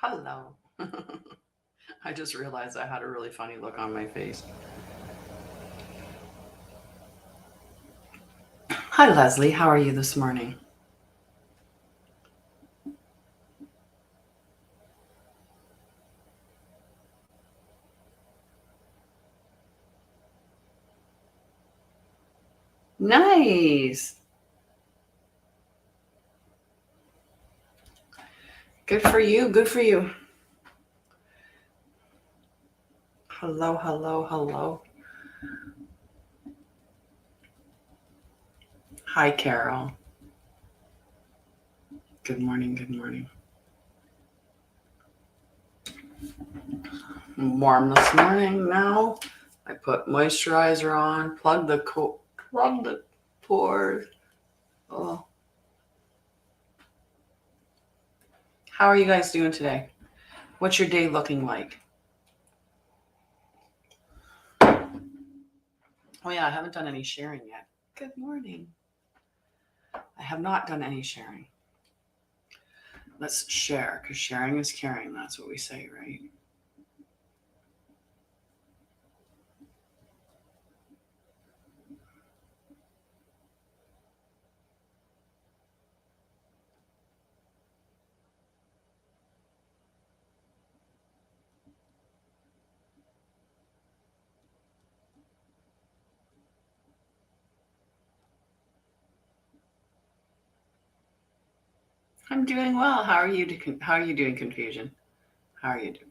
Hello. I just realized I had a really funny look on my face. Hi, Leslie. How are you this morning? Nice. Good for you. Good for you. Hello, hello, hello. Hi, Carol. Good morning. Good morning. Warm this morning now. I put moisturizer on, plug the pores. Oh. How are you guys doing today? What's your day looking like? Oh yeah, I haven't done any sharing yet. Good morning. I have not done any sharing. Let's share, because sharing is caring. That's what we say, right? I'm doing well. How are you? How are you doing, Confusion? How are you doing?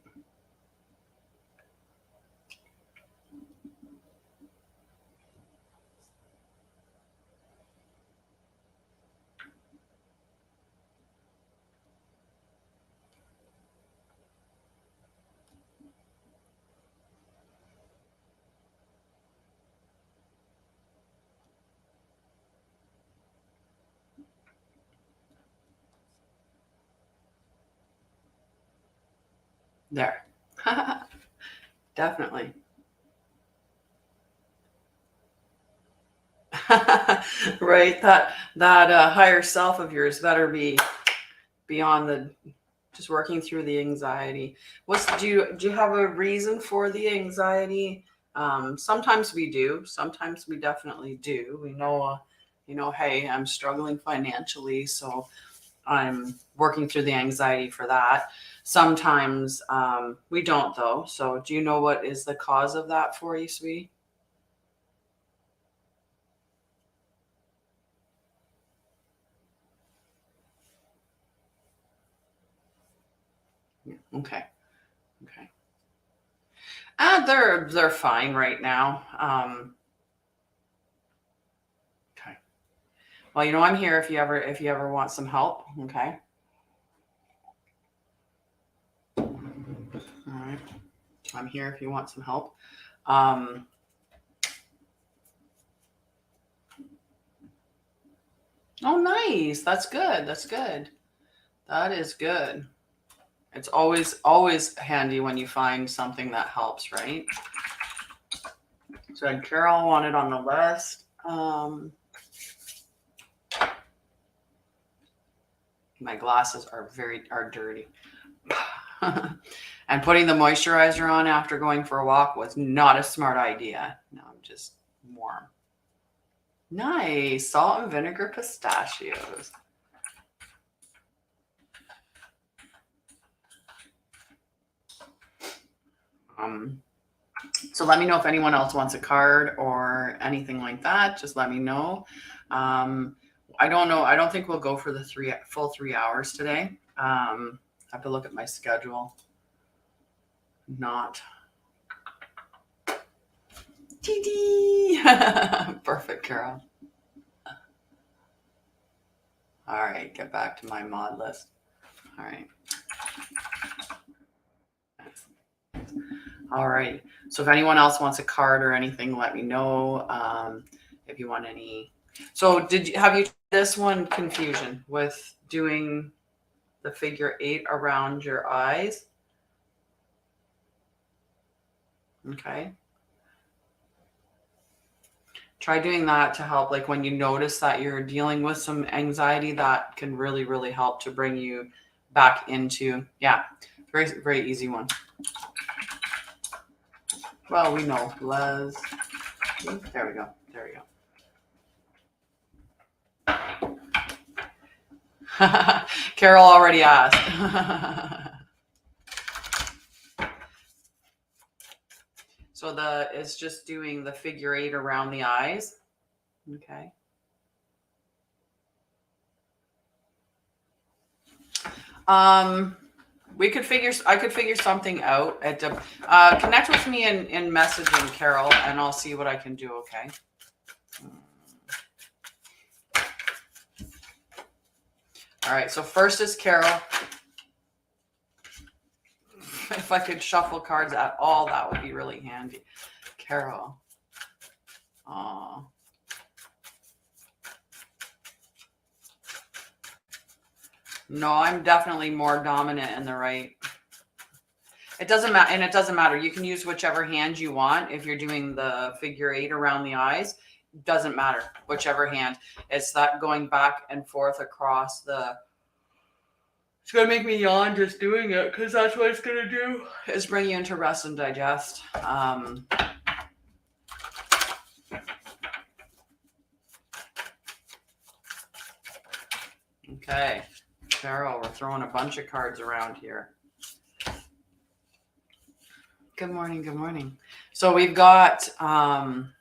There. Definitely. Right. That higher self of yours better be beyond the just working through the anxiety. Do you have a reason for the anxiety? Sometimes we do. Sometimes we definitely do. We know, hey, I'm struggling financially, so I'm working through the anxiety for that. Sometimes we don't, though. So, do you know what is the cause of that for you, sweetie? Yeah. Okay. Okay. They're fine right now. Okay. Well, I'm here if you ever want some help. Okay. All right. I'm here if you want some help. Um, oh, nice. That's good. That's good. That is good. It's always handy when you find something that helps, right? So Carol wanted on the list. My glasses are dirty. And putting the moisturizer on after going for a walk was not a smart idea. No, I'm just warm. Nice. Salt and vinegar pistachios. So let me know if anyone else wants a card or anything like that. Just let me know. I don't know. I don't think we'll go for the full 3 hours today. I have to look at my schedule. Not. TD. Perfect, Carol. All right, get back to my mod list. All right. All right. So if anyone else wants a card or anything, let me know. If you want any. So have you this one confusion with doing the figure 8 around your eyes? Okay. Try doing that to help, like when you notice that you're dealing with some anxiety, that can really, really help to bring you back into, yeah, Very, very easy one. Well, we know. Les. There we go. There we go. Carol already asked. So it's just doing the figure 8 around the eyes. Okay. I could figure something out. Connect with me in messaging, Carol, and I'll see what I can do. Okay. All right. So first is Carol. If I could shuffle cards at all, that would be really handy. Carol. Oh. No, I'm definitely more dominant in the right. It doesn't matter, and it doesn't matter. You can use whichever hand you want. If you're doing the figure 8 around the eyes, doesn't matter. Whichever hand. It's that going back and forth across the. It's going to make me yawn just doing it because that's what it's going to do. Is bring you into rest and digest. Okay. Carol, we're throwing a bunch of cards around here. Good morning. Good morning. So we've got, I'm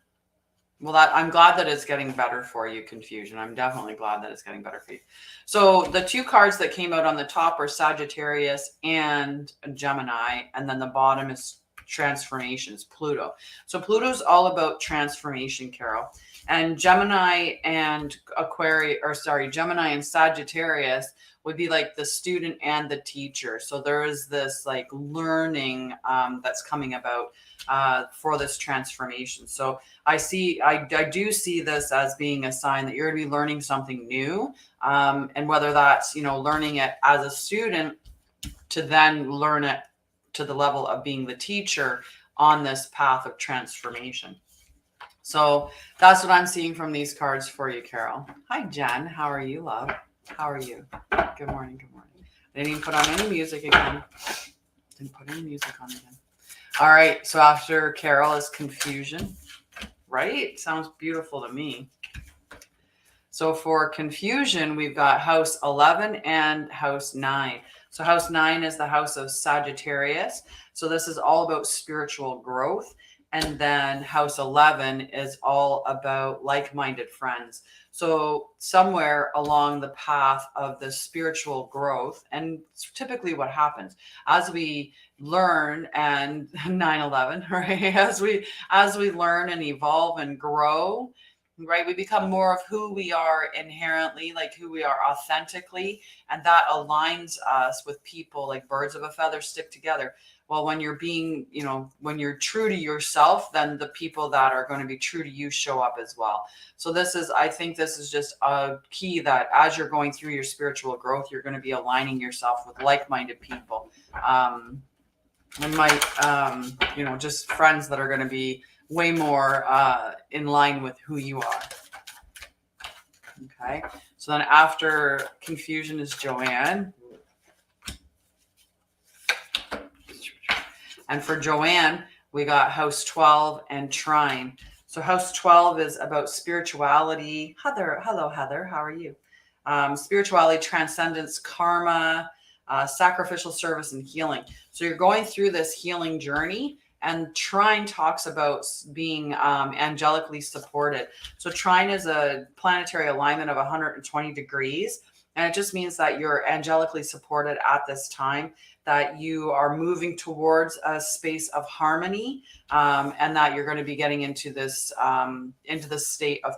glad that it's getting better for you, confusion. I'm definitely glad that it's getting better for you. So the two cards that came out on the top are Sagittarius and Gemini, and then the bottom is transformations, Pluto. So Pluto's all about transformation, Carol. And Gemini and Gemini and Sagittarius would be like the student and the teacher. So there is this like learning that's coming about for this transformation. So I do see this as being a sign that you're going to be learning something new. And whether that's, learning it as a student to then learn it to the level of being the teacher on this path of transformation. So that's what I'm seeing from these cards for you, Carol. Hi, Jen. How are you, love? How are you? Good morning. Good morning. I didn't even put on any music again. Didn't put any music on again. All right. So after Carol is confusion, right? Sounds beautiful to me. So for confusion, we've got house 11 and house 9. So house 9 is the house of Sagittarius. So this is all about spiritual growth. And then house 11 is all about like-minded friends. So somewhere along the path of the spiritual growth, and typically what happens as we learn and 9/11, right? As we learn and evolve and grow, right? We become more of who we are inherently, like who we are authentically. And that aligns us with people like birds of a feather stick together. Well, when you're being, when you're true to yourself, then the people that are going to be true to you show up as well. So I think this is just a key that as you're going through your spiritual growth, you're going to be aligning yourself with like-minded people. And just friends that are going to be way more in line with who you are. Okay. So then after confusion is Joanne. And for Joanne, we got house 12 and trine. So house 12 is about spirituality. Hello, Heather. How are you? Spirituality, transcendence, karma, sacrificial service, and healing. So you're going through this healing journey. And trine talks about being angelically supported. So trine is a planetary alignment of 120 degrees. And it just means that you're angelically supported at this time, that you are moving towards a space of harmony, and that you're going to be getting into this state of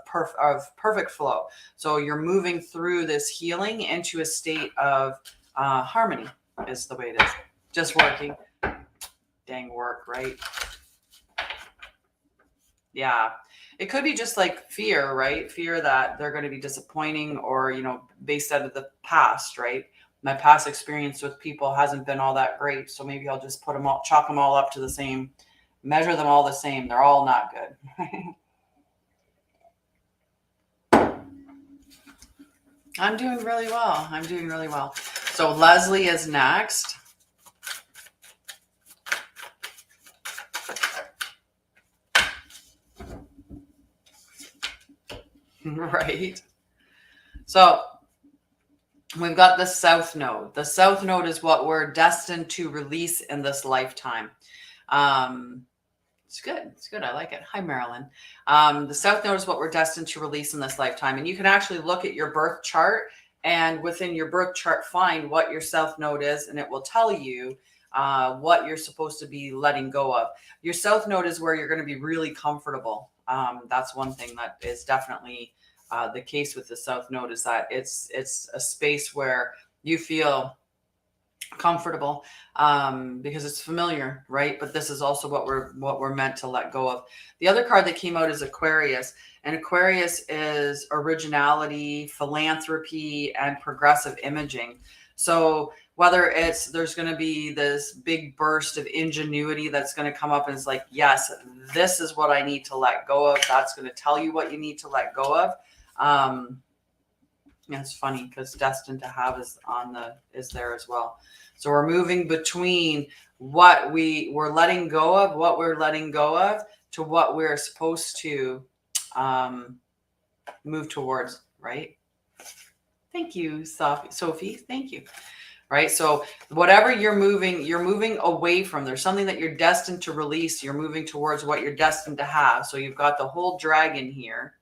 perfect flow. So you're moving through this healing into a state of harmony is the way it is. Just working. Dang work, right? Yeah. It could be just like fear, right? Fear that they're going to be disappointing or, based out of the past, right? My past experience with people hasn't been all that great. So maybe I'll just chalk them all up to the same, measure them all the same. They're all not good. I'm doing really well. So Leslie is next. Right. So we've got the South Node. The South Node is what we're destined to release in this lifetime. It's good. It's good. I like it. Hi, Marilyn. The South Node is what we're destined to release in this lifetime. And you can actually look at your birth chart and within your birth chart, find what your South Node is, and it will tell you what you're supposed to be letting go of. Your South Node is where you're going to be really comfortable. That's one thing that is definitely the case with the South Node, is that it's a space where you feel comfortable because it's familiar, right? But this is also what we're meant to let go of. The other card that came out is Aquarius, and Aquarius is originality, philanthropy, and progressive imaging. So whether it's there's going to be this big burst of ingenuity that's going to come up and it's like, yes, this is what I need to let go of. That's going to tell you what you need to let go of. Yeah, it's funny because destined to have is there as well. So we're moving between what we're letting go of, to what we're supposed to move towards, right? Thank you, Sophie. Thank you. Right. So whatever you're moving away from. There's something that you're destined to release. You're moving towards what you're destined to have. So you've got the whole dragon here,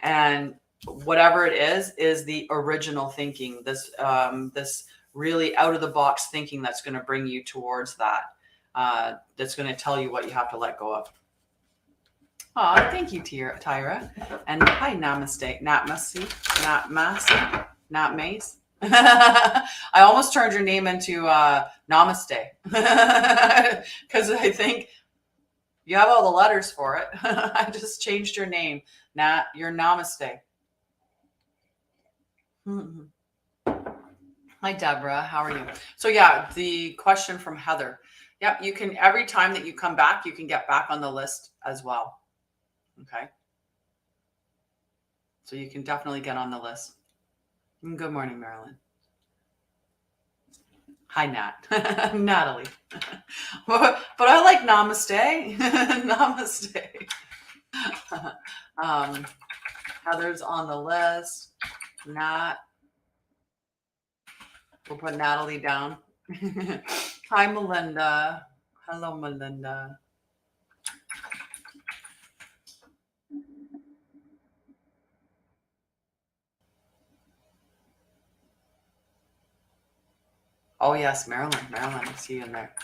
and whatever it is the original thinking, this really out of the box thinking that's going to bring you towards that, that's going to tell you what you have to let go of. Oh, thank you, Tyra. And hi, Namaste. Not Mace. I almost turned your name into Namaste because I think you have all the letters for it. I just changed your name. You're Namaste. Hi, Deborah. How are you? So yeah, the question from Heather. Yep, you can, every time that you come back, you can get back on the list as well. Okay. So you can definitely get on the list. Good morning, Marilyn. Hi, Nat. Natalie. But I like Namaste. Namaste. Heather's on the list. Nat. We'll put Natalie down. Hi, Melinda. Hello, Melinda. Oh, yes, Marilyn. I see you in there.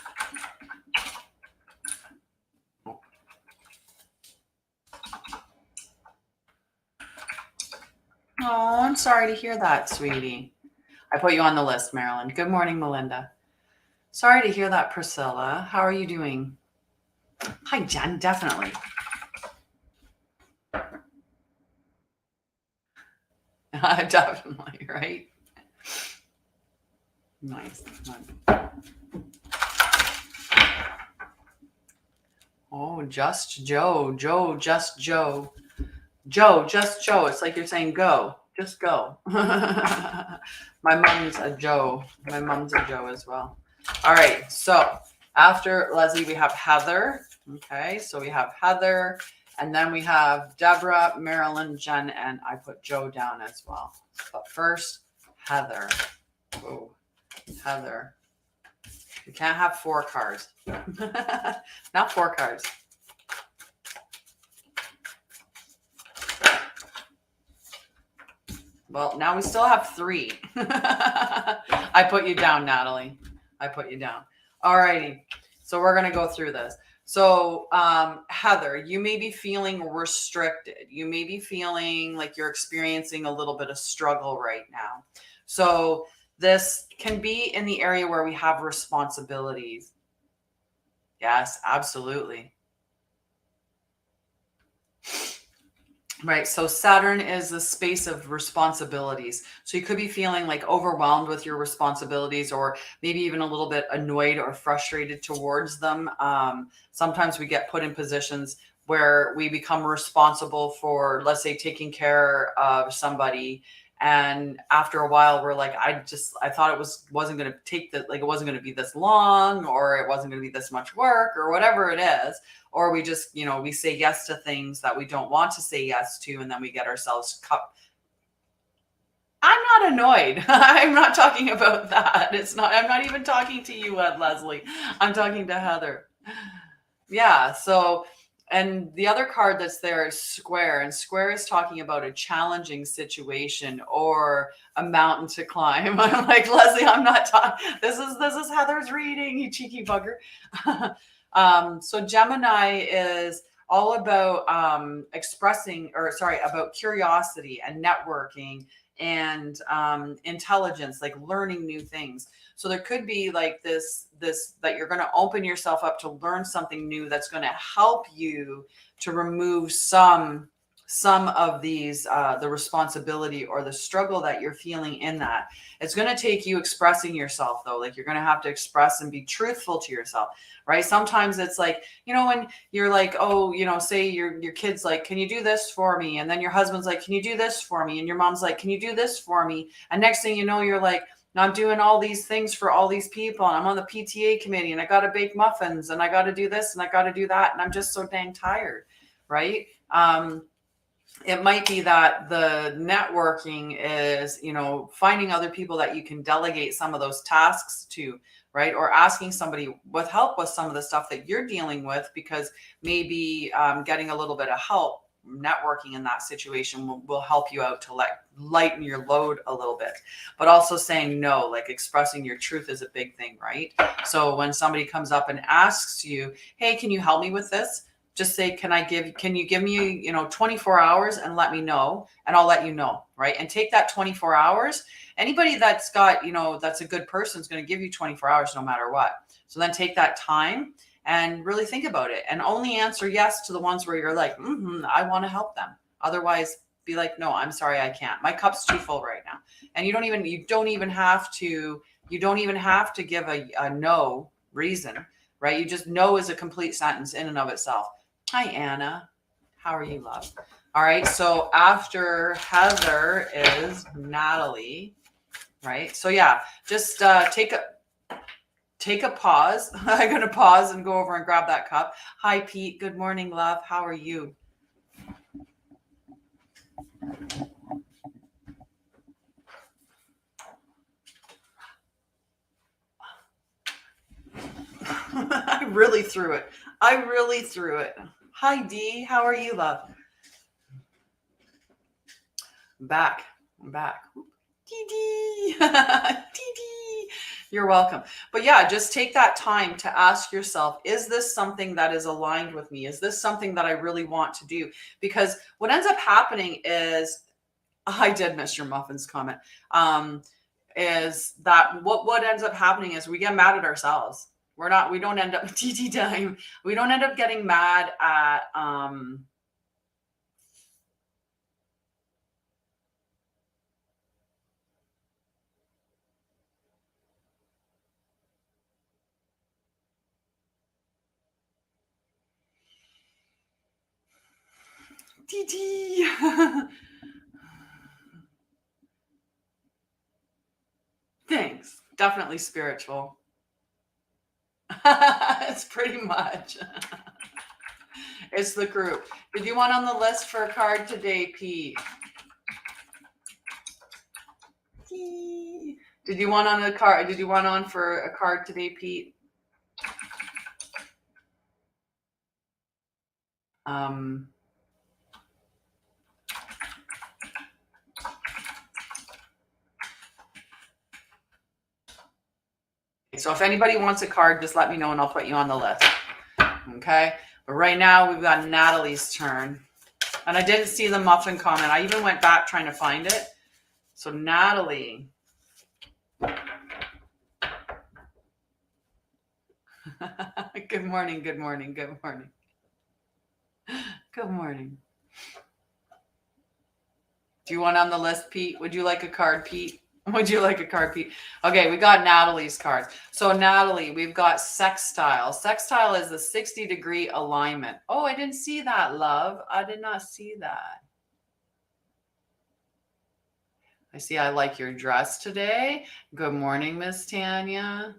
Oh, I'm sorry to hear that, sweetie. I put you on the list, Marilyn. Good morning, Melinda. Sorry to hear that, Priscilla. How are you doing? Hi, Jen. Definitely. Definitely, right? Nice. Oh, just Joe. Just Joe. Just Joe. It's like you're saying go. Just go. My mom's a Joe. My mom's a Joe as well. All right. So after Leslie, we have Heather. Okay. So we have Heather. And then we have Deborah, Marilyn, Jen, and I put Joe down as well. But first, Heather. Oh, Heather. You can't have 4 cards. Not 4 cards. Well, now we still have 3. I put you down, Natalie. I put you down. All righty. So we're going to go through this. So, Heather, you may be feeling restricted. You may be feeling like you're experiencing a little bit of struggle right now. So this can be in the area where we have responsibilities. Yes, absolutely. Right. So Saturn is the space of responsibilities. So you could be feeling like overwhelmed with your responsibilities, or maybe even a little bit annoyed or frustrated towards them. Sometimes we get put in positions where we become responsible for, let's say, taking care of somebody, And after a while, we're like, I thought it wasn't going to take the, like, it wasn't going to be this long, or it wasn't going to be this much work, or whatever it is. Or we just, we say yes to things that we don't want to say yes to. And then we get ourselves cut. I'm not annoyed. I'm not talking about that. I'm not even talking to you, Leslie. I'm talking to Heather. Yeah. So, and the other card that's there is Square, and Square is talking about a challenging situation or a mountain to climb. I'm like, Leslie, I'm not talking. This is Heather's reading, you cheeky bugger. So Gemini is all about about curiosity and networking and intelligence, like learning new things. So there could be like this that you're going to open yourself up to learn something new that's going to help you to remove some of these the responsibility or the struggle that you're feeling in that. It's going to take you expressing yourself, though. Like, you're going to have to express and be truthful to yourself, right? Sometimes it's like, when you're like, oh, say your kid's like, can you do this for me? And then your husband's like, can you do this for me? And your mom's like, can you do this for me? And next thing you know, you're like, I'm doing all these things for all these people, and I'm on the PTA committee, and I got to bake muffins, and I got to do this, and I got to do that, and I'm just so dang tired, right? It might be that the networking is, finding other people that you can delegate some of those tasks to, right? Or asking somebody with help with some of the stuff that you're dealing with, because maybe getting a little bit of help networking in that situation will help you out to lighten your load a little bit. But also saying no, like expressing your truth, is a big thing, right? So when somebody comes up and asks you, hey, can you help me with this? Just say, can you give me, 24 hours and let me know, and I'll let you know, right? And take that 24 hours. Anybody that's got, that's a good person is going to give you 24 hours no matter what. So then take that time and really think about it, and only answer yes to the ones where you're like, I want to help them. Otherwise, be like, no, I'm sorry, I can't. My cup's too full right now. And you don't even have to give a no reason, right? You just, no is a complete sentence in and of itself. Hi, Anna. How are you, love? All right. So after Heather is Natalie, right? So yeah, just take a pause. I'm going to pause and go over and grab that cup. Hi, Pete. Good morning, love. How are you? I really threw it. Hi, Dee. How are you, love? I'm back. Dee. Dee. You're welcome. But yeah, just take that time to ask yourself, is this something that is aligned with me? Is this something that I really want to do? Because what ends up happening is, I did miss your muffins comment, is that what ends up happening is we get mad at ourselves. We don't end up TT time. We don't end up getting mad at TT. Thanks. Definitely spiritual. It's pretty much. It's the group. Did you want on the list for a card today, Pete? Did you want on a card? Did you want on for a card today, Pete? So if anybody wants a card, just let me know and I'll put you on the list. Okay. But right now we've got Natalie's turn. And I didn't see the muffin comment. I even went back trying to find it. So Natalie. Good morning. Good morning. Do you want on the list, Pete? Would you like a card, Pete? Okay, we got Natalie's cards. So Natalie, we've got sextile. Sextile is the 60-degree alignment. Oh, I didn't see that, love. I did not see that. I see I like your dress today. Good morning, Miss Tanya.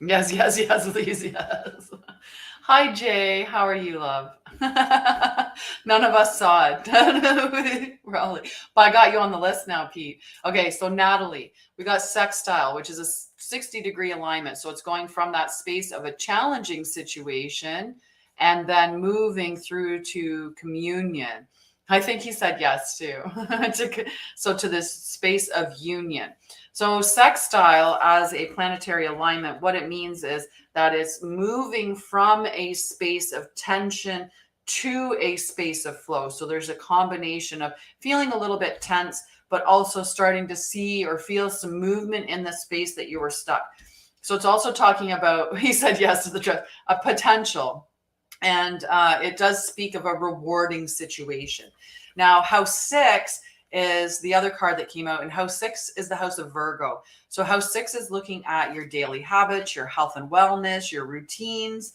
Yes, yes, yes, please, yes. Hi, Jay. How are you, love? None of us saw it. Probably. But I got you on the list now, Pete. Okay, so Natalie, we got sextile, which is a 60-degree alignment. So it's going from that space of a challenging situation and then moving through to communion. I think he said yes too. So to this space of union. So sextile as a planetary alignment, what it means is that it's moving from a space of tension to a space of flow. So there's a combination of feeling a little bit tense, but also starting to see or feel some movement in the space that you were stuck. So it's also talking about, he said yes to the dress, a potential. And it does speak of a rewarding situation. Now, house 6 is the other card that came out, and house 6 is the house of Virgo. So house 6 is looking at your daily habits, your health and wellness, your routines,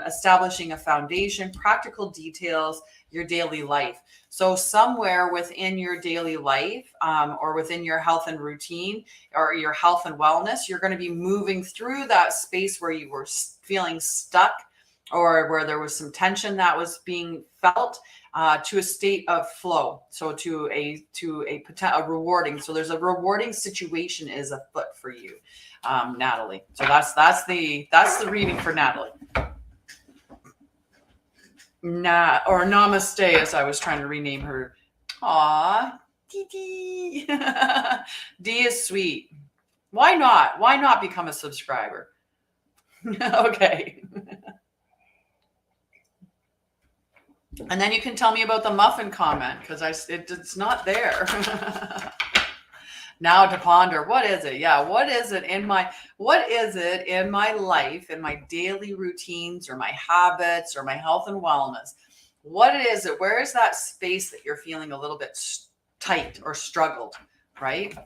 establishing a foundation, practical details, your daily life. So somewhere within your daily life or within your health and routine or your health and wellness, you're going to be moving through that space where you were feeling stuck or where there was some tension that was being felt to a state of flow. So to a rewarding. So there's a rewarding situation is afoot for you, Natalie. So that's the reading for Natalie. Or Namaste, as I was trying to rename her. Aw, Dee. D is sweet. Why not? Why not become a subscriber? Okay. And then you can tell me about the muffin comment because it's not there. Now to ponder, what is it? Yeah, what is it in my life, in my daily routines or my habits or my health and wellness? What is it? Where is that space that you're feeling a little bit tight or struggled, right?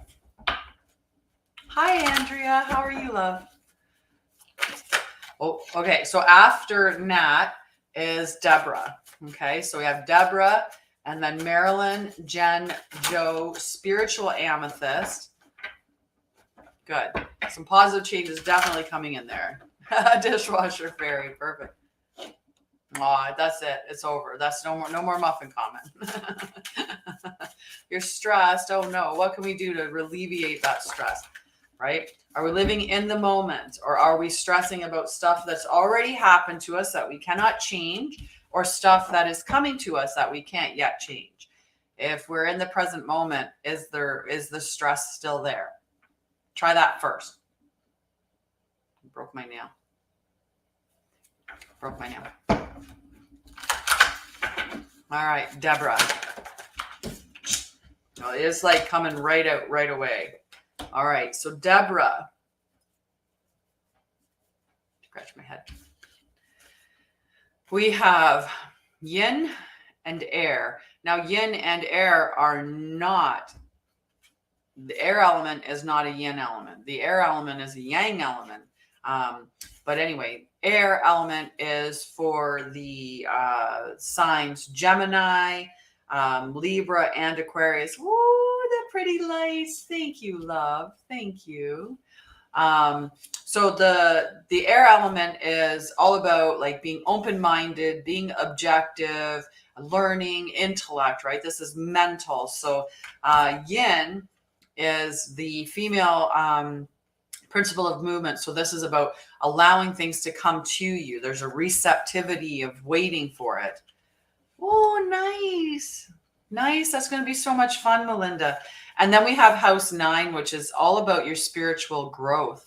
Hi, Andrea. How are you, love? Oh, okay. So after Nat is Deborah. Okay, so we have Deborah and then Marilyn, Jen, Joe, Spiritual Amethyst. Good. Some positive changes definitely coming in there. Dishwasher fairy, perfect. Oh, that's it. It's over. That's no more muffin comment. You're stressed. Oh no. What can we do to alleviate that stress? Right? Are we living in the moment, or are we stressing about stuff that's already happened to us that we cannot change, or stuff that is coming to us that we can't yet change? If we're in the present moment, is the stress still there? Try that first. Broke my nail. All right, Deborah. Oh, it's like coming right out right away. All right, so Deborah. Scratch my head. We have yin and air. Now, yin and air are not, the air element is not a yin element. The air element is a yang element. But anyway, air element is for the signs Gemini, Libra, and Aquarius. Woo, the pretty lights. Thank you, love. Thank you. So the air element is all about like being open-minded, being objective, learning, intellect, right? This is mental. So yin is the female principle of movement. So this is about allowing things to come to you. There's a receptivity of waiting for it. Oh, nice. Nice. That's going to be so much fun, Melinda. And then we have house 9, which is all about your spiritual growth.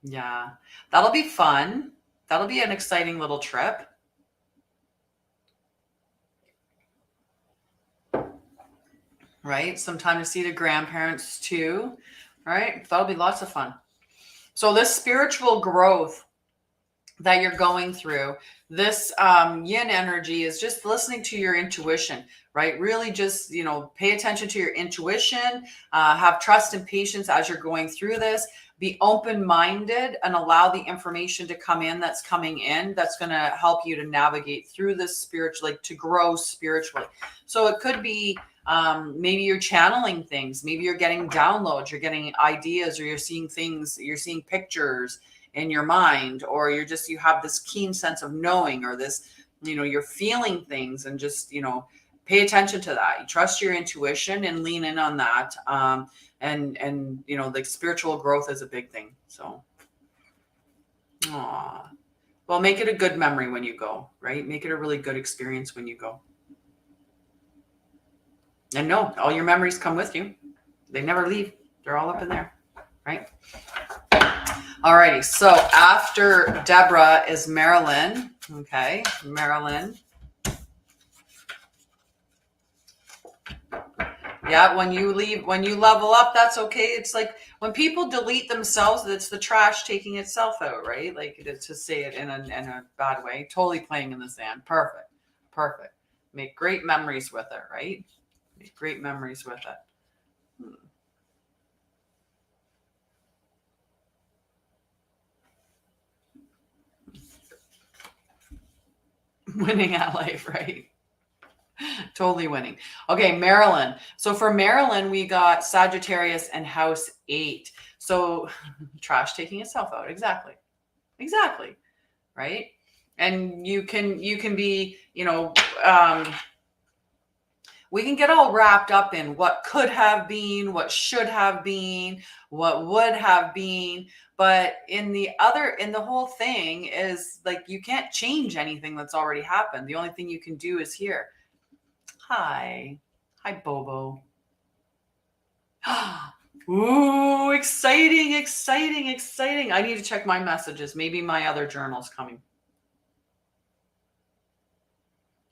Yeah, that'll be fun. That'll be an exciting little trip. Right? Some time to see the grandparents too. Right? That'll be lots of fun. So this spiritual growth that you're going through, this yin energy is just listening to your intuition, right? Really just, pay attention to your intuition, have trust and patience as you're going through this, be open-minded and allow the information to come in that's coming in, that's going to help you to navigate through this spiritually, to grow spiritually. So it could be maybe you're channeling things, maybe you're getting downloads, you're getting ideas, or you're seeing things, you're seeing pictures in your mind, or you have this keen sense of knowing, or this, you're feeling things, and just, pay attention to that. You trust your intuition and lean in on that. And the spiritual growth is a big thing. So, well, make it a good memory when you go, right? Make it a really good experience when you go. And no, all your memories come with you. They never leave. They're all up in there, right? Alrighty, so after Deborah is Marilyn. Okay, Marilyn. Yeah, when you level up, that's okay. It's like when people delete themselves, it's the trash taking itself out, right? Like, to say it in a bad way. Totally playing in the sand. Perfect. Make great memories with it, right? Make great memories with it. Winning at life, right? Totally winning. Okay, Marilyn. So for Marilyn, we got Sagittarius and House 8. So trash taking itself out. Exactly. Right? And you can be, we can get all wrapped up in what could have been, what should have been, what would have been. But in the whole thing is, like, you can't change anything that's already happened. The only thing you can do is here. Hi, Bobo. Ooh, exciting. I need to check my messages. Maybe my other journal's coming.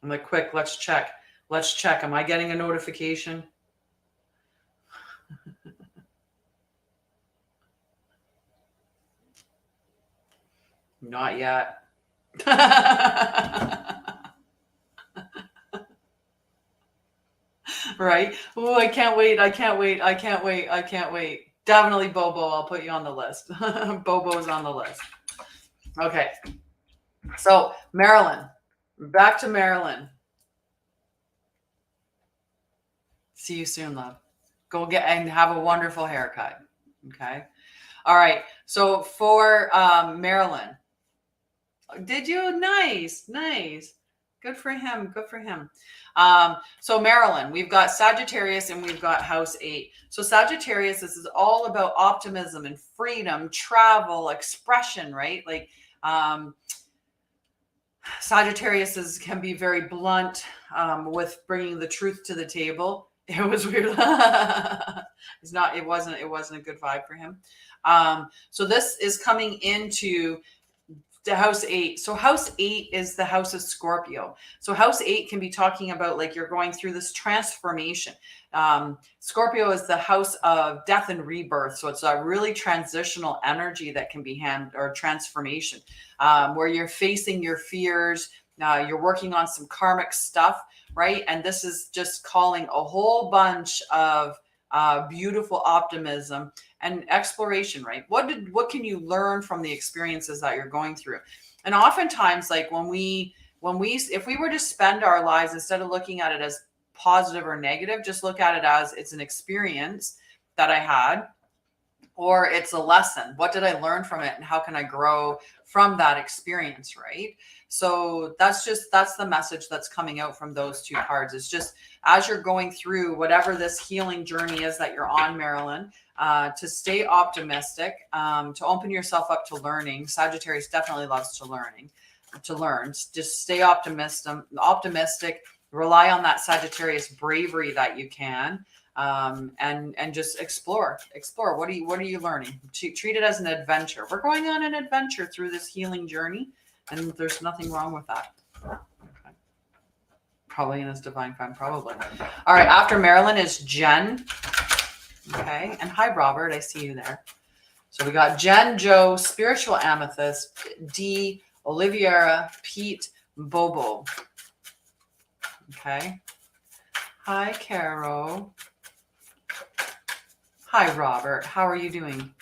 I'm like, quick, let's check. Am I getting a notification? Not yet. Right? Oh, I can't wait. Definitely Bobo. I'll put you on the list. Bobo's on the list. Okay. So Marilyn, back to Marilyn. See you soon, love. Go get and have a wonderful haircut. Okay. All right. So for Marilyn, did you? Nice. Good for him. So Marilyn, we've got Sagittarius and we've got House 8. So Sagittarius, this is all about optimism and freedom, travel, expression, right? Like Sagittarius can be very blunt with bringing the truth to the table. It was weird. It wasn't a good vibe for him. So this is coming into the House 8. So House 8 is the house of Scorpio. So House 8 can be talking about, like, you're going through this transformation. Scorpio is the house of death and rebirth. So it's a really transitional energy that can be or transformation, where you're facing your fears. You're working on some karmic stuff, right? And this is just calling a whole bunch of beautiful optimism and exploration, right? What can you learn from the experiences that you're going through? And oftentimes, like if we were to spend our lives, instead of looking at it as positive or negative, just look at it as it's an experience that I had, or it's a lesson. What did I learn from it, and how can I grow from that experience, right? So that's the message that's coming out from those two cards. It's just, as you're going through whatever this healing journey is that you're on, Marilyn, to stay optimistic, to open yourself up to learning. Sagittarius definitely loves to learn. Just stay optimistic, rely on that Sagittarius bravery that you can. And just explore. What are you learning? Treat it as an adventure. We're going on an adventure through this healing journey, and there's nothing wrong with that. Okay. Probably in his divine femme, probably. All right. After Marilyn is Jen. Okay. And hi, Robert. I see you there. So we got Jen, Joe, Spiritual Amethyst, D, Oliviera, Pete, Bobo. Okay. Hi, Carol. Hi, Robert. How are you doing?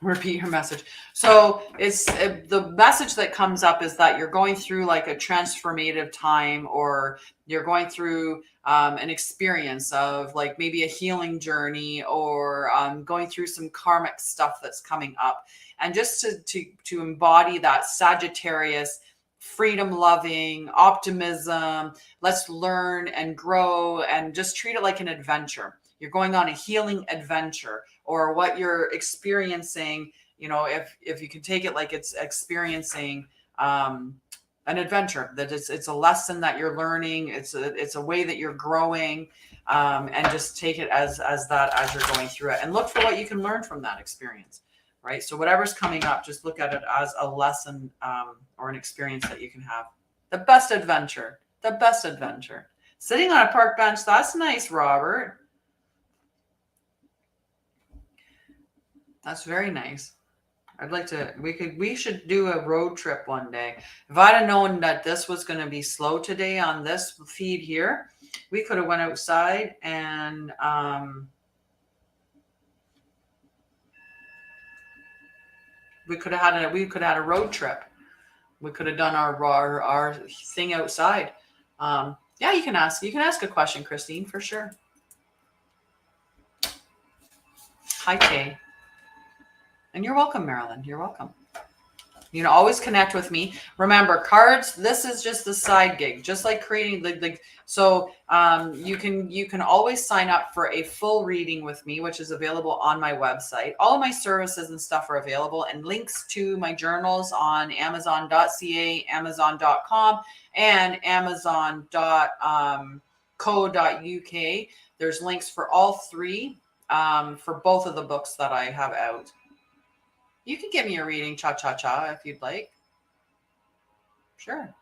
Repeat your message. So it's the message that comes up is that you're going through like a transformative time, or you're going through an experience of like maybe a healing journey, or going through some karmic stuff that's coming up. And just to embody that Sagittarius, freedom loving optimism, let's learn and grow, and just treat it like an adventure. You're going on a healing adventure, or what you're experiencing, you know, if you can take it like it's experiencing an adventure, that it's a lesson that you're learning, it's a way that you're growing, and just take it as that, as you're going through it, and look for what you can learn from that experience, right? So whatever's coming up, just look at it as a lesson, or an experience that you can have. The best adventure, sitting on a park bench. That's nice, Robert. That's very nice. I'd like to, we should do a road trip one day. If I'd have known that this was going to be slow today on this feed here, we could have went outside and, we could have had a road trip. We could have done our thing outside. Yeah, you can ask a question, Christine, for sure. Hi, Kay. And you're welcome, Marilyn. You're welcome. You know, always connect with me. Remember, cards, this is just a side gig, just like creating so you can always sign up for a full reading with me, which is available on my website. All of my services and stuff are available, and links to my journals on amazon.ca, amazon.com, and amazon.co.uk. There's links for all three, for both of the books that I have out. You can give me a reading, cha-cha-cha, if you'd like. Sure.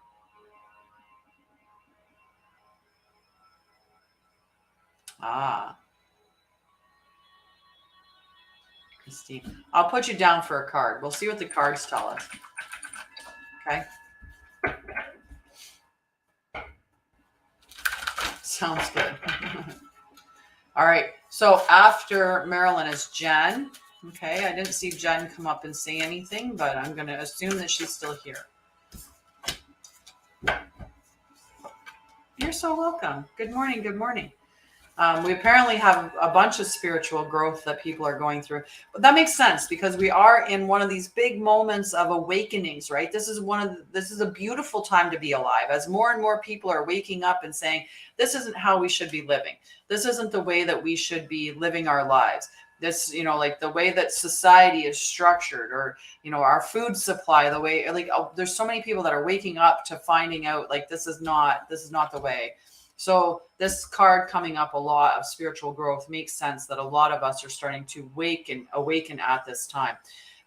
Ah. Christine. I'll put you down for a card. We'll see what the cards tell us. Okay. Sounds good. All right. So after Marilyn is Jen. Okay, I didn't see Jen come up and say anything, but I'm going to assume that she's still here. You're so welcome. Good morning. Good morning. We apparently have a bunch of spiritual growth that people are going through. But that makes sense, because we are in one of these big moments of awakenings, right? This is a beautiful time to be alive, as more and more people are waking up and saying, this isn't how we should be living. This isn't the way that we should be living our lives. This, you know, like the way that society is structured, or, you know, our food supply, the way, like, there's so many people that are waking up to finding out, like, this is not the way. So this card coming up, a lot of spiritual growth, makes sense that a lot of us are starting to awaken at this time.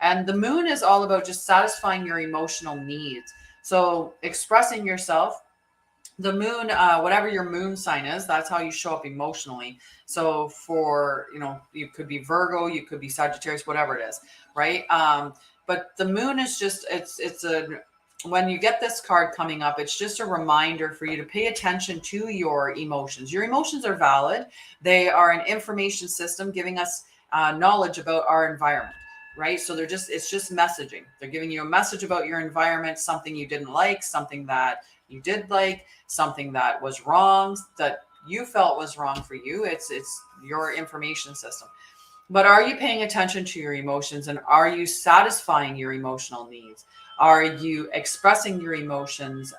And the moon is all about just satisfying your emotional needs. So expressing yourself. The moon, whatever your moon sign is, that's how you show up emotionally. So for, you know, you could be Virgo, you could be Sagittarius, whatever it is, right? But the moon is just, when you get this card coming up, it's just a reminder for you to pay attention to your emotions. Your emotions are valid. They are an information system giving us knowledge about our environment, right? So it's just messaging. They're giving you a message about your environment, something you didn't like, something that you did like, something that was wrong, that you felt was wrong for you. It's your information system. But are you paying attention to your emotions, and are you satisfying your emotional needs? Are you expressing your emotions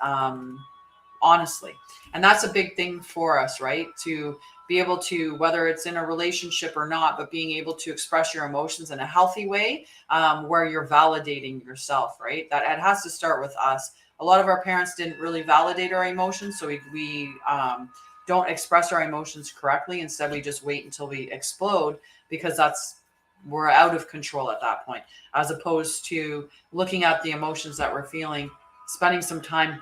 honestly? And that's a big thing for us, right? To be able to, whether it's in a relationship or not, but being able to express your emotions in a healthy way, where you're validating yourself, right? That it has to start with us. A lot of our parents didn't really validate our emotions, so we don't express our emotions correctly. Instead, we just wait until we explode, because we're out of control at that point, as opposed to looking at the emotions that we're feeling, spending some time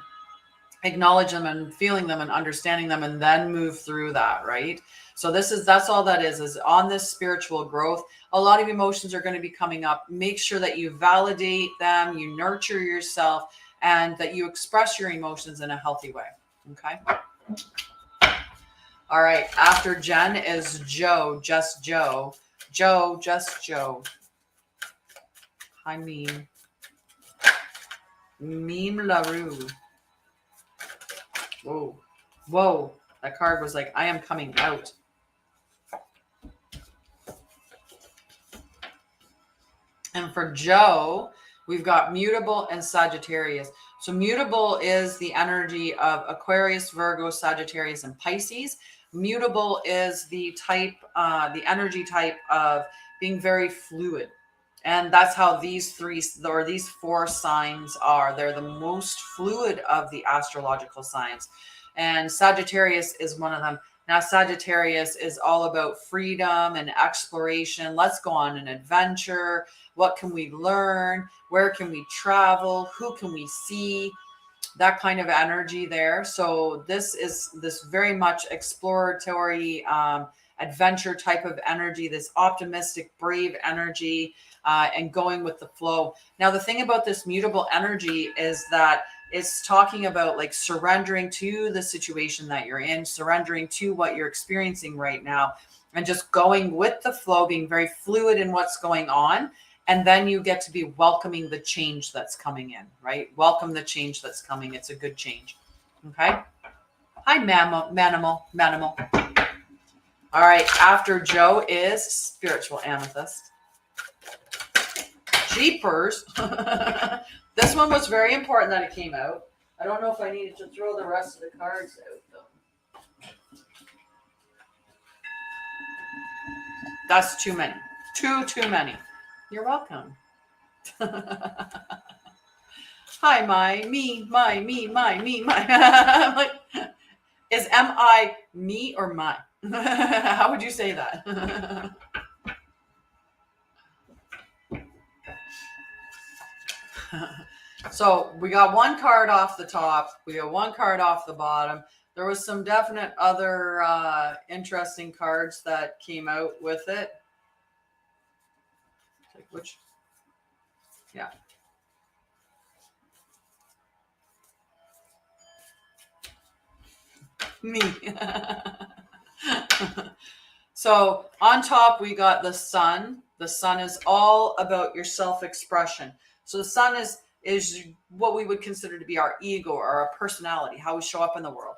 acknowledge them and feeling them and understanding them, and then move through that, right? So that's all that is on this spiritual growth. A lot of emotions are going to be coming up. Make sure that you validate them, you nurture yourself, and that you express your emotions in a healthy way. Okay. All right. After Jen is Joe, just Joe. Joe, just Joe. Hi, Meme. Meme LaRue. Whoa. Whoa. That card was like, I am coming out. And for Joe, we've got mutable and Sagittarius. So mutable is the energy of Aquarius, Virgo, Sagittarius, and Pisces. Mutable is the type, the energy type of being very fluid. And that's how these four signs are. They're the most fluid of the astrological signs. And Sagittarius is one of them. Now, Sagittarius is all about freedom and exploration. Let's go on an adventure. What can we learn? Where can we travel? Who can we see? That kind of energy there. So this is this very much exploratory, adventure type of energy, this optimistic, brave energy, and going with the flow. Now, the thing about this mutable energy is that it's talking about like surrendering to the situation that you're in, surrendering to what you're experiencing right now, and just going with the flow, being very fluid in what's going on. And then you get to be welcoming the change that's coming in, right? Welcome the change that's coming. It's a good change. Okay. Hi, Manimal. All right. After Joe is Spiritual Amethyst. Jeepers. This one was very important that it came out. I don't know if I needed to throw the rest of the cards out, though. That's too many. Too many. You're welcome. Hi, me. I'm like, is M-I me or my? How would you say that? So we got one card off the top. We got one card off the bottom. There was some definite other interesting cards that came out with it. Like which? Yeah. Me. So on top, we got the sun. The sun is all about your self-expression. So the sun is what we would consider to be our ego or our personality, how we show up in the world,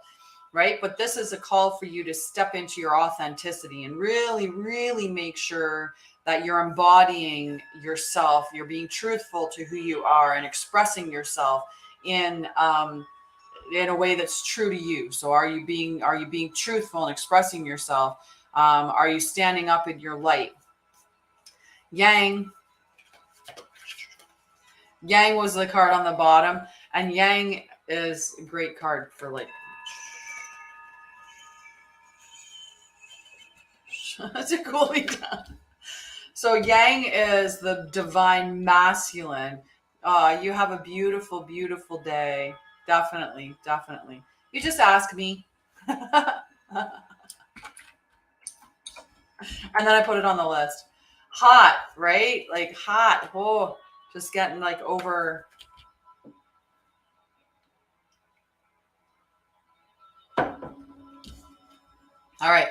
right? But this is a call for you to step into your authenticity and really, really make sure that you're embodying yourself. You're being truthful to who you are and expressing yourself in a way that's true to you. So are you being truthful and expressing yourself? Are you standing up in your light? Yang was the card on the bottom, and Yang is a great card for like. That's a cooling down. So Yang is the divine masculine. You have a beautiful, beautiful day. Definitely. You just ask me. And then I put it on the list. Hot, right? Like hot. Oh, just getting like over. All right.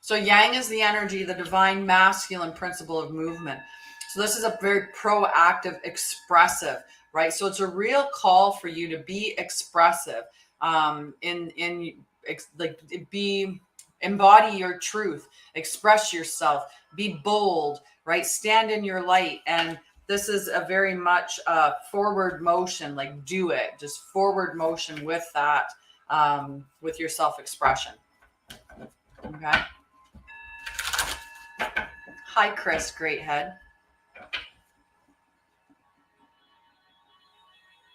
So Yang is the energy, the divine masculine principle of movement. So this is a very proactive, expressive, right? So it's a real call for you to be expressive, embody your truth, express yourself, be bold, right? Stand in your light. And this is a very much forward motion, like do it, just forward motion with that, with your self-expression. Okay. Hi, Chris, great head.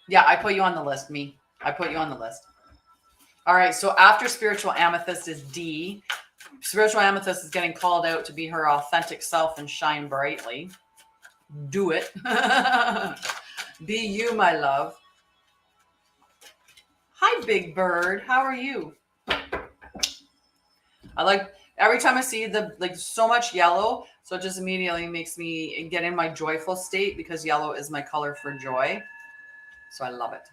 Yeah, I put you on the list, me. I put you on the list. All right, so after Spiritual Amethyst is D. Spiritual Amethyst is getting called out to be her authentic self and shine brightly. Do it. Be you, my love. Hi, Big Bird. How are you? I like every time I see the like so much yellow, so it just immediately makes me get in my joyful state because yellow is my color for joy. So I love it.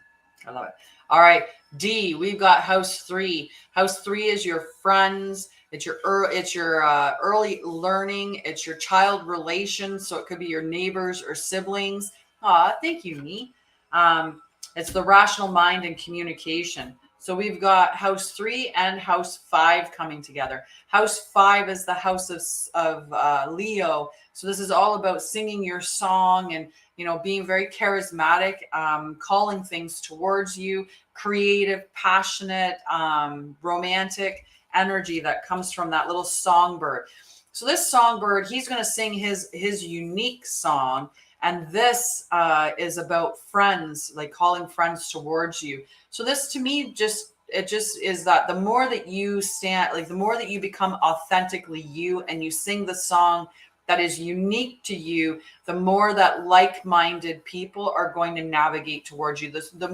I love it. All right, D. We've got house 3. House 3 is your friends. It's your early learning. It's your child relations. So it could be your neighbors or siblings. Aw, thank you, me. It's the rational mind and communication. So we've got house 3 and house 5 coming together. House 5 is the house of Leo. So this is all about singing your song and being very charismatic, calling things towards you, creative, passionate, romantic energy that comes from that little songbird. So this songbird, he's going to sing his unique song. And this is about friends, like calling friends towards you. So this to me it just is that the more that you stand, like the more that you become authentically you and you sing the song that is unique to you, the more that like-minded people are going to navigate towards you. The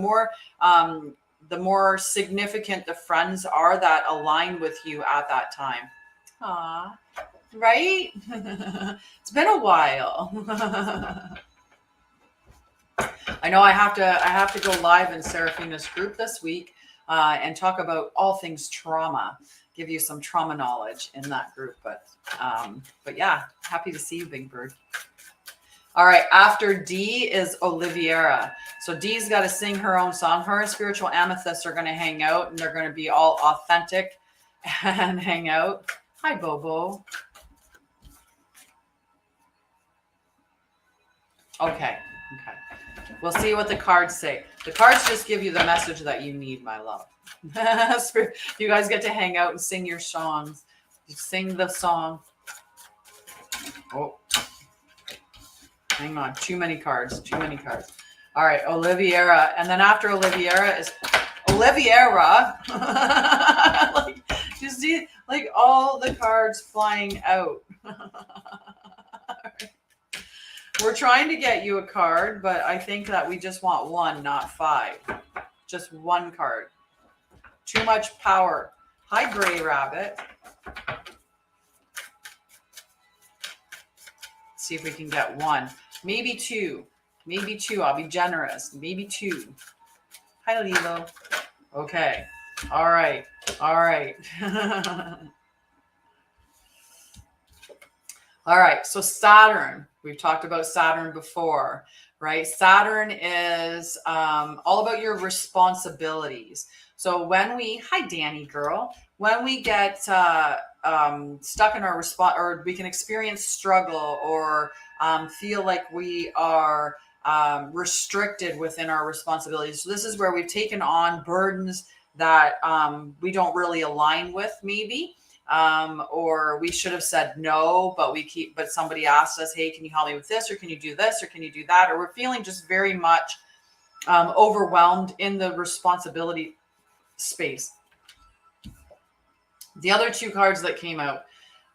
more significant the friends are that align with you at that time. Aw, right? It's been a while. I know I have to go live in Seraphina's group this week and talk about all things trauma. Give you some trauma knowledge in that group, but yeah, happy to see you, Big Bird. All right, after D is Oliviera. So D's got to sing her own song. Her and Spiritual Amethyst are going to hang out, and they're going to be all authentic and hang out. Hi, Bobo. Okay. We'll see what the cards say. The cards just give you the message that you need, my love. You guys get to hang out and sing your songs. You sing the song. Oh, hang on. Too many cards. All right, Oliviera. And then after Oliviera is Oliviera. Like, you see, like all the cards flying out. We're trying to get you a card, but I think that we just want 1, not 5. Just 1 card. Too much power. Hi, Gray Rabbit. Let's see if we can get 1. Maybe 2. Maybe 2. I'll be generous. Maybe 2. Hi, Lilo. Okay. All right. All right, so Saturn, we've talked about Saturn before, right? Saturn is all about your responsibilities. So hi Danny girl, when we get stuck in our response, or we can experience struggle or feel like we are restricted within our responsibilities. So this is where we've taken on burdens that we don't really align with, maybe. Or we should have said no, but somebody asked us, hey, can you help me with this? Or can you do this? Or can you do that? Or we're feeling just very much overwhelmed in the responsibility space. The other 2 cards that came out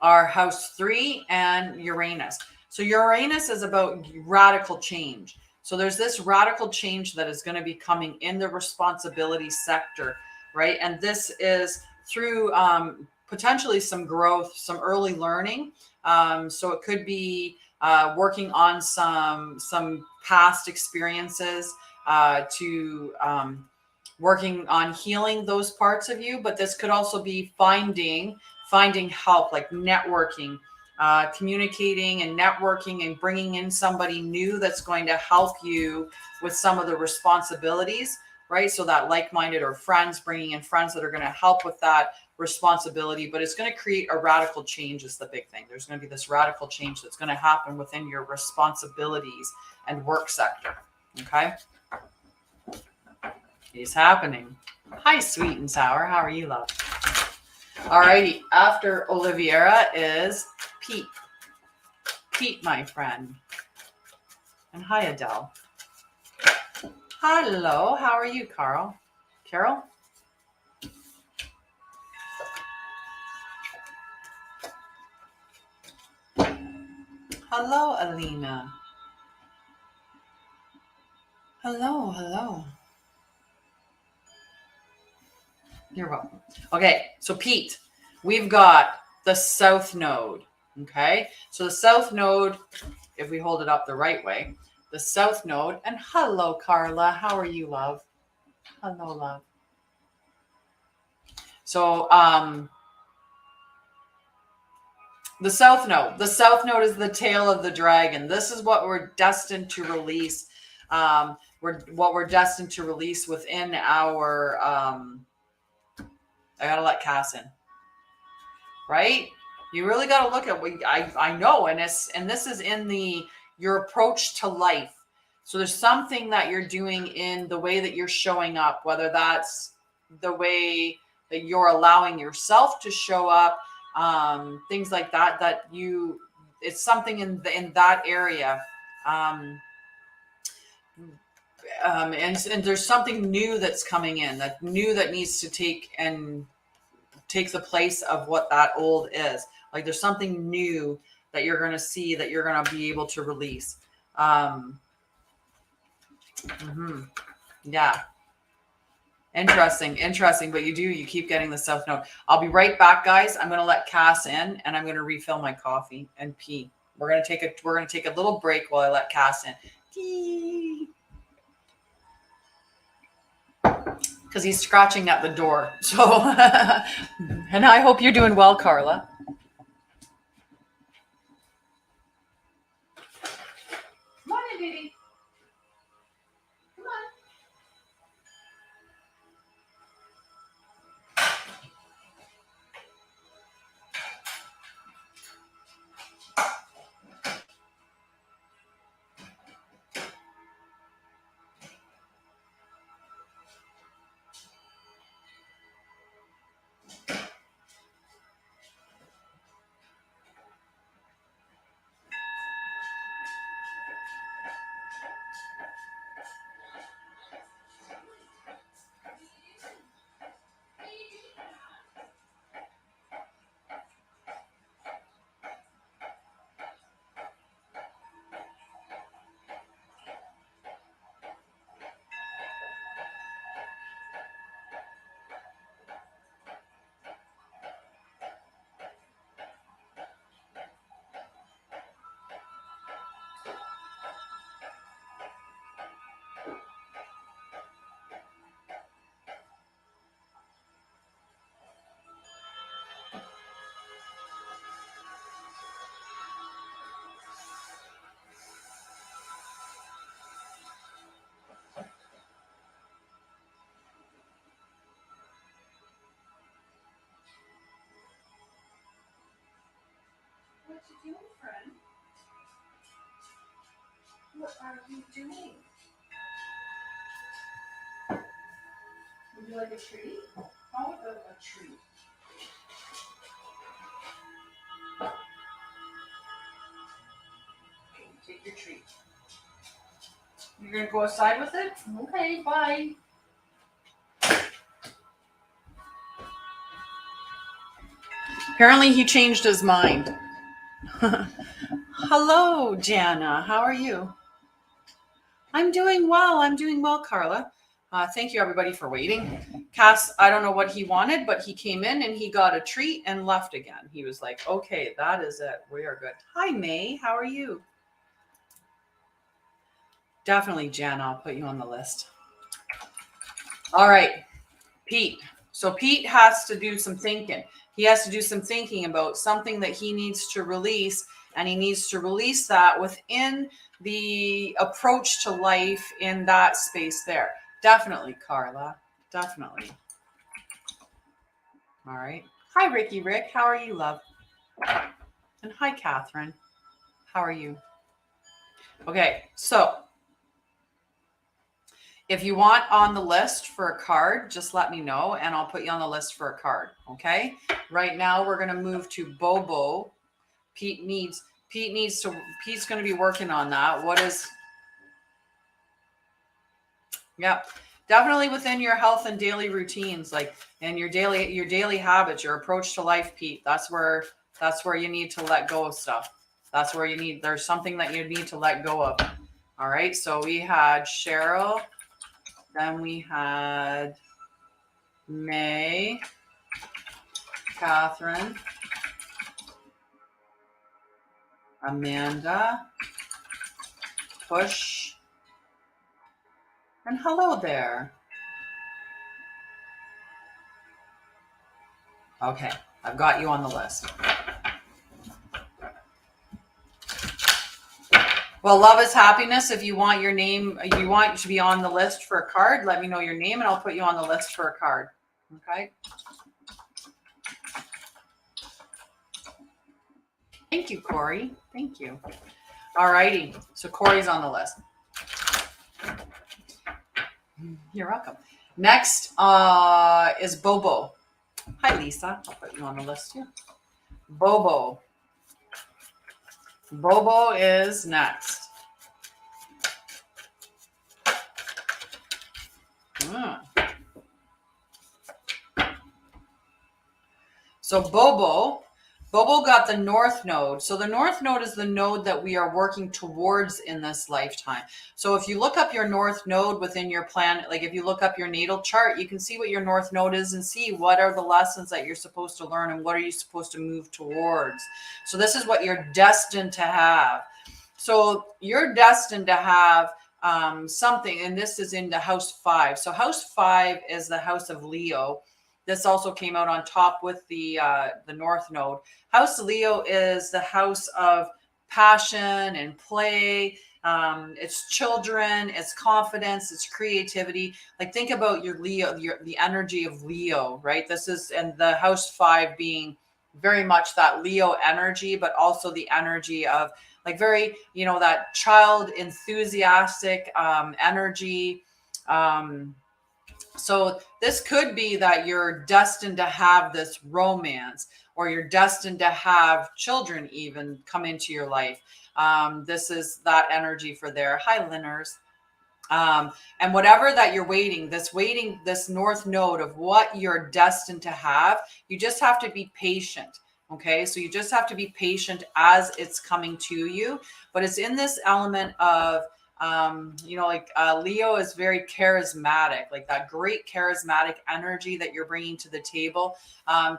are House 3 and Uranus. So Uranus is about radical change. So there's this radical change that is going to be coming in the responsibility sector, right? And this is through potentially some growth, some early learning. So it could be working on some past experiences to working on healing those parts of you. But this could also be finding help, like networking, communicating and networking and bringing in somebody new that's going to help you with some of the responsibilities, right? So that like-minded or friends, bringing in friends that are going to help with that responsibility, but it's going to create a radical change is the big thing. There's going to be this radical change that's going to happen within your responsibilities and work sector. Okay. It's happening. Hi, sweet and sour. How are you, love? All righty. After Oliviera is Pete. Pete, my friend. And hi, Adele. Hello. How are you, Carol? Carol? Hello, Alina. Hello. You're welcome. Okay, so Pete, we've got the south node. Okay, so the south node, if we hold it up the right way, the south node, and hello, Carla. How are you, love? Hello, love. So, the south node. The south node is the tail of the dragon. This is what we're destined to release. We're destined to release within our. I gotta let Cass in, right? You really gotta look at what I know, and this is in your approach to life. So there's something that you're doing in the way that you're showing up, whether that's the way that you're allowing yourself to show up, things like that. It's something in that area. And there's something new that's coming in, that needs to take the place of what that old is. Like there's something new that you're going to see, that you're going to be able to release. Yeah. Interesting. But you keep getting the south node. I'll be right back, guys. I'm going to let Cass in, and I'm going to refill my coffee and pee. We're going to take a little break while I let Cass in. Because he's scratching at the door. So, and I hope you're doing well, Carla. Come on in, baby. Come on. What you doing, friend? What are you doing? Would you like a treat? How about a treat? Okay, take your treat. You're gonna go outside with it? Okay, bye. Apparently he changed his mind. Hello, Jana. How are you? I'm doing well, Carla. Thank you, everybody, for waiting. Cass, I don't know what he wanted, but he came in and he got a treat and left again. He was like, okay, that is it. We are good. Hi, May. How are you? Definitely, Jana. I'll put you on the list. All right, Pete. So Pete has to do some thinking. He has to do some thinking about something that he needs to release, and he needs to release that within the approach to life in that space there. Definitely, Carla. Definitely. All right. Hi, Ricky Rick. How are you, love? And hi, Catherine. How are you? Okay, so if you want on the list for a card, just let me know and I'll put you on the list for a card. Okay. Right now we're going to move to Bobo. Pete's going to be working on that. Yep. Definitely within your health and daily routines, like and your daily habits, your approach to life, Pete. That's where you need to let go of stuff. There's something that you need to let go of. All right. So we had Cheryl. Then we had May, Catherine, Amanda, Push, and hello there. Okay, I've got you on the list. Well, love is happiness. If you want your name, you want to be on the list for a card, let me know your name and I'll put you on the list for a card. Okay. Thank you, Corey. Thank you. All righty. So Corey's on the list. You're welcome. Next is Bobo. Hi, Lisa. I'll put you on the list too. Bobo. Bobo is next. So Bobo got the North Node. So the North Node is the node that we are working towards in this lifetime. So if you look up your North Node within your planet, like if you look up your natal chart, you can see what your North Node is and see what are the lessons that you're supposed to learn and what are you supposed to move towards. So this is what you're destined to have. So you're destined to have something, and this is into house 5. So house 5 is the house of Leo. This also came out on top with the North Node. House Leo is the house of passion and play. It's children, it's confidence, it's creativity. Like think about your Leo, the energy of Leo, right? This is, and the house 5 being very much that Leo energy, but also the energy of like very, that child enthusiastic energy. So this could be that you're destined to have this romance, or you're destined to have children even come into your life. This is that energy for there. Hi, Linners. And whatever that you're waiting, this North Node of what you're destined to have, you just have to be patient. Okay. So you just have to be patient as it's coming to you, but it's in this element of, Leo is very charismatic, like that great charismatic energy that you're bringing to the table,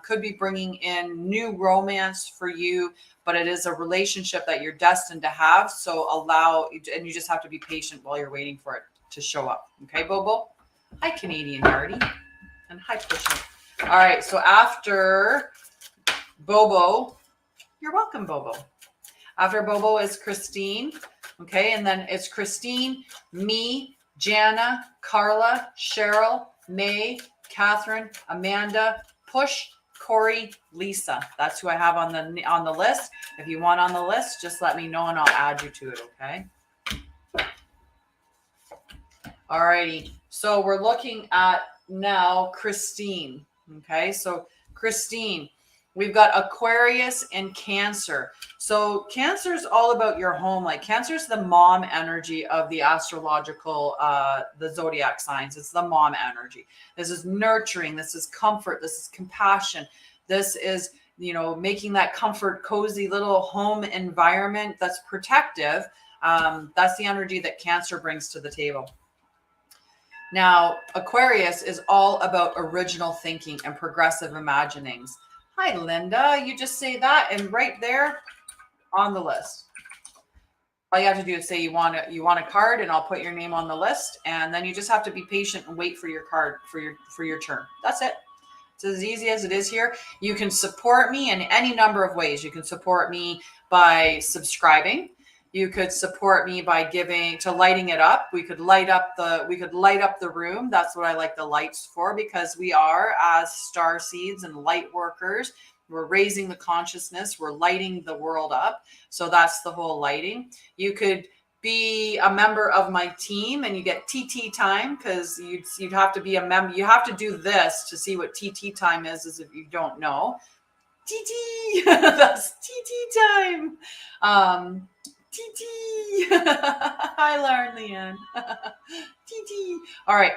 could be bringing in new romance for you, but it is a relationship that you're destined to have. So and you just have to be patient while you're waiting for it to show up. Okay, Bobo. Hi, Canadian Yardy. And hi, Pushing. All right. So after Bobo, you're welcome, Bobo. After Bobo is Christine. Okay. And then it's Christine, me, Jana, Carla, Cheryl, May, Catherine, Amanda, Push, Corey, Lisa. That's who I have on the list. If you want on the list, just let me know and I'll add you to it. Okay. All righty. So we're looking at now Christine. Okay. So Christine, we've got Aquarius and Cancer. So Cancer is all about your home. Like Cancer is the mom energy of the astrological, the zodiac signs. It's the mom energy. This is nurturing. This is comfort. This is compassion. This is, making that comfort, cozy little home environment that's protective. That's the energy that Cancer brings to the table. Now, Aquarius is all about original thinking and progressive imaginings. Hi, Linda. You just say that, and right there on the list. All you have to do is say you want a card, and I'll put your name on the list, and then you just have to be patient and wait for your card for your turn. That's it. It's as easy as it is here. You can support me in any number of ways. You can support me by subscribing. You could support me by giving to lighting it up. We could light up the room. That's what I like the lights for, because we are, as star seeds and light workers, we're raising the consciousness. We're lighting the world up. So that's the whole lighting. You could be a member of my team and you get TT time, because you'd have to be a member. You have to do this to see what TT time is if you don't know. TT, that's TT time. TT. Hi, Lauren Leanne. TT. All right.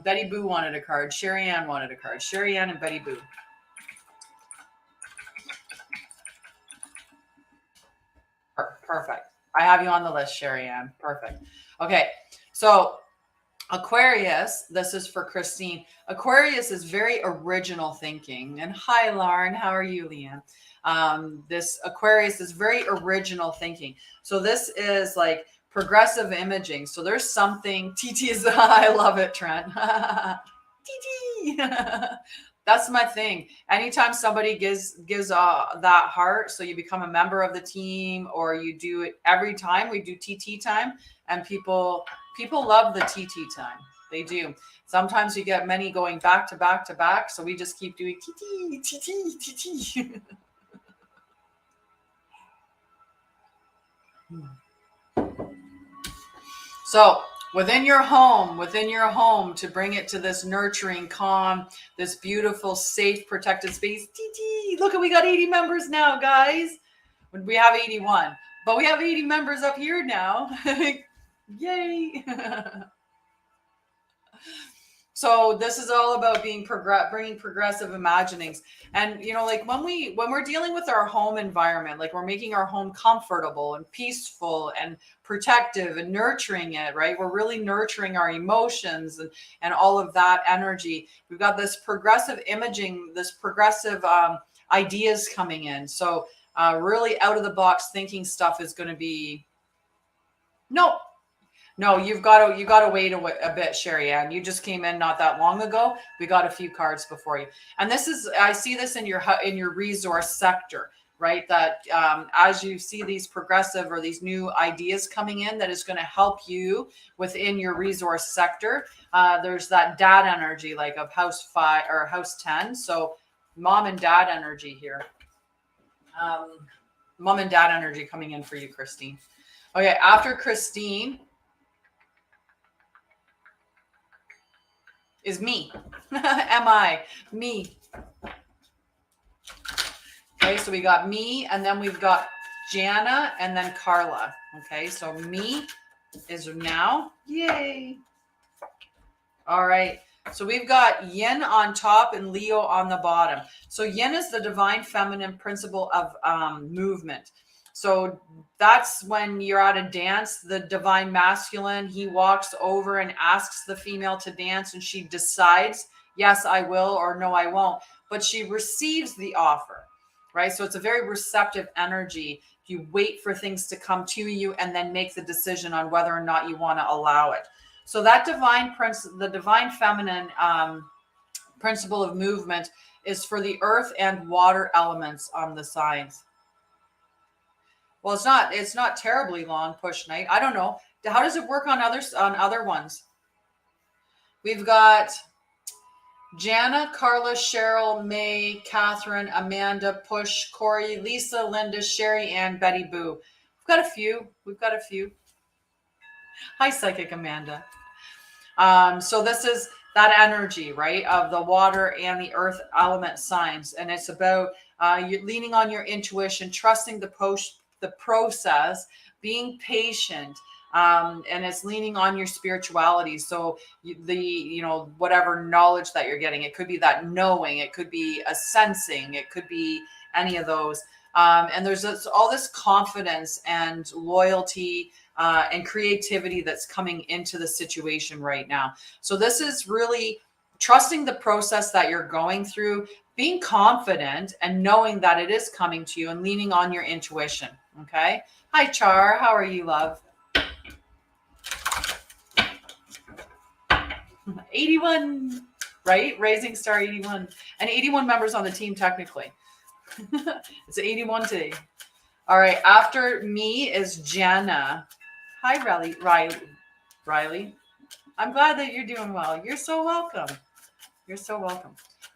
Betty Boo wanted a card. Sherry Ann wanted a card. Sherry Ann and Betty Boo. Perfect. I have you on the list, Sherry Ann. Perfect. Okay. So Aquarius, this is for Christine. Aquarius is very original thinking. And hi, Lauren. How are you, Leanne? This Aquarius is very original thinking. So this is like progressive imaging. So there's something. TT is, I love it, Trent. TT. That's my thing. Anytime somebody gives that heart, so you become a member of the team, or you do it every time we do TT time, and people love the TT time. They do. Sometimes you get many going back to back to back, so we just keep doing TT, TT, TT. So within your home, to bring it to this nurturing, calm, this beautiful, safe, protected space. TT, look, we got 80 members now, guys. We have 81, but we have 80 members up here now. Yay. So this is all about bringing progressive imaginings. And, you know, like when we're dealing with our home environment, like we're making our home comfortable and peaceful and protective and nurturing it, right? We're really nurturing our emotions and all of that energy. We've got this progressive imaging, this progressive ideas coming in. So really out of the box thinking stuff is going to be, no, you've got to wait a bit, Sherry Ann. You just came in not that long ago. We got a few cards before you, and I see this in your resource sector, right? That as you see these progressive or these new ideas coming in, that is going to help you within your resource sector. There's that dad energy, like of house 5 or house 10. So mom and dad energy here. Mom and dad energy coming in for you, Christine. Okay, after Christine is me. Me. Okay, so we got me, and then we've got Jana, and then Carla. Okay, so me is now. Yay. All right. So we've got Yin on top and Leo on the bottom. So Yin is the divine feminine principle of movement. So that's when you're at a dance, the divine masculine, he walks over and asks the female to dance, and she decides, yes, I will, or no, I won't. But she receives the offer, right? So it's a very receptive energy. You wait for things to come to you and then make the decision on whether or not you want to allow it. So that the divine feminine principle of movement is for the earth and water elements on the signs. Well, it's not terribly long push night. I don't know. How does it work on other ones? We've got Jana, Carla, Cheryl, May, Catherine, Amanda, Push, Corey, Lisa, Linda, Sherry, and Betty Boo. We've got a few. Hi, Psychic Amanda. So this is that energy, right, of the water and the earth element signs. And it's about you're leaning on your intuition, trusting the process, being patient, and it's leaning on your spirituality. So whatever knowledge that you're getting, it could be that knowing, it could be a sensing, it could be any of those. And there's all this confidence and loyalty and creativity that's coming into the situation right now. So this is really trusting the process that you're going through, being confident and knowing that it is coming to you and leaning on your intuition. Okay. Hi, Char. How are you, love? 81, right? Raising star 81. And 81 members on the team, technically. It's 81 today. All right. After me is Jana. Hi, Riley. I'm glad that you're doing well. You're so welcome.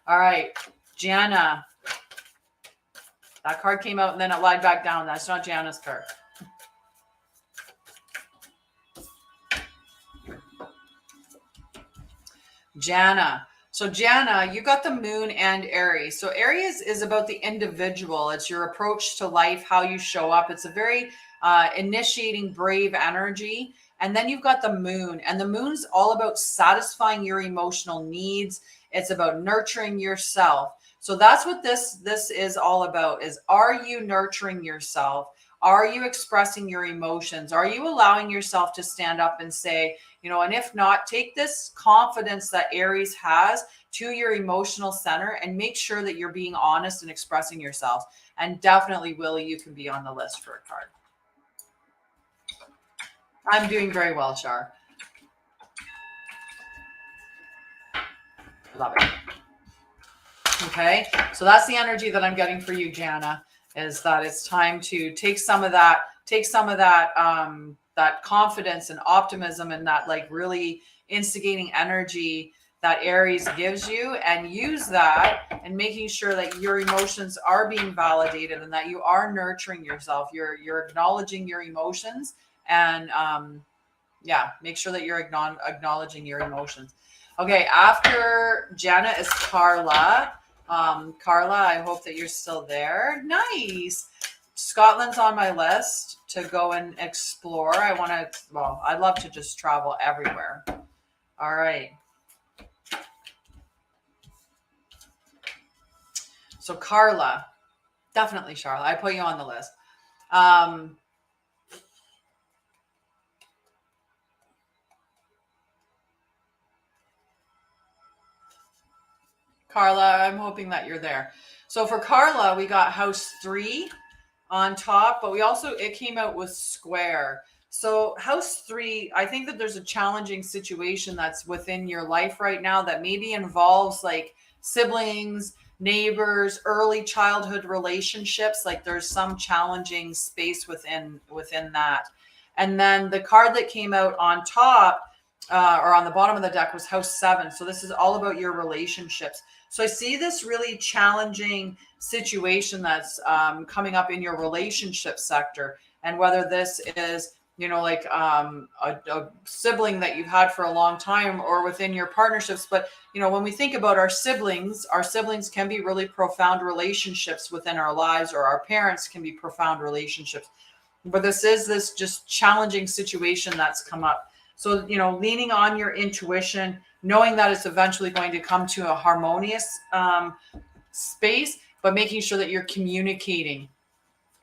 All right. Jana. That card came out and then it lied back down. That's not Jana's card. Jana. So Jana, you got the moon and Aries. So Aries is about the individual. It's your approach to life, how you show up. It's a very initiating, brave energy. And then you've got the moon, and the moon's all about satisfying your emotional needs. It's about nurturing yourself. So that's what this is all about, is, are you nurturing yourself? Are you expressing your emotions? Are you allowing yourself to stand up and say, you know, and if not, take this confidence that Aries has to your emotional center and make sure that you're being honest and expressing yourself. And definitely, Willie, you can be on the list for a card. I'm doing very well, Shar. Love it. Okay, so that's the energy that I'm getting for you, Jana, is that it's time to take some of that that confidence and optimism and that like really instigating energy that Aries gives you and use that and making sure that your emotions are being validated and that you are nurturing yourself. You're acknowledging your emotions and yeah, make sure that you're acknowledging your emotions. Okay, after Jana is Carla. Carla, I hope that you're still there. Nice. Scotland's on my list to go and explore. I'd love to just travel everywhere. All right. So Carla, definitely Charlotte. I put you on the list. Carla, I'm hoping that you're there. So for Carla, we got house 3 on top, but we also, it came out with square. So house 3, I think that there's a challenging situation that's within your life right now that maybe involves like siblings, neighbors, early childhood relationships. Like there's some challenging space within that. And then the card that came out on top or on the bottom of the deck was house 7. So this is all about your relationships. So I see this really challenging situation that's coming up in your relationship sector. And whether this is, you know, like a sibling that you've had for a long time or within your partnerships. But, you know, when we think about our siblings can be really profound relationships within our lives, or our parents can be profound relationships. But this is this just challenging situation that's come up. So, you know, leaning on your intuition, knowing that it's eventually going to come to a harmonious space, but making sure that you're communicating,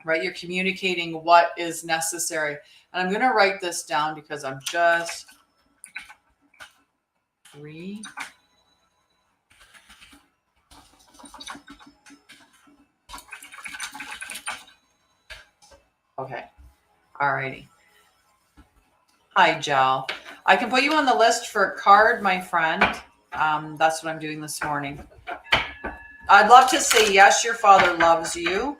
right? You're communicating what is necessary. And I'm going to write this down because I'm just Okay. All righty. Hi, Jal. I can put you on the list for a card, my friend. That's what I'm doing this morning. I'd love to say, yes, your father loves you,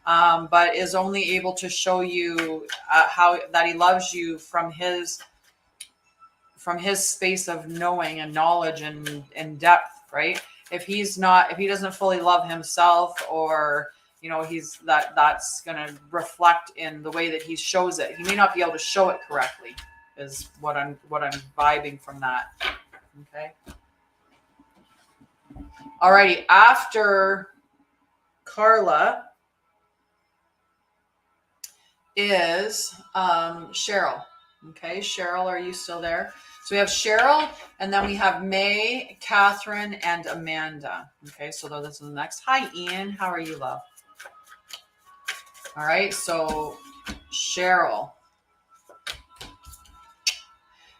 but is only able to show you how that he loves you from his space of knowing and knowledge and depth, right? If he doesn't fully love himself, or, you know, that's going to reflect in the way that he shows it. He may not be able to show it correctly, is what I'm vibing from that. Okay. Alrighty. After Carla is Cheryl. Okay, Cheryl, are you still there? So we have Cheryl, and then we have May, Catherine, and Amanda. Okay, so those are the next. Hi, Ian. How are you, love? All right, so Cheryl.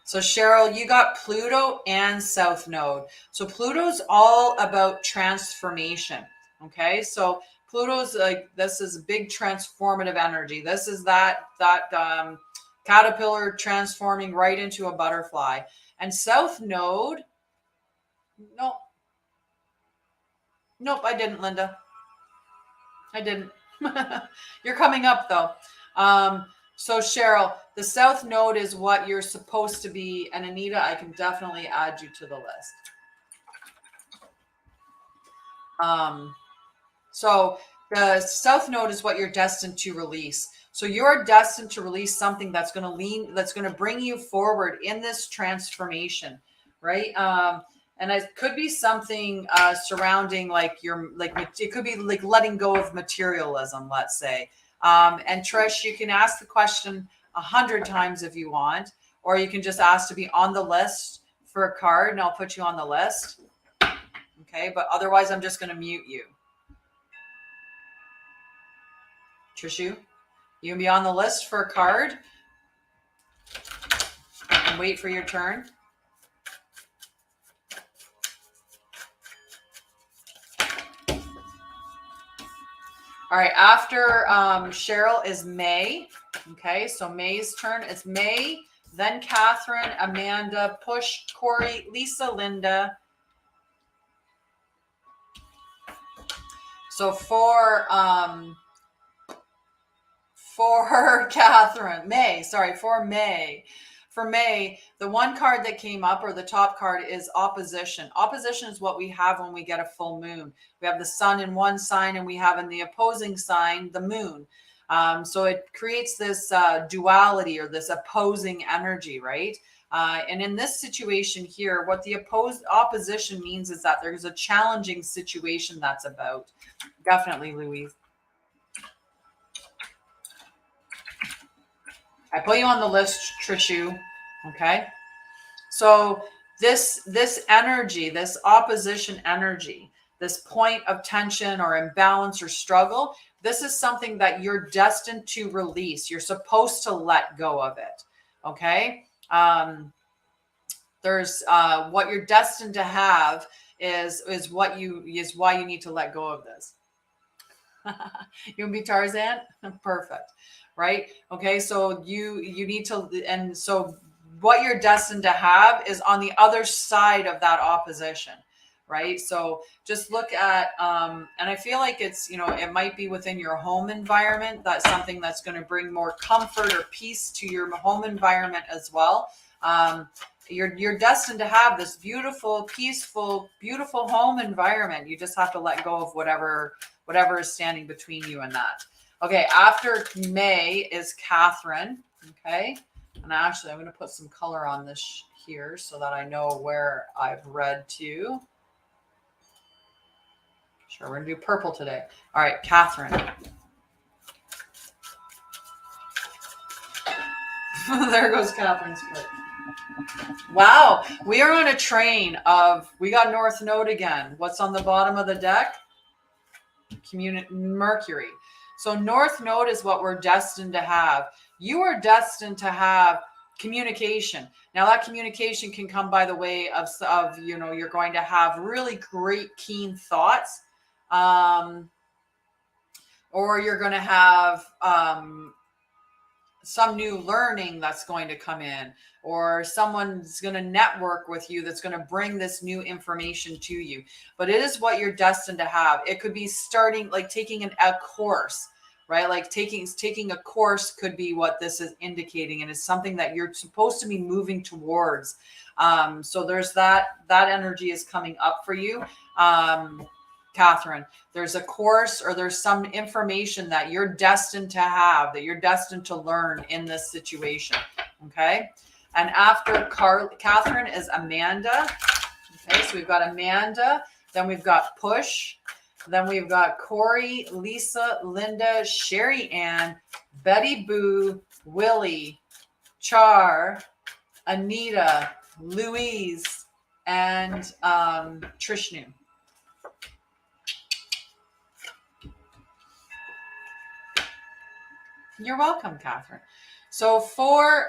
So Cheryl, you got Pluto and South Node. So Pluto's all about transformation. Okay, so Pluto's like, this is big transformative energy. This is that caterpillar transforming right into a butterfly. And South Node, nope, I didn't, Linda. I didn't. You're coming up though. So Cheryl, the South Node is what you're supposed to be. And Anita, I can definitely add you to the list. So the South Node is what you're destined to release. So you're destined to release something that's going to bring you forward in this transformation, right? And it could be something surrounding it could be like letting go of materialism, let's say. And Trish, you can ask the question 100 times if you want, or you can just ask to be on the list for a card, and I'll put you on the list. Okay, but otherwise I'm just going to mute you. Trishu? You can be on the list for a card and wait for your turn. All right, after Cheryl is May. Okay, so May's turn. It's May, then Catherine, Amanda, Push, Corey, Lisa, Linda. So for Catherine, for May, the one card that came up, or the top card, is opposition. Opposition is what we have when we get a full moon. We have the sun in one sign, and we have in the opposing sign the moon. So it creates this duality, or this opposing energy, right? And in this situation here, what the opposition means is that there's a challenging situation that's about. Definitely, Louise. I put you on the list, Trishu. Okay. So this energy, this opposition energy, this point of tension or imbalance or struggle, this is something that you're destined to release. You're supposed to let go of it. Okay. There's what you're destined to have is why you need to let go of this. You can be Tarzan. Perfect. Right. Okay. So you need to, and so what you're destined to have is on the other side of that opposition. Right. So just look at, and I feel like it's, it might be within your home environment. That's something that's going to bring more comfort or peace to your home environment as well. You're destined to have this beautiful, peaceful, beautiful home environment. You just have to let go of whatever is standing between you and that. Okay, after May is Catherine. Okay, and actually I'm going to put some color on this here so that I know where I've read to. Sure, we're going to do purple today. All right, Catherine. There goes Catherine's foot. Wow, we are on a train of, we got North Node again. What's on the bottom of the deck? Mercury. So North Node is what we're destined to have. You are destined to have communication. Now that communication can come by the way of you're going to have really great, keen thoughts, or you're going to have some new learning that's going to come in, or someone's going to network with you that's going to bring this new information to you. But it is what you're destined to have. It could be starting, like taking a course, right? Like taking a course could be what this is indicating, and it's something that you're supposed to be moving towards. So there's that energy is coming up for you. Catherine, there's a course or there's some information that you're destined to have, that you're destined to learn in this situation. Okay. And after Catherine is Amanda. Okay. So we've got Amanda, then we've got Push, then we've got Corey, Lisa, Linda, Sherry Ann, Betty Boo, Willie, Char, Anita, Louise, and Trishnu. You're welcome, Catherine. So for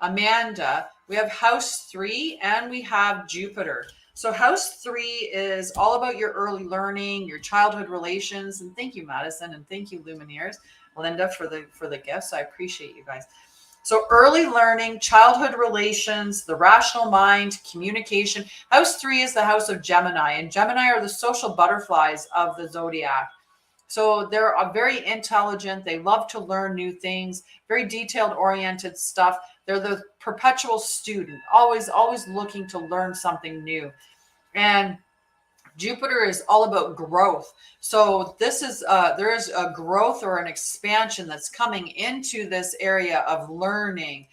Amanda, we have House 3 and we have Jupiter. So House 3 is all about your early learning, your childhood relations. And thank you, Madison, and thank you, Lumineers, Linda, for the gifts. I appreciate you guys. So early learning, childhood relations, the rational mind, communication. House 3 is the house of Gemini, and Gemini are the social butterflies of the zodiac. So they're very intelligent. They love to learn new things, very detailed oriented stuff. They're the perpetual student, always looking to learn something new. And Jupiter is all about growth. So this is there is a growth or an expansion that's coming into this area of learning,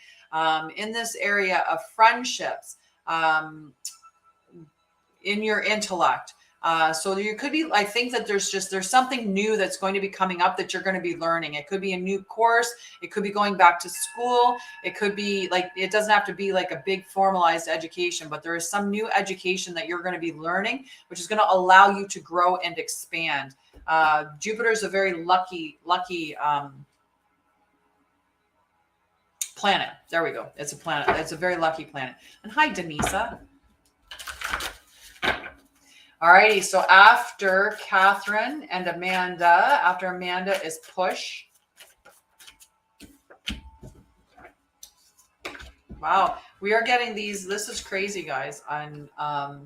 in this area of friendships, in your intellect. So you could be, I think that there's something new that's going to be coming up that you're going to be learning. It could be a new course. It could be going back to school. It could be like, it doesn't have to be like a big formalized education, but there is some new education that you're going to be learning, which is going to allow you to grow and expand. Jupiter is a very lucky Planet. There we go. It's a planet. It's a very lucky planet. And hi, Denisa. Alrighty, so after Catherine and Amanda, after Amanda is Push. Wow, we are getting these. This is crazy, guys. I'm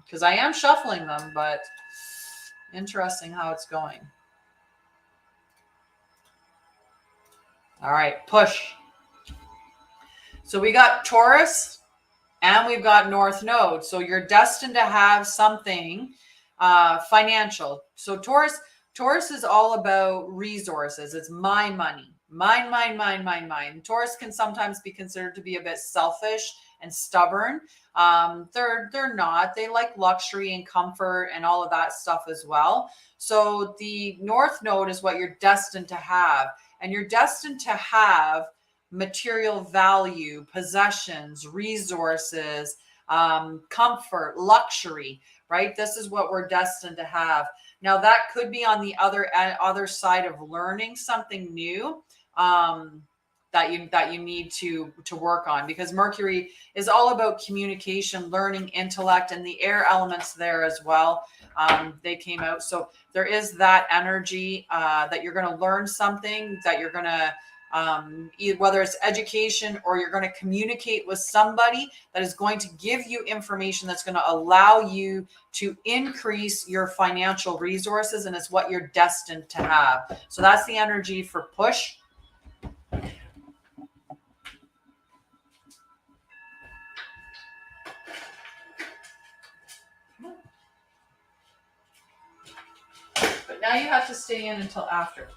because I am shuffling them, but interesting how it's going. All right, Push. So we got Taurus and we've got North Node. So you're destined to have something financial. So Taurus is all about resources. It's my money. Mine. Taurus can sometimes be considered to be a bit selfish and stubborn. They're not. They like luxury and comfort and all of that stuff as well. So the North Node is what you're destined to have. And you're destined to have material value, possessions, resources, comfort, luxury, right? This is what we're destined to have. Now that could be on the other side of learning something new that you need to work on, because Mercury is all about communication, learning, intellect, and the air elements there as well. They came out. So there is that energy that you're going to learn something, that you're going to whether it's education or you're going to communicate with somebody that is going to give you information that's going to allow you to increase your financial resources, and it's what you're destined to have. So that's the energy for Push. But now you have to stay in until after.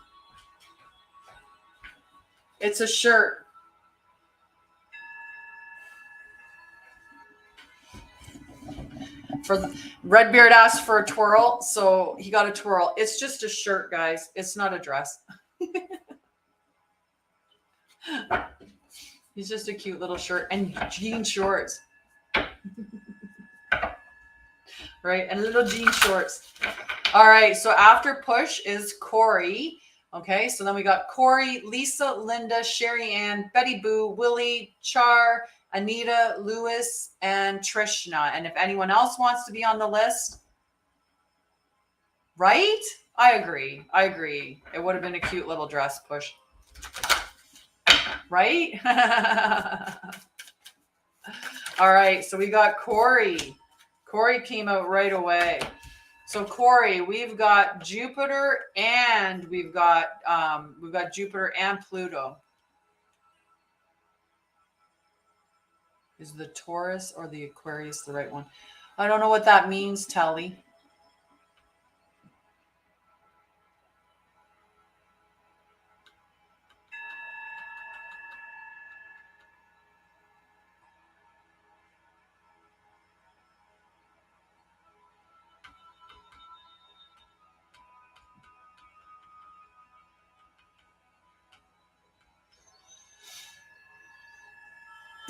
It's a shirt. For Redbeard asked for a twirl, so he got a twirl. It's just a shirt, guys. It's not a dress. He's just a cute little shirt and jean shorts. Right, and little jean shorts. All right, so after Push is Corey. Okay, so then we got Corey, Lisa, Linda, Sherry Ann, Betty Boo, Willie, Char, Anita, Lewis, and Trishna. And if anyone else wants to be on the list, right? I agree. It would have been a cute little dress, Push. Right? All right, so we got Corey. Corey came out right away. So Corey, we've got Jupiter and we've got Jupiter and Pluto. Is the Taurus or the Aquarius the right one? I don't know what that means, Telly.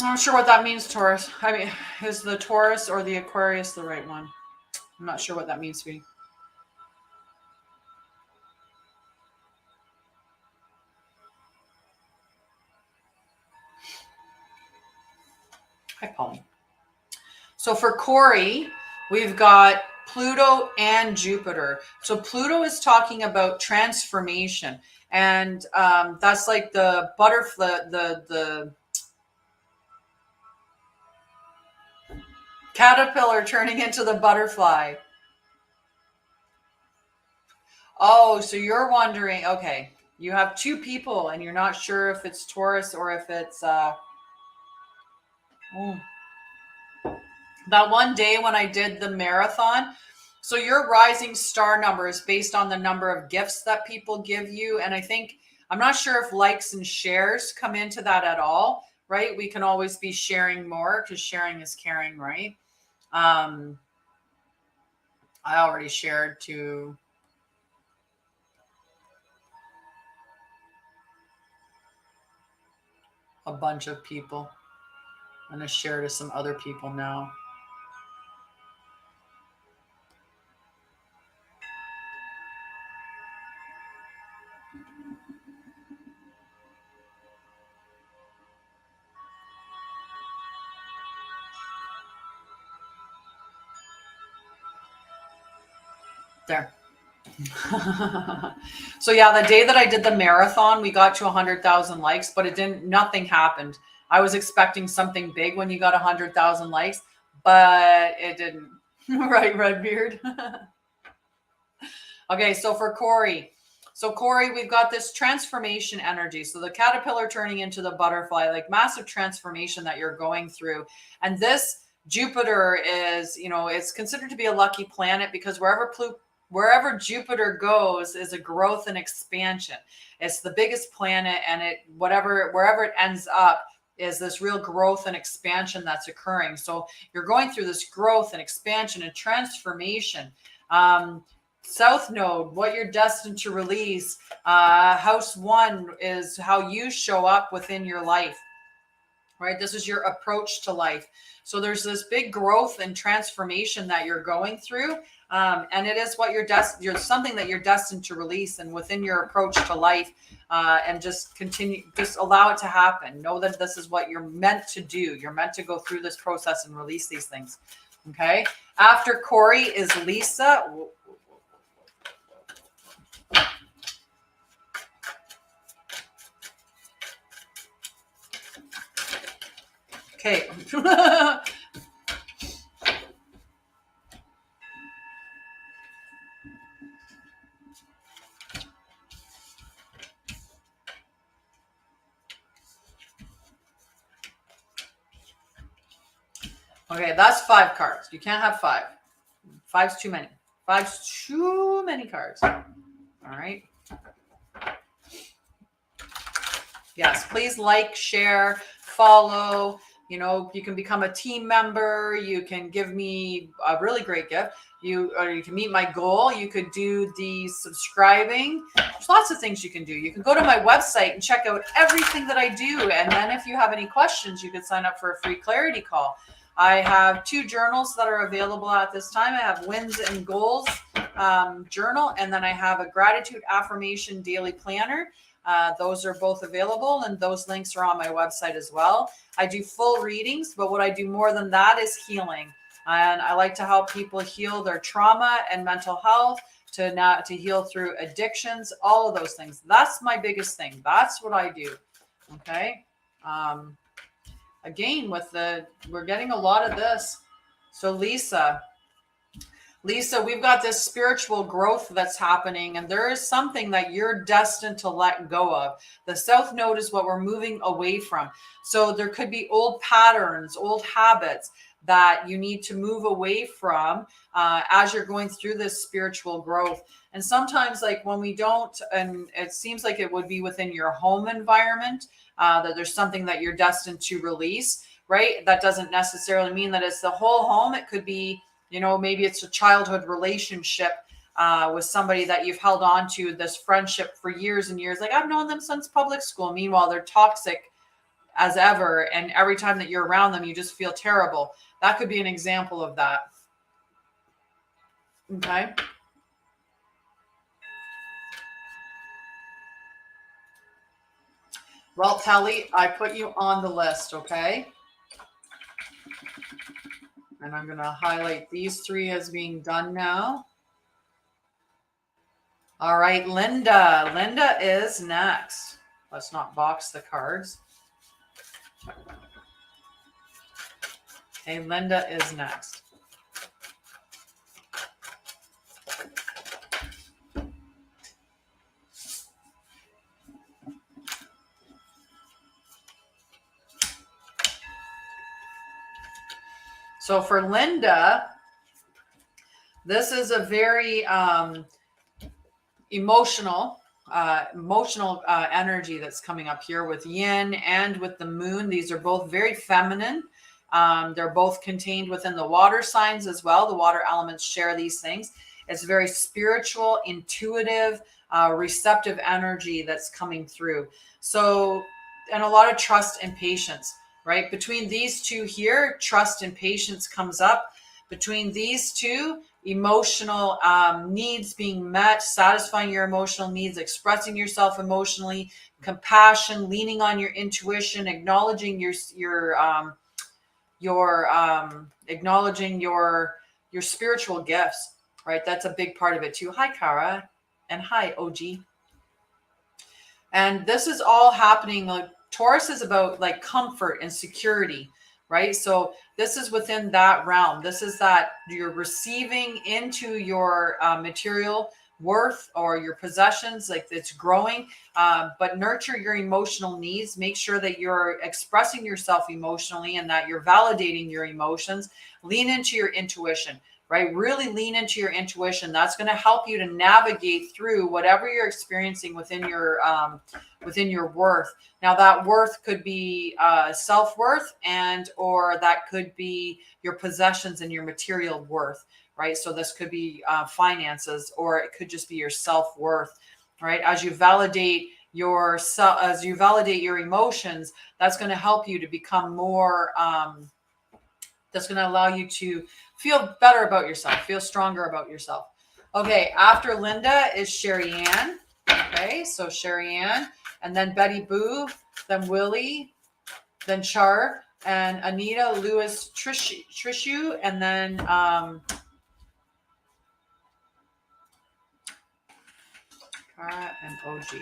I'm not sure what that means, Taurus. I mean, is the Taurus or the Aquarius the right one? I'm not sure what that means to me. Hi, Polly. So for Corey, we've got Pluto and Jupiter. So Pluto is talking about transformation. And that's like the butterfly, the caterpillar turning into the butterfly. Oh, so you're wondering, okay, you have two people and you're not sure if it's Taurus or if it's that one day when I did the marathon. So your rising star number is based on the number of gifts that people give you. And I think, I'm not sure if likes and shares come into that at all, right? We can always be sharing more because sharing is caring, right? I already shared to a bunch of people. I'm going to share to some other people now. There. So yeah, the day that I did the marathon, we got to 100,000 likes, but nothing happened. I was expecting something big when you got 100,000 likes, but it didn't. Right, Redbeard? Okay, so for Corey. So Corey, we've got this transformation energy. So the caterpillar turning into the butterfly, like massive transformation that you're going through. And this Jupiter is, it's considered to be a lucky planet because wherever Jupiter goes is a growth and expansion. It's the biggest planet, and wherever it ends up is this real growth and expansion that's occurring. So you're going through this growth and expansion and transformation. South Node, what you're destined to release. House 1 is how you show up within your life, right? This is your approach to life. So there's this big growth and transformation that you're going through. And it is what you're something that you're destined to release, and within your approach to life, and just allow it to happen. Know that this is what you're meant to do. You're meant to go through this process and release these things. Okay. After Corey is Lisa. Okay. Okay, that's 5 cards. You can't have 5. 5's too many. 5's too many cards. All right. Yes, please like, share, follow. You can become a team member. You can give me a really great gift. You can meet my goal. You could do the subscribing. There's lots of things you can do. You can go to my website and check out everything that I do. And then if you have any questions, you could sign up for a free clarity call. I have 2 journals that are available at this time. I have Wins and Goals journal, and then I have a gratitude affirmation daily planner. Those are both available, and those links are on my website as well. I do full readings, but what I do more than that is healing. And I like to help people heal their trauma and mental health, to heal through addictions, all of those things. That's my biggest thing. That's what I do. Okay. Again, we're getting a lot of this. So Lisa, we've got this spiritual growth that's happening, and there is something that you're destined to let go of. The South Node is what we're moving away from. So there could be old patterns, old habits that you need to move away from as you're going through this spiritual growth. And sometimes, like when we don't, and it seems like it would be within your home environment, that there's something that you're destined to release, right? That doesn't necessarily mean that it's the whole home. It could be, maybe it's a childhood relationship with somebody that you've held on to, this friendship for years and years. Like, I've known them since public school. Meanwhile, they're toxic as ever. And every time that you're around them, you just feel terrible. That could be an example of that. Okay. Well, Telly, I put you on the list, okay? And I'm going to highlight these 3 as being done now. All right, Linda. Linda is next. Let's not box the cards. Okay, Linda is next. So for Linda, this is a very emotional energy that's coming up here with yin and with the moon. These are both very feminine. They're both contained within the water signs as well. The water elements share these things. It's very spiritual, intuitive, receptive energy that's coming through. So, and a lot of trust and patience, right? Between these 2 here, trust and patience comes up. Between these 2, emotional needs being met, satisfying your emotional needs, expressing yourself emotionally, compassion, leaning on your intuition, acknowledging acknowledging your spiritual gifts. right? That's a big part of it too. Hi, Kara. And hi, OG. And this is all happening. Like Taurus is about like comfort and security, right? So this is within that realm. This is that you're receiving into your material worth or your possessions, like it's growing, but nurture your emotional needs. Make sure that you're expressing yourself emotionally and that you're validating your emotions. Lean into your intuition, right? Really lean into your intuition. That's going to help you to navigate through whatever you're experiencing within your worth. Now that worth could be self-worth, and or that could be your possessions and your material worth, right? So this could be finances, or it could just be your self-worth, right? As you validate yourself, as you validate your emotions, that's going to help you to become more that's going to allow you to feel better about yourself, feel stronger about yourself. Okay, after Linda is Sherry Ann. Okay, so Sherry Ann, and then Betty Boo, then Willie, then Char, and Anita, Lewis, Trishu, and then Kara and OG.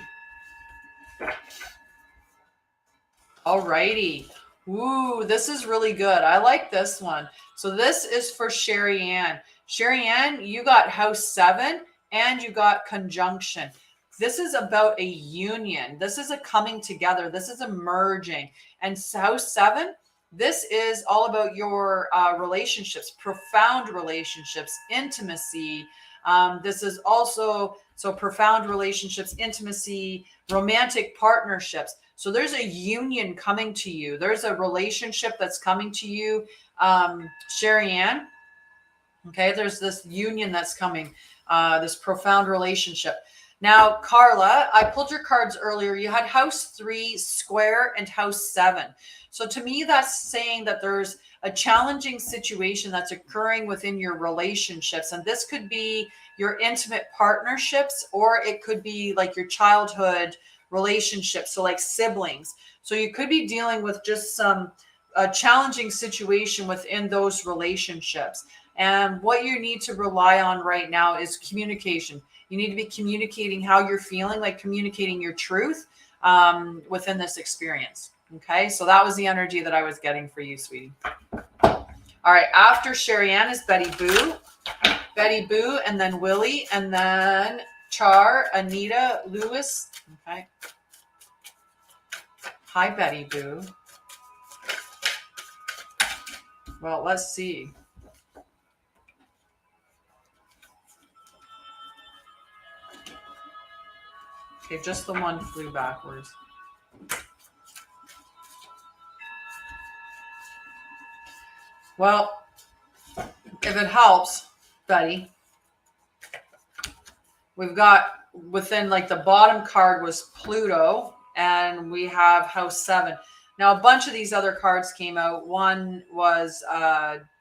Alrighty. Ooh, this is really good. I like this one. So this is for Sherry Ann. Sherry Ann, you got house 7 and you got conjunction. This is about a union. This is a coming together. This is a merging. And house 7, this is all about your relationships, profound relationships, intimacy. This is also so profound relationships, intimacy, romantic partnerships. So there's a union coming to you. There's a relationship that's coming to you, Sherry Ann. Okay, there's this union that's coming, this profound relationship. Now, Carla, I pulled your cards earlier. You had house 3, square, and house 7. So to me, that's saying that there's a challenging situation that's occurring within your relationships. And this could be your intimate partnerships, or it could be like your childhood relationships. So like siblings. So you could be dealing with just some challenging situation within those relationships. And what you need to rely on right now is communication. You need to be communicating how you're feeling, like communicating your truth within this experience. Okay, so that was the energy that I was getting for you, sweetie. All right, after Sherry Ann is Betty Boo. Betty Boo, and then Willie, and then Char, Anita, Lewis. Okay. Hi, Betty Boo. Well, let's see. Okay, just the one flew backwards. Well, if it helps, Betty, we've got within like the bottom card was Pluto, and we have house 7. Now, a bunch of these other cards came out. One was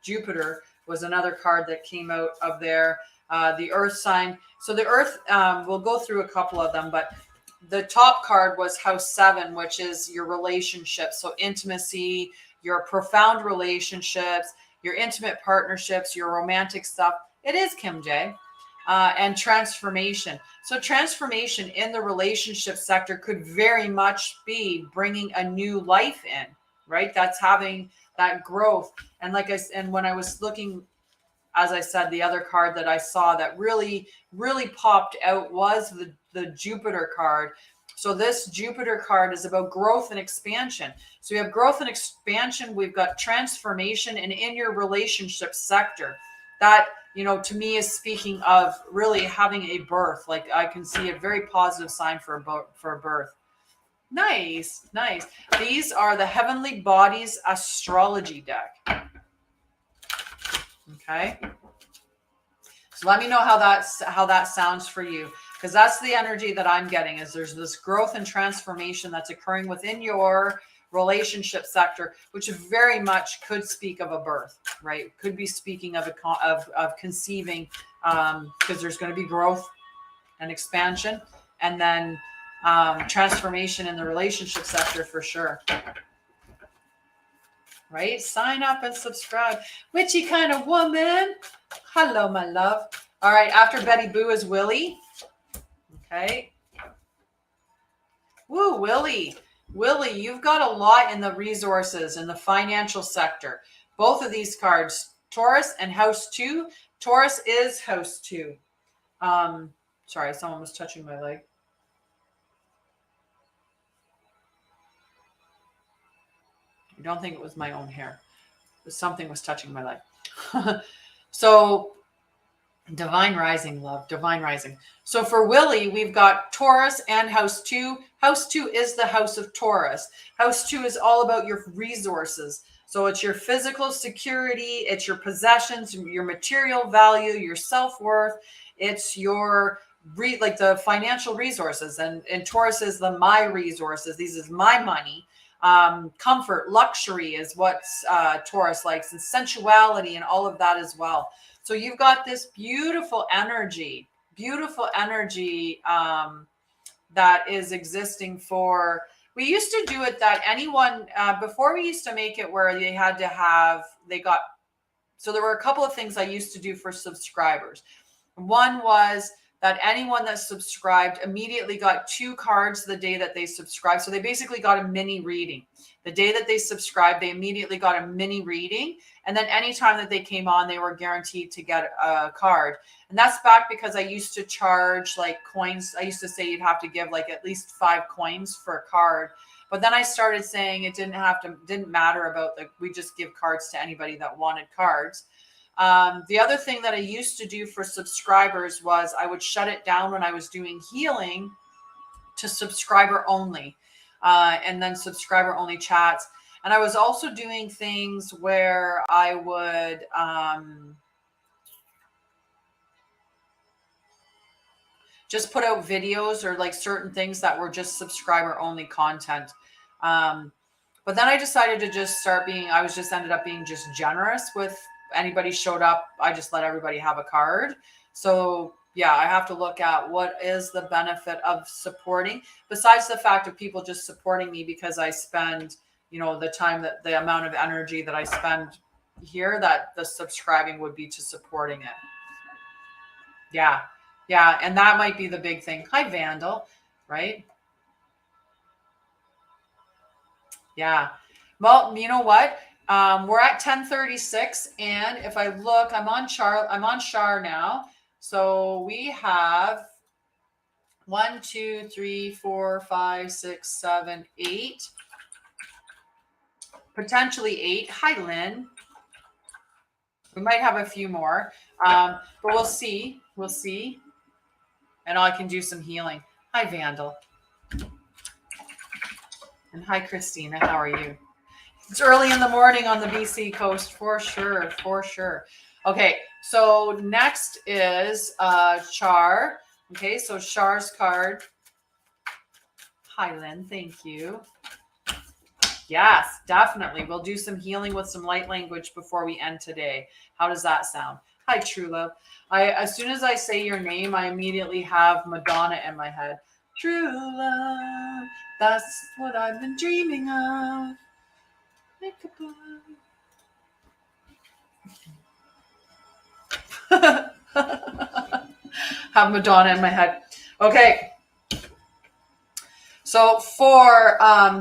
Jupiter was another card that came out of there. The Earth sign. So the Earth, we'll go through a couple of them, but the top card was house 7, which is your relationships. So intimacy, your profound relationships, your intimate partnerships, your romantic stuff. It is Kim J. And transformation. So transformation in the relationship sector could very much be bringing a new life in, right? That's having that growth. And and when I was looking, as I said, the other card that I saw that really, really popped out was the Jupiter card. So this Jupiter card is about growth and expansion. So we have growth and expansion. We've got transformation, and in your relationship sector, that, you know, to me is speaking of really having a birth. Like I can see a very positive sign for a birth. Nice, nice. These are the Heavenly Bodies Astrology deck. Okay. So let me know how that sounds for you, because that's the energy that I'm getting. Is there's this growth and transformation that's occurring within your relationship sector, which very much could speak of a birth, right? Could be speaking of of conceiving, because there's going to be growth and expansion, and then transformation in the relationship sector for sure. Right? Sign up and subscribe. Witchy kind of woman. Hello, my love. All right, after Betty Boo is Willie. Okay. Woo, Willie. Willie, you've got a lot in the resources in the financial sector. Both of these cards, Taurus and House 2. Taurus is House 2. Sorry, someone was touching my leg. I don't think it was my own hair. Something was touching my leg. So Divine Rising, love. Divine Rising. So for Willie, we've got Taurus and House 2. House 2 is the house of Taurus. House 2 is all about your resources. So it's your physical security, it's your possessions, your material value, your self-worth. It's your like the financial resources. And Taurus is the my resources. These is my money. Comfort, luxury is what Taurus likes, and sensuality and all of that as well. So you've got this beautiful energy that is existing for, we used to do it that anyone, before we used to make it where they had to have, so there were a couple of things I used to do for subscribers. One was that anyone that subscribed immediately got 2 cards the day that they subscribed. So they basically got a mini reading. The day that they subscribed, they immediately got a mini reading. And then anytime that they came on, they were guaranteed to get a card. And that's back because I used to charge like coins. I used to say you'd have to give like at least 5 coins for a card. But then I started saying it didn't matter about we just give cards to anybody that wanted cards. The other thing that I used to do for subscribers was I would shut it down when I was doing healing to subscriber only, and then subscriber only chats. And I was also doing things where I would just put out videos or like certain things that were just subscriber only content. But then I decided to just ended up being just generous with anybody showed up. I just let everybody have a card. So yeah, I have to look at what is the benefit of supporting, besides the fact of people just supporting me because I spend, the amount of energy that I spend here, that the subscribing would be to supporting it. Yeah. Yeah. And that might be the big thing. Hi, Vandal. Right. Yeah. Well, you know what? We're at 10:36, and if I look, I'm on Char now. So we have 1, 2, 3, 4, 5, 6, 7, 8, potentially 8. Hi, Lynn. We might have a few more, but we'll see. We'll see. And I can do some healing. Hi, Vandal. And hi, Christina. How are you? It's early in the morning on the BC coast, for sure, for sure. Okay, so next is Char. Okay, so Char's card. Hi, Lynn. Thank you. Yes, definitely. We'll do some healing with some light language before we end today. How does that sound? Hi, True Love. As soon as I say your name, I immediately have Madonna in my head. True love, that's what I've been dreaming of. Have Madonna in my head. Okay. So for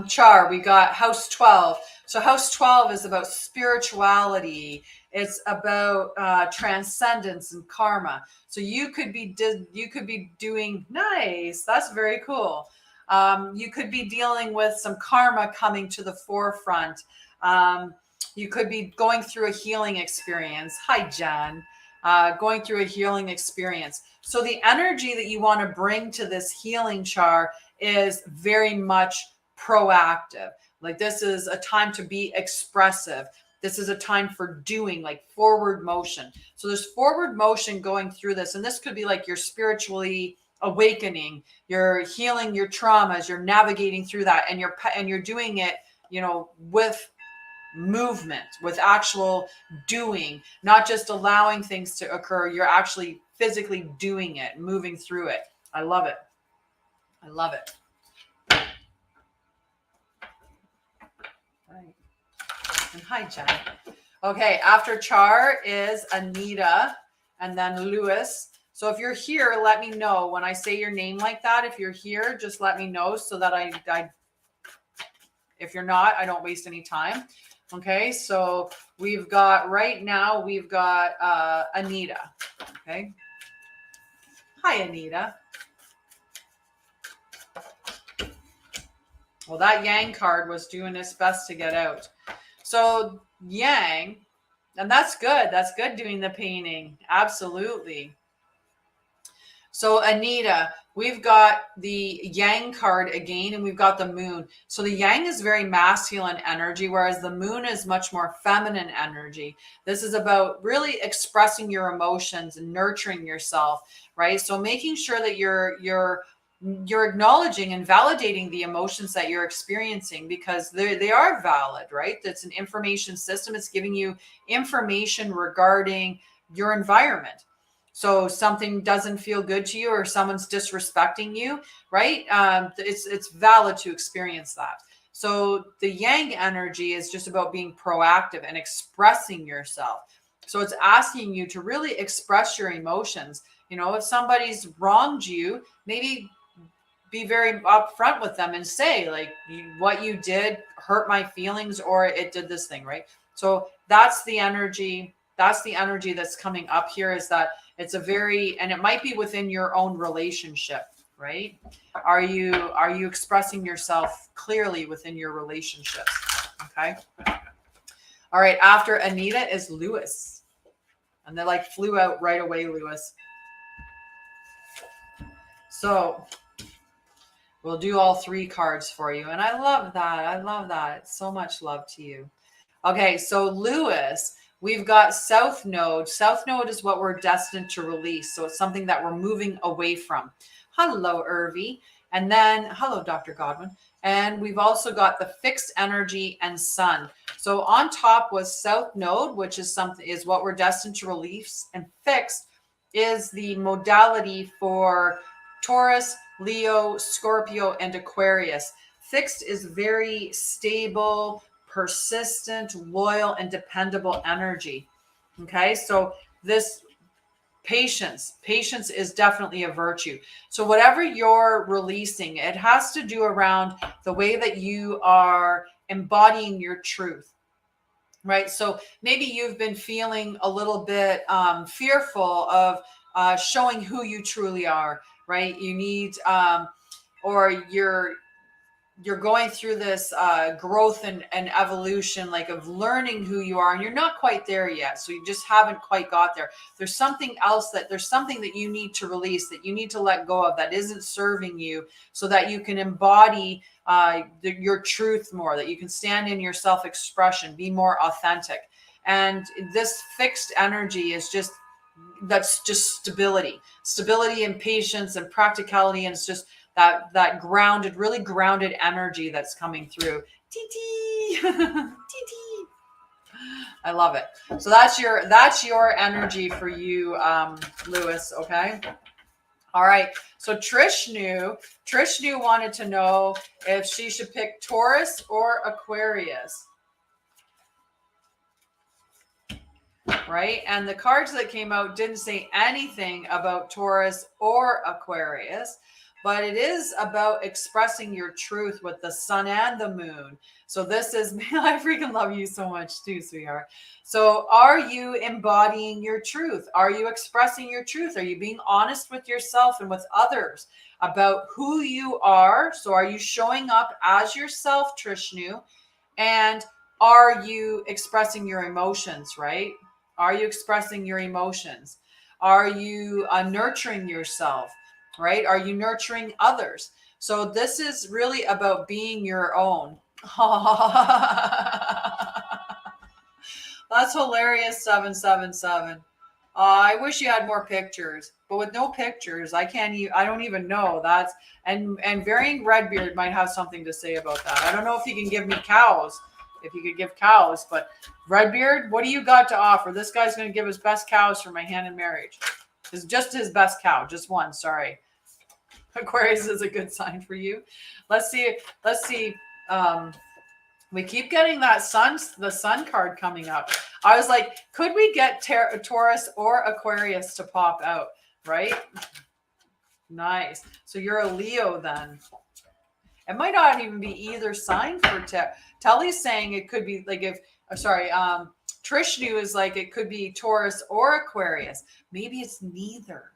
Char, we got House 12. So House 12 is about spirituality. It's about transcendence and karma. So you could be doing nice. That's very cool. You could be dealing with some karma coming to the forefront. You could be going through a healing experience. Hi, Jen. Going through a healing experience. So the energy that you want to bring to this healing, Char, is very much proactive. Like this is a time to be expressive. This is a time for doing, like forward motion. So there's forward motion going through this. And this could be like you're spiritually awakening, you're healing your traumas, you're navigating through that, and you're doing it, with movement, with actual doing, not just allowing things to occur. You're actually physically doing it, moving through it. I love it. I love it. Right. And hi, Jen. Okay, after Char is Anita. and then Lewis. So if you're here, let me know when I say your name like that. If you're here, just let me know so that I if you're not, I don't waste any time. Okay, so we've got right now, we've got Anita. Okay. Hi, Anita. Well, that Yang card was doing its best to get out. So Yang, and that's good. That's good doing the painting. Absolutely. So Anita, we've got the Yang card again, and we've got the moon. So the Yang is very masculine energy, whereas the moon is much more feminine energy. This is about really expressing your emotions and nurturing yourself, right? So making sure that you're acknowledging and validating the emotions that you're experiencing, because they are valid, right? That's an information system. It's giving you information regarding your environment. So something doesn't feel good to you, or someone's disrespecting you, right? It's valid to experience that. So the Yang energy is just about being proactive and expressing yourself. So it's asking you to really express your emotions. You know, if somebody's wronged you, maybe be very upfront with them and say, like, what you did hurt my feelings, or it did this thing, right? So that's the energy. That's the energy that's coming up here, is that it's a very, and it might be within your own relationship, right? Are you expressing yourself clearly within your relationships? Okay. All right. After Anita is Lewis. And they like flew out right away, Lewis. So we'll do all three cards for you. And I love that. I love that. It's so much love to you. Okay. So Lewis, we've got South Node. South Node is what we're destined to release. So it's something that we're moving away from. Hello, Irvi. And then, hello, Dr. Godwin. And we've also got the fixed energy and sun. So on top was South Node, which is what we're destined to release. And fixed is the modality for Taurus, Leo, Scorpio, and Aquarius. Fixed is very stable, persistent, loyal, and dependable energy. Okay, so this patience is definitely a virtue. So whatever you're releasing, it has to do around the way that you are embodying your truth, right? So maybe you've been feeling a little bit fearful of showing who you truly are, right? You need or you're going through this growth and evolution, like of learning who you are, and you're not quite there yet. So you just haven't quite got there. There's something that you need to release, that you need to let go of, that isn't serving you, so that you can embody your truth more, that you can stand in your self-expression, be more authentic. And this fixed energy is that's just stability and patience and practicality. And it's just that grounded, really grounded energy that's coming through. TT. TT. I love it. So that's your energy for you, Lewis. Okay. All right. So Trishnu wanted to know if she should pick Taurus or Aquarius. Right? And the cards that came out didn't say anything about Taurus or Aquarius, but it is about expressing your truth with the sun and the moon. So this is, man, I freaking love you so much too, sweetheart. So are you embodying your truth? Are you expressing your truth? Are you being honest with yourself and with others about who you are? So are you showing up as yourself, Trishnu? And are you expressing your emotions, right? Are you expressing your emotions? Are you nurturing yourself, right? Are you nurturing others? So this is really about being your own. That's hilarious, 777. I wish you had more pictures, but with no pictures, I don't even know. And Varying Redbeard might have something to say about that. I don't know if he can give me cows. If you could give cows, but Redbeard, what do you got to offer? This guy's going to give his best cows for my hand in marriage. It's just his best cow, just one. Sorry. Aquarius is a good sign for you. Let's see. We keep getting that the sun card coming up. I was like, could we get Taurus or Aquarius to pop out, right? Nice. So you're a Leo then. It might not even be either sign for Telly's saying it could be like Trishnu is like it could be Taurus or Aquarius. Maybe it's neither.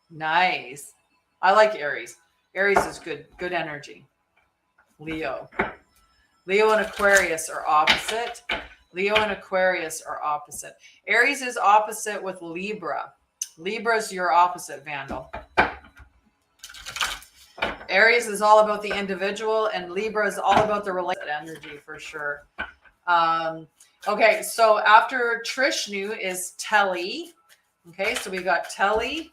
Nice. I like Aries. Aries is good energy. Leo and Aquarius are opposite. Leo and Aquarius are opposite. Aries is opposite with Libra. Libra is your opposite, Vandal. Aries is all about the individual, and Libra is all about the related energy for sure. Okay, so after Trishnu is Telly. Okay, so we got Telly.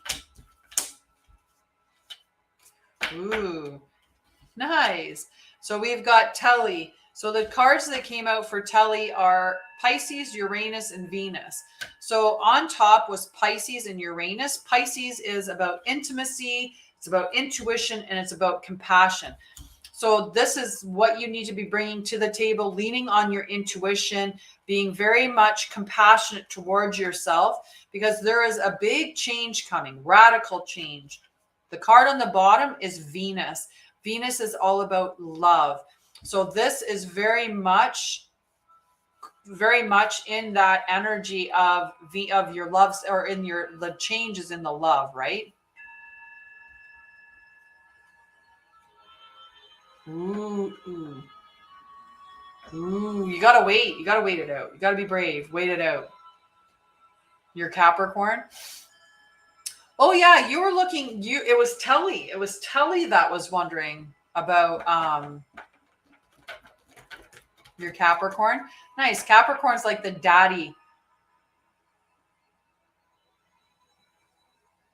Ooh, nice. So we've got Telly. So the cards that came out for Telly are Pisces, Uranus, and Venus. So on top was Pisces and Uranus. Pisces is about intimacy, it's about intuition, and it's about compassion. So this is what you need to be bringing to the table, leaning on your intuition, being very much compassionate towards yourself, because there is a big change coming, radical change. The card on the bottom is Venus. Venus is all about love. So this is very much in that energy of your loves, or in the changes in the love, right? Ooh. You gotta wait. You gotta wait it out. You gotta be brave. Wait it out. You're Capricorn. Oh yeah, you were looking. It was Telly. It was Telly that was wondering about your Capricorn. Nice. Capricorn's like the daddy.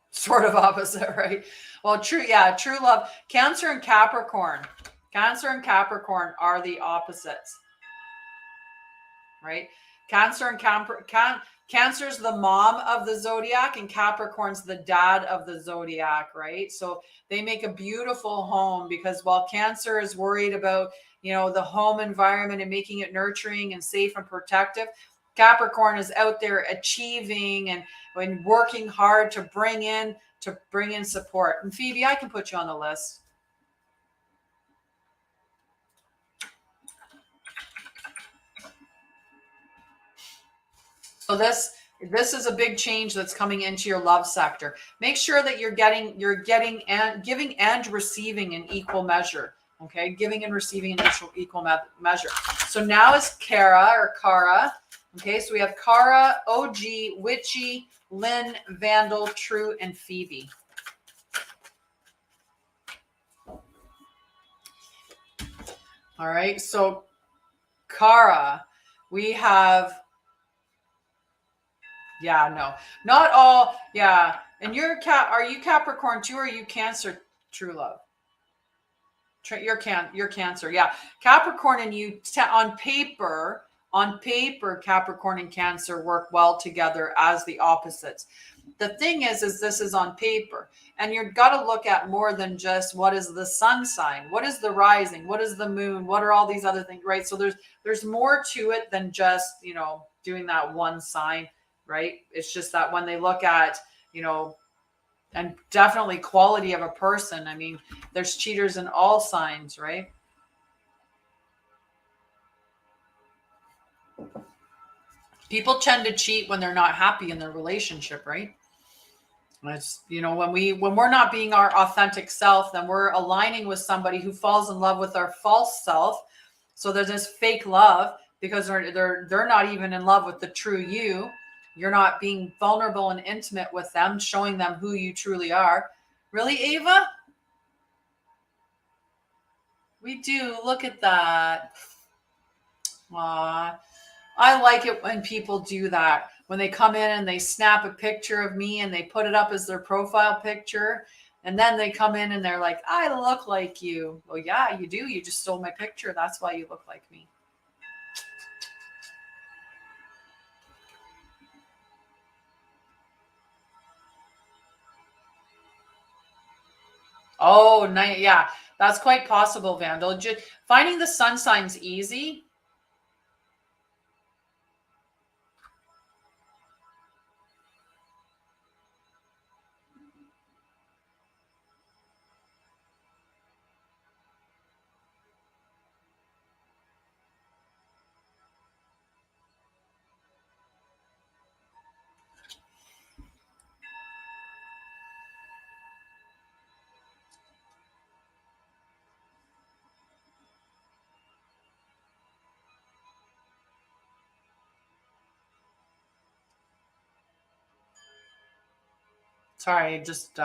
Sort of opposite, right? Well, true love. Cancer and Capricorn are the opposites, right? Cancer and Cancer's the mom of the zodiac, and Capricorn's the dad of the zodiac, right? So they make a beautiful home, because while Cancer is worried about, the home environment and making it nurturing and safe and protective, Capricorn is out there achieving and working hard to bring in support. And Phoebe, I can put you on the list. So this is a big change that's coming into your love sector. Make sure that you're getting and giving and receiving in equal measure. Okay, giving and receiving in equal measure. So now is Kara. Okay, so we have Kara, OG, Witchy, Lynn, Vandal, True, and Phoebe. All right, so Kara, we have. Yeah, no, not all. Yeah, and are you Capricorn too, or are you Cancer? True love. You're Cancer. Yeah, Capricorn and you on paper, Capricorn and Cancer work well together as the opposites. The thing is this is on paper, and you've got to look at more than just what is the sun sign, what is the rising, what is the moon, what are all these other things, right? So there's more to it than just doing that one sign. Right? It's just that when they look at, and definitely quality of a person, I mean, there's cheaters in all signs, right? People tend to cheat when they're not happy in their relationship, right? It's, when we're not being our authentic self, then we're aligning with somebody who falls in love with our false self. So there's this fake love, because they're not even in love with the true you. You're not being vulnerable and intimate with them, showing them who you truly are. Really, Ava? We do. Look at that. Aww. I like it when people do that. When they come in and they snap a picture of me and they put it up as their profile picture. And then they come in and they're like, I look like you. Well, yeah, you do. You just stole my picture. That's why you look like me. Oh, nice. Yeah, That's quite possible, Vandal. Just finding the sun signs easy. Sorry, just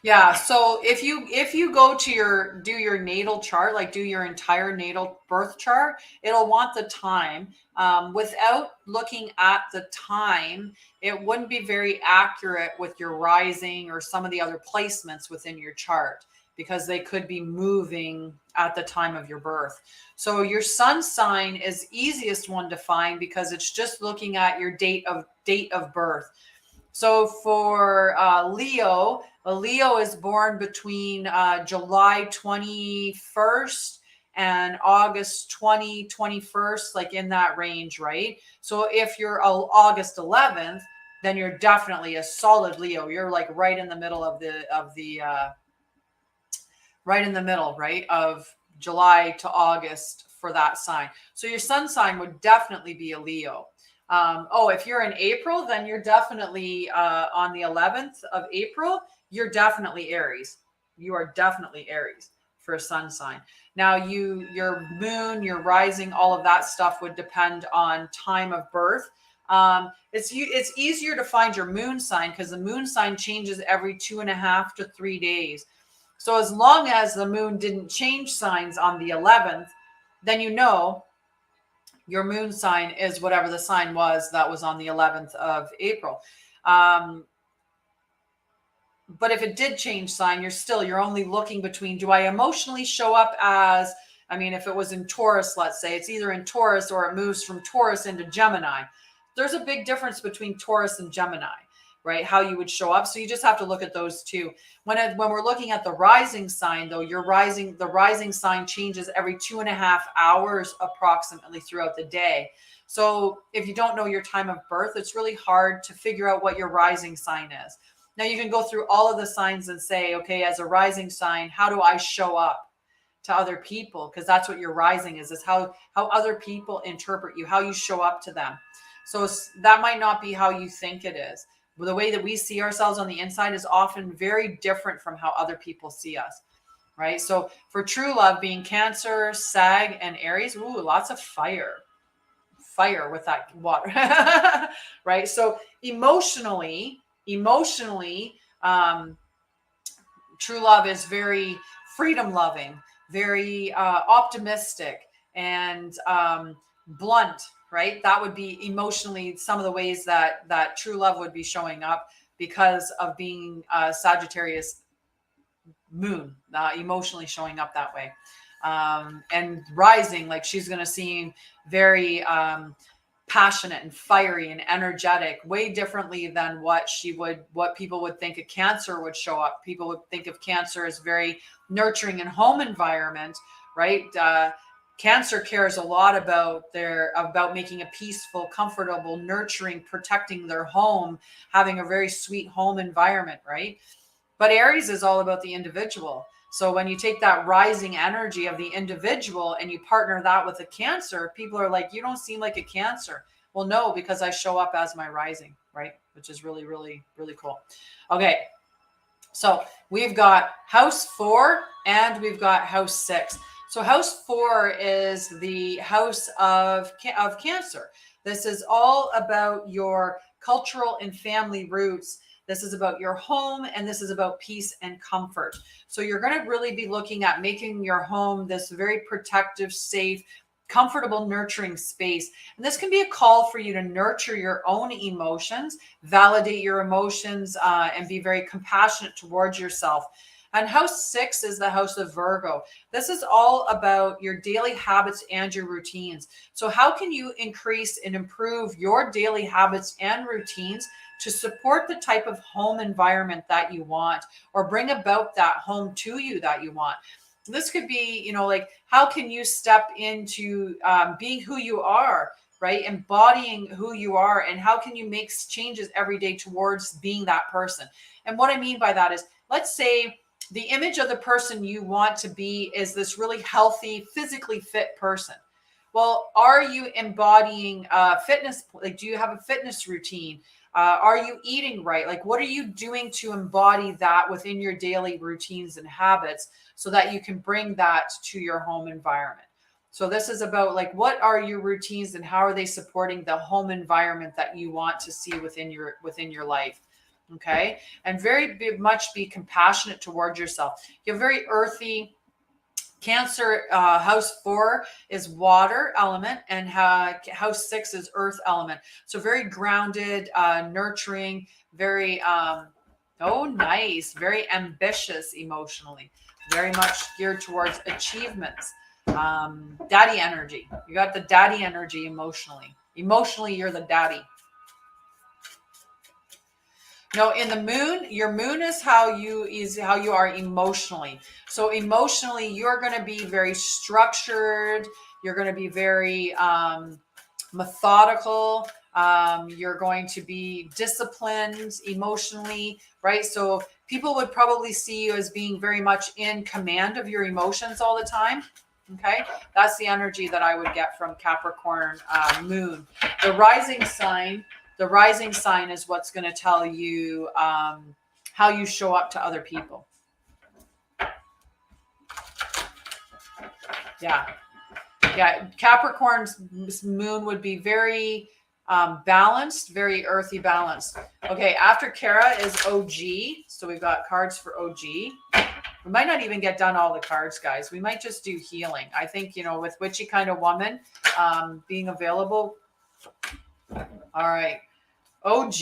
yeah, so if you go to do your natal chart, like do your entire natal birth chart, it'll want the time. Without looking at the time, it wouldn't be very accurate with your rising or some of the other placements within your chart because they could be moving at the time of your birth. So your sun sign is easiest one to find because it's just looking at your date of birth. So for Leo, Leo is born between July 21st and August 21st, like in that range, right? So if you're August 11th, then you're definitely a solid Leo. You're like right in the middle of right in the middle, right, of July to August for that sign. So your sun sign would definitely be a Leo. If you're in April, then you're definitely on the 11th of April, you're definitely Aries. You are definitely Aries for a sun sign. Now your moon, your rising, all of that stuff would depend on time of birth. It's easier to find your moon sign because the moon sign changes every 2.5 to 3 days. So as long as the moon didn't change signs on the 11th, then you know your moon sign is whatever the sign was that was on the 11th of April. But if it did change sign, you're only looking between, do I emotionally show up as, I mean, if it was in Taurus, let's say, it's either in Taurus or it moves from Taurus into Gemini. There's a big difference between Taurus and Gemini, right? How you would show up. So you just have to look at those two. When we're looking at the rising sign, though, the rising sign changes every 2.5 hours approximately throughout the day. So if you don't know your time of birth, it's really hard to figure out what your rising sign is. Now you can go through all of the signs and say, okay, as a rising sign, how do I show up to other people? Because that's what your rising is how other people interpret you, how you show up to them. So that might not be how you think it is. The way that we see ourselves on the inside is often very different from how other people see us, right? So for true love being Cancer, Sag, and Aries, lots of fire with that water, right? So emotionally, true love is very freedom loving, very optimistic, and blunt, right? That would be emotionally some of the ways that true love would be showing up because of being Sagittarius moon, emotionally showing up that way. And rising, like she's going to seem very passionate and fiery and energetic, way differently than what people would think a Cancer would show up. People would think of Cancer as very nurturing and home environment, right? Cancer cares a lot about making a peaceful, comfortable, nurturing, protecting their home, having a very sweet home environment, right? But Aries is all about the individual. So when you take that rising energy of the individual and you partner that with a Cancer, people are like, you don't seem like a Cancer. Well, no, because I show up as my rising, right? Which is really, really, really cool. Okay. So we've got house 4 and we've got house 6. So house 4 is the house of Cancer. This is all about your cultural and family roots. This is about your home, and this is about peace and comfort. So you're going to really be looking at making your home this very protective, safe, comfortable, nurturing space. And this can be a call for you to nurture your own emotions, validate your emotions, and be very compassionate towards yourself. And house 6 is the house of Virgo. This is all about your daily habits and your routines. So how can you increase and improve your daily habits and routines to support the type of home environment that you want, or bring about that home to you that you want? This could be, like, how can you step into being who you are, right? Embodying who you are, and how can you make changes every day towards being that person? And what I mean by that is, let's say the image of the person you want to be is this really healthy, physically fit person. Well, are you embodying fitness? Like, do you have a fitness routine? Are you eating right? Like, what are you doing to embody that within your daily routines and habits so that you can bring that to your home environment? So this is about, like, what are your routines and how are they supporting the home environment that you want to see within your life? Okay. And much be compassionate towards yourself. You're very earthy. Cancer, house 4 is water element, and house 6 is earth element. So very grounded, nurturing, very, nice, very ambitious emotionally, very much geared towards achievements. Daddy energy. You got the daddy energy emotionally. Emotionally, you're the daddy. No, in the moon, your moon is how you are emotionally. So emotionally, you're going to be very structured. You're going to be very methodical. You're going to be disciplined emotionally, right? So people would probably see you as being very much in command of your emotions all the time. Okay, that's the energy that I would get from Capricorn moon. The rising sign. The rising sign is what's going to tell you how you show up to other people. Yeah. Capricorn's moon would be very balanced, very earthy balanced. Okay, after Kara is OG. So we've got cards for OG. We might not even get done all the cards, guys. We might just do healing. I think, with Witchy Kind of Woman being available. All right. OG.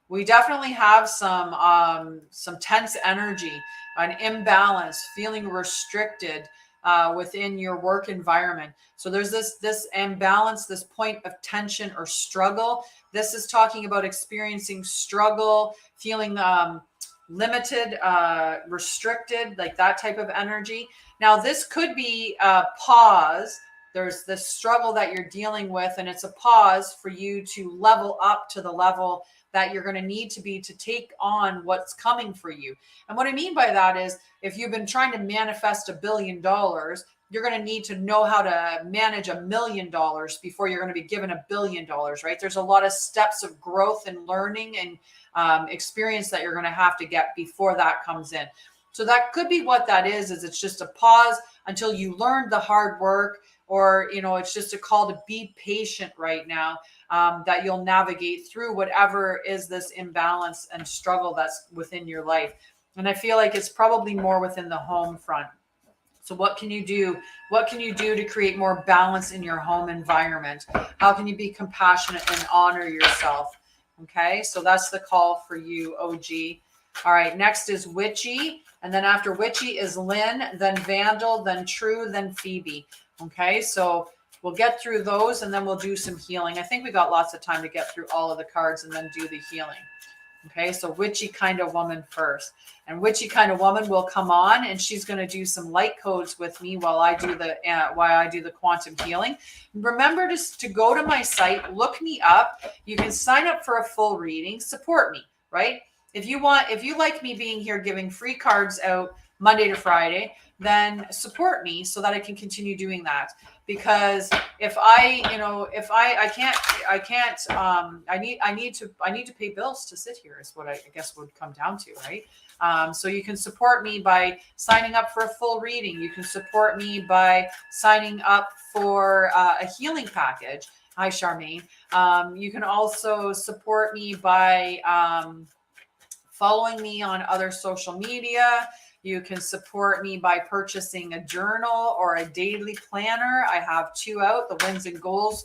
We definitely have some tense energy, an imbalance, feeling restricted within your work environment. So there's this imbalance, this point of tension or struggle. This is talking about experiencing struggle, feeling limited, restricted, like that type of energy. Now, this could be a pause. There's this struggle that you're dealing with, and it's a pause for you to level up to the level that you're going to need to be to take on what's coming for you. And what I mean by that is, if you've been trying to manifest $1 billion, you're going to need to know how to manage $1 million before you're going to be given $1 billion, right? There's a lot of steps of growth and learning and experience that you're going to have to get before that comes in. So that could be what that is it's just a pause until you learn the hard work, or, it's just a call to be patient right now, that you'll navigate through whatever is this imbalance and struggle that's within your life. And I feel like it's probably more within the home front. So what can you do? What can you do to create more balance in your home environment? How can you be compassionate and honor yourself? Okay, so that's the call for you, OG. All right, next is Witchy. And then after Witchy is Lynn, then Vandal, then True, then Phoebe. Okay, so we'll get through those and then we'll do some healing. I think we got lots of time to get through all of the cards and then do the healing. Okay, so Witchy Kind of Woman first. And Witchy Kind of Woman will come on and she's going to do some light codes with me while I do the quantum healing. Remember to go to my site, look me up. You can sign up for a full reading, support me, right? If you like me being here giving free cards out Monday to Friday, then support me so that I can continue doing that. Because if I need to pay bills to sit here is what I guess would come down to, right? So you can support me by signing up for a full reading. You can support me by signing up for a healing package. Hi, Charmaine. You can also support me by following me on other social media. You can support me by purchasing a journal or a daily planner. I have 2 out, the Wins and Goals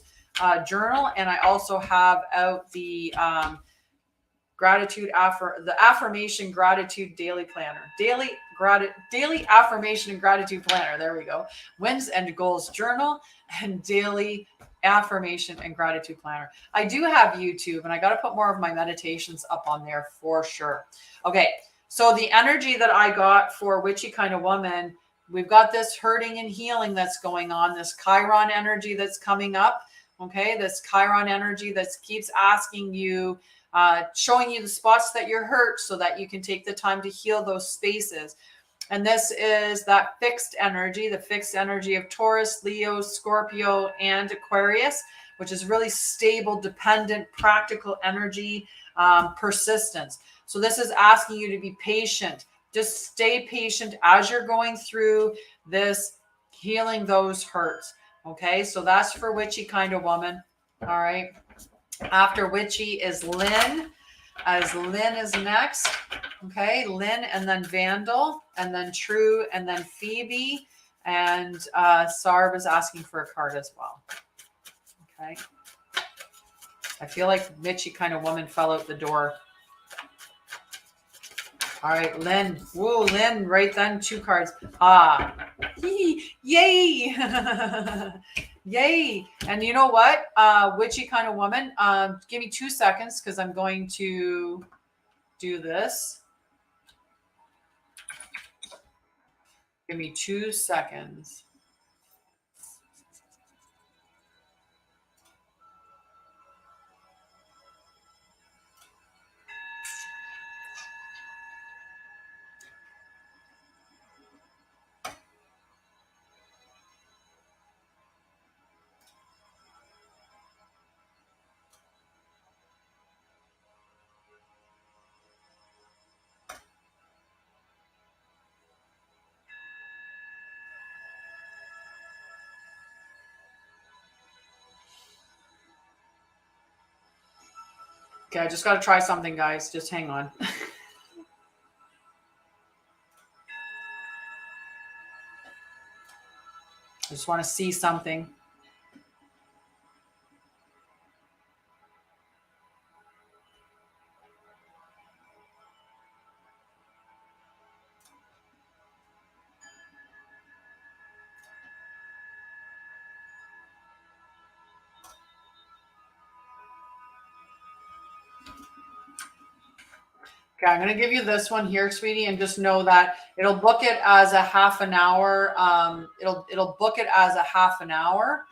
journal, and I also have out the the affirmation gratitude daily planner, daily affirmation and gratitude planner. There we go. Wins and goals journal and daily affirmation and gratitude planner. I do have YouTube, and I got to put more of my meditations up on there for sure. Okay. So the energy that I got for Witchy Kind of Woman, we've got this hurting and healing that's going on, this Chiron energy that's coming up. Okay. This Chiron energy that keeps asking you, showing you the spots that you're hurt so that you can take the time to heal those spaces. And this is that fixed energy, the fixed energy of Taurus, Leo, Scorpio, and Aquarius, which is really stable, dependent, practical energy, persistence. So this is asking you to be patient. Just stay patient as you're going through this, healing those hurts. Okay, so that's for Witchy Kind of Woman. All right. After Witchy is Lynn, as Lynn is next. Okay, Lynn, and then Vandal, and then True, and then Phoebe, and Sarb is asking for a card as well. Okay. I feel like Witchy Kind of Woman fell out the door. All right, Lynn. Whoa, Lynn, right then, 2 cards. Yay. Yay. And you know what? Witchy Kind of Woman, give me 2 seconds because I'm going to do this. Give me 2 seconds. Okay, I just got to try something, guys. Just hang on. I just want to see something. Okay, I'm going to give you this one here, sweetie, and just know that it'll book it as a half an hour. It'll book it as a half an hour.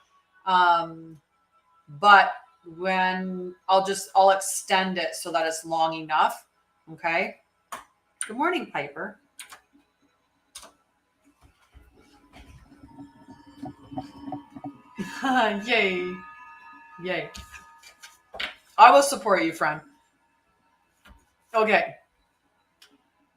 But when I'll extend it so that it's long enough. Okay. Good morning, Piper. Yay. Yay. I will support you, friend. Okay.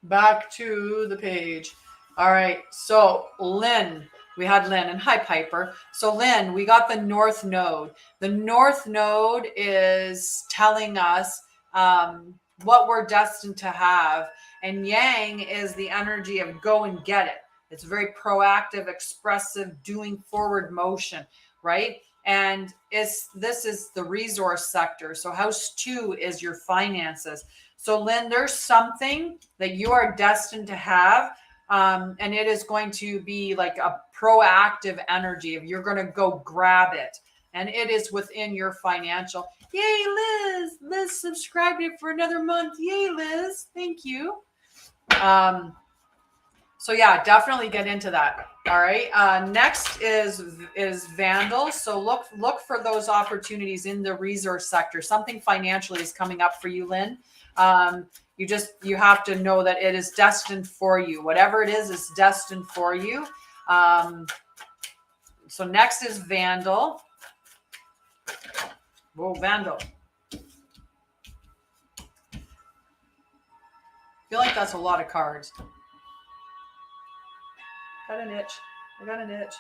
Back to the page. All right. So Lynn, we had Lynn, and hi, Piper. So Lynn, we got the North Node. The North Node is telling us what we're destined to have. And Yang is the energy of go and get it. It's very proactive, expressive, doing forward motion, right? And this is the resource sector. So house 2 is your finances. So Lynn, there's something that you are destined to have. And it is going to be like a proactive energy of you're going to go grab it. And it is within your financial. Yay, Liz. Liz subscribed it for another month. Yay, Liz. Thank you. So yeah, definitely get into that. All right. Next is Vandal. So look for those opportunities in the resource sector. Something financially is coming up for you, Lynn. You have to know that it is destined for you. Whatever it is destined for you. So next is Vandal. Whoa, Vandal. I feel like that's a lot of cards. Got an itch. I got an itch.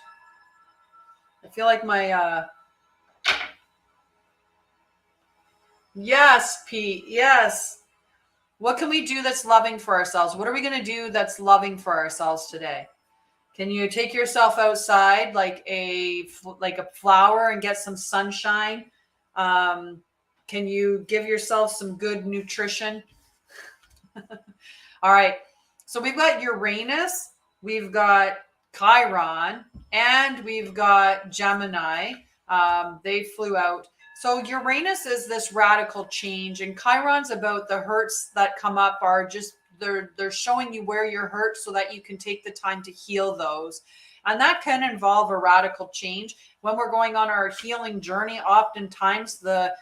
I feel like my yes, Pete. Yes. What can we do that's loving for ourselves? What are we going to do that's loving for ourselves today? Can you take yourself outside like a flower and get some sunshine? Can Can you give yourself some good nutrition? All right. So we've got Uranus, we've got Chiron, and we've got Gemini. They flew out. So Uranus is this radical change, and Chiron's about the hurts that come up are just they're showing you where you're hurt so that you can take the time to heal those. And that can involve a radical change. When we're going on our healing journey, oftentimes the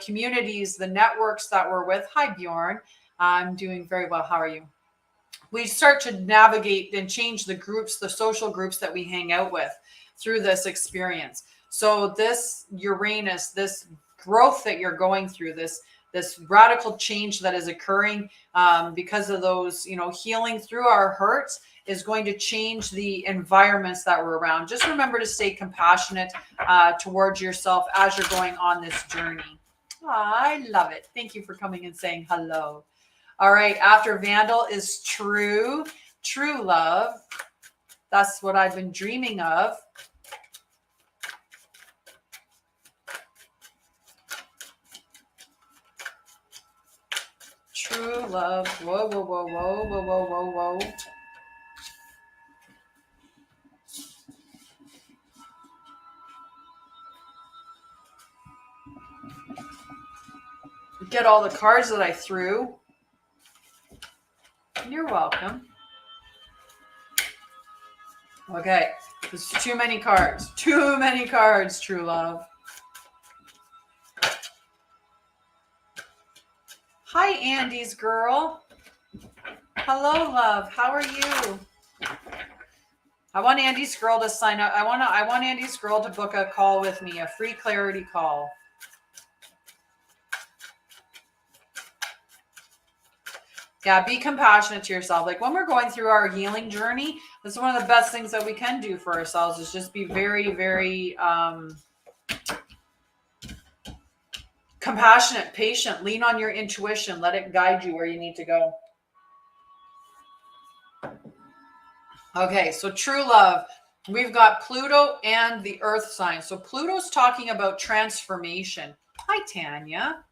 communities, the networks that we're with, hi Bjorn, I'm doing very well. How are you? We start to navigate and change the groups, the social groups that we hang out with through this experience. So this Uranus, this growth that you're going through, this radical change that is occurring because of those, healing through our hurts is going to change the environments that we're around. Just remember to stay compassionate towards yourself as you're going on this journey. Oh, I love it. Thank you for coming and saying hello. All right. After Vandal is true love. That's what I've been dreaming of. True love. Whoa, whoa, whoa, whoa, whoa, whoa, whoa, whoa. Get all the cards that I threw. You're welcome. Okay. There's too many cards. Too many cards, true love. Hi, Andy's girl. Hello, love. How are you? I want Andy's girl to sign up. I want Andy's girl to book a call with me, a free clarity call. Yeah, be compassionate to yourself. Like when we're going through our healing journey, that's one of the best things that we can do for ourselves is just be very, very compassionate, patient, lean on your intuition, let it guide you where you need to go. Okay, so true love. We've got Pluto and the Earth sign. So Pluto's talking about transformation. Hi, Tanya.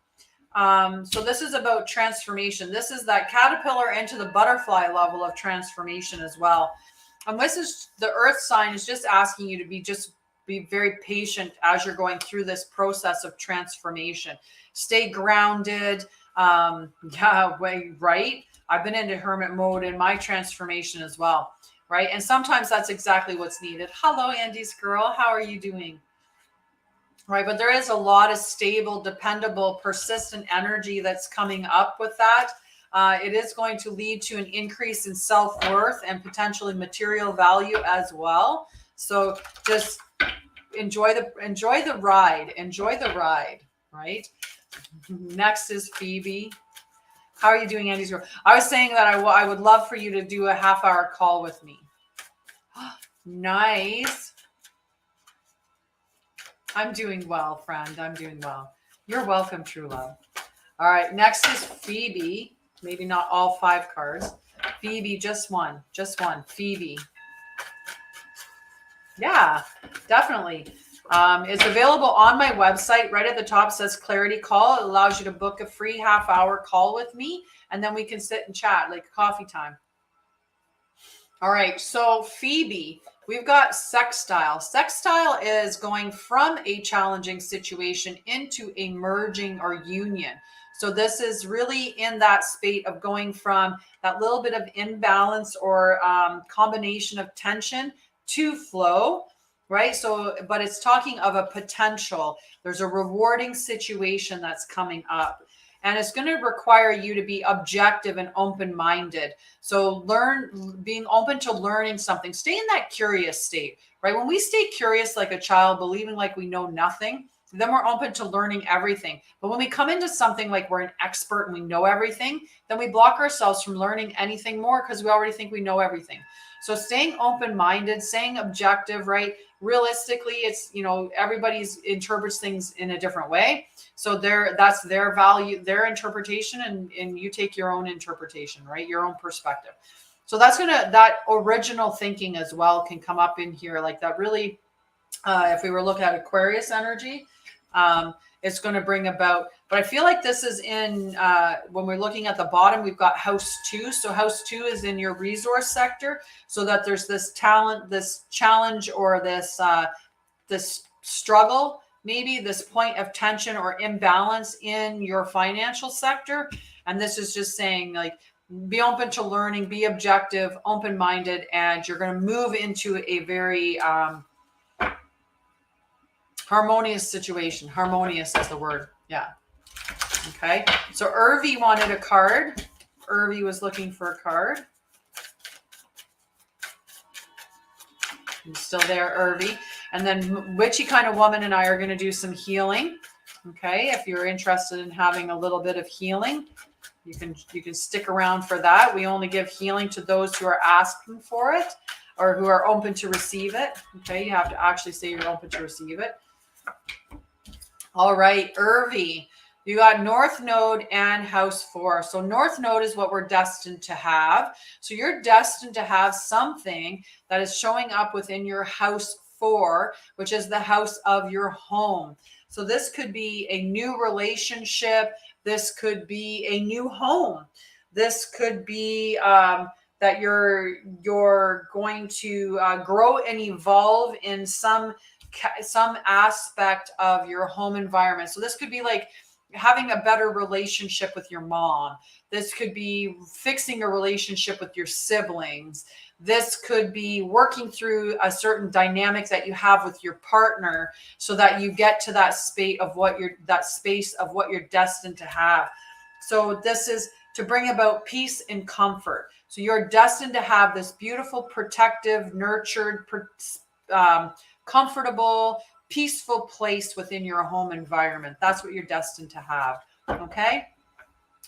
So this is about transformation. This is that caterpillar into the butterfly level of transformation as well. And this is the Earth sign is just asking you to be very patient as you're going through this process of transformation. Stay grounded. Right. I've been into hermit mode in my transformation as well. Right. And sometimes that's exactly what's needed. Hello, Andy's girl. How are you doing? Right. But there is a lot of stable, dependable, persistent energy that's coming up with that. It is going to lead to an increase in self-worth and potentially material value as well. So just enjoy the ride. Enjoy the ride. Right. Next is Phoebe. How are you doing, Andy's girl? I was saying that I would love for you to do a half-hour call with me. Nice. I'm doing well, friend. I'm doing well. You're welcome, true love. All right. Next is Phoebe. Maybe not all 5 cards. Phoebe, just one. Phoebe. Yeah, definitely. It's available on my website. Right at the top says Clarity Call. It allows you to book a free half-hour call with me, and then we can sit and chat like coffee time. All right, so Phoebe, we've got sextile. Sextile is going from a challenging situation into a merging or union. So this is really in that state of going from that little bit of imbalance or combination of tension to flow. Right. So, but it's talking of a potential. There's a rewarding situation that's coming up, and it's going to require you to be objective and open-minded. So being open to learning something, stay in that curious state, right? When we stay curious, like a child, believing like we know nothing, then we're open to learning everything. But when we come into something like we're an expert and we know everything, then we block ourselves from learning anything more because we already think we know everything. So staying open-minded, staying objective, right? Realistically, it's, everybody's interprets things in a different way. So that's their value, their interpretation, and you take your own interpretation, right? Your own perspective. So that original thinking as well can come up in here, like that really, if we were looking at Aquarius energy, it's going to bring about But I feel like this is in, when we're looking at the bottom, we've got house 2. So house 2 is in your resource sector, so that there's this talent, this challenge, or this struggle, maybe this point of tension or imbalance in your financial sector. And this is just saying, like, be open to learning, be objective, open-minded, and you're going to move into a very harmonious situation. Harmonious is the word. Yeah. Okay. So Irvi wanted a card. Irvi was looking for a card. I'm still there, Irvi. And then Witchy Kind of Woman and I are going to do some healing. Okay. If you're interested in having a little bit of healing, you can stick around for that. We only give healing to those who are asking for it or who are open to receive it. Okay. You have to actually say you're open to receive it. All right, Irvi. You got North Node and House 4. So North Node is what we're destined to have. So you're destined to have something that is showing up within your House 4, which is the house of your home. So this could be a new relationship. This could be a new home. This could be that you're going to grow and evolve in some aspect of your home environment. So this could be like having a better relationship with your mom. This could be fixing a relationship with your siblings. This could be working through a certain dynamic that you have with your partner so that you get to that space of what you're destined to have. So this is to bring about peace and comfort. So you're destined to have this beautiful, protective, nurtured, comfortable, peaceful place within your home environment. That's what you're destined to have. Okay.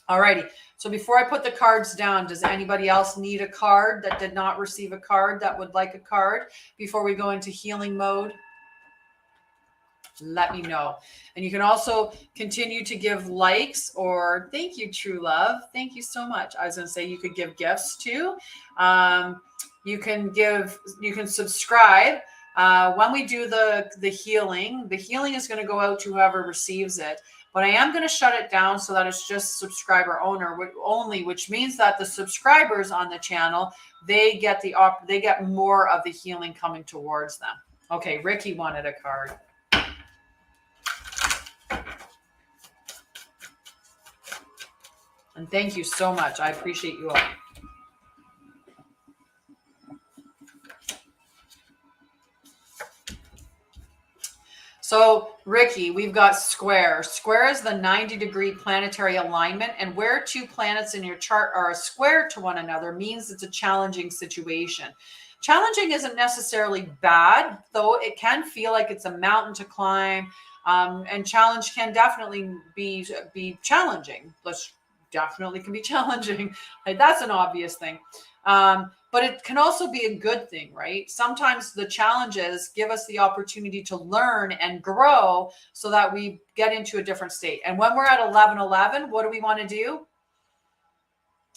All righty. So before I put the cards down, does anybody else need a card that did not receive a card that would like a card before we go into healing mode? Let me know. And you can also continue to give likes or thank you, True Love. Thank you so much. I was going to say you could give gifts too. You can subscribe. When we do the healing is going to go out to whoever receives it, but I am going to shut it down so that it's just subscriber only, which means that the subscribers on the channel, they get more of the healing coming towards them. Okay. Ricky wanted a card. And thank you so much. I appreciate you all. So Ricky, we've got square. Square is the 90-degree planetary alignment, and where two planets in your chart are a square to one another means it's a challenging situation. Challenging isn't necessarily bad, though it can feel like it's a mountain to climb, and challenge can definitely be challenging. Definitely can be challenging. Like, that's an obvious thing. But it can also be a good thing, right? Sometimes the challenges give us the opportunity to learn and grow so that we get into a different state. And when we're at 11:11, what do we want to do?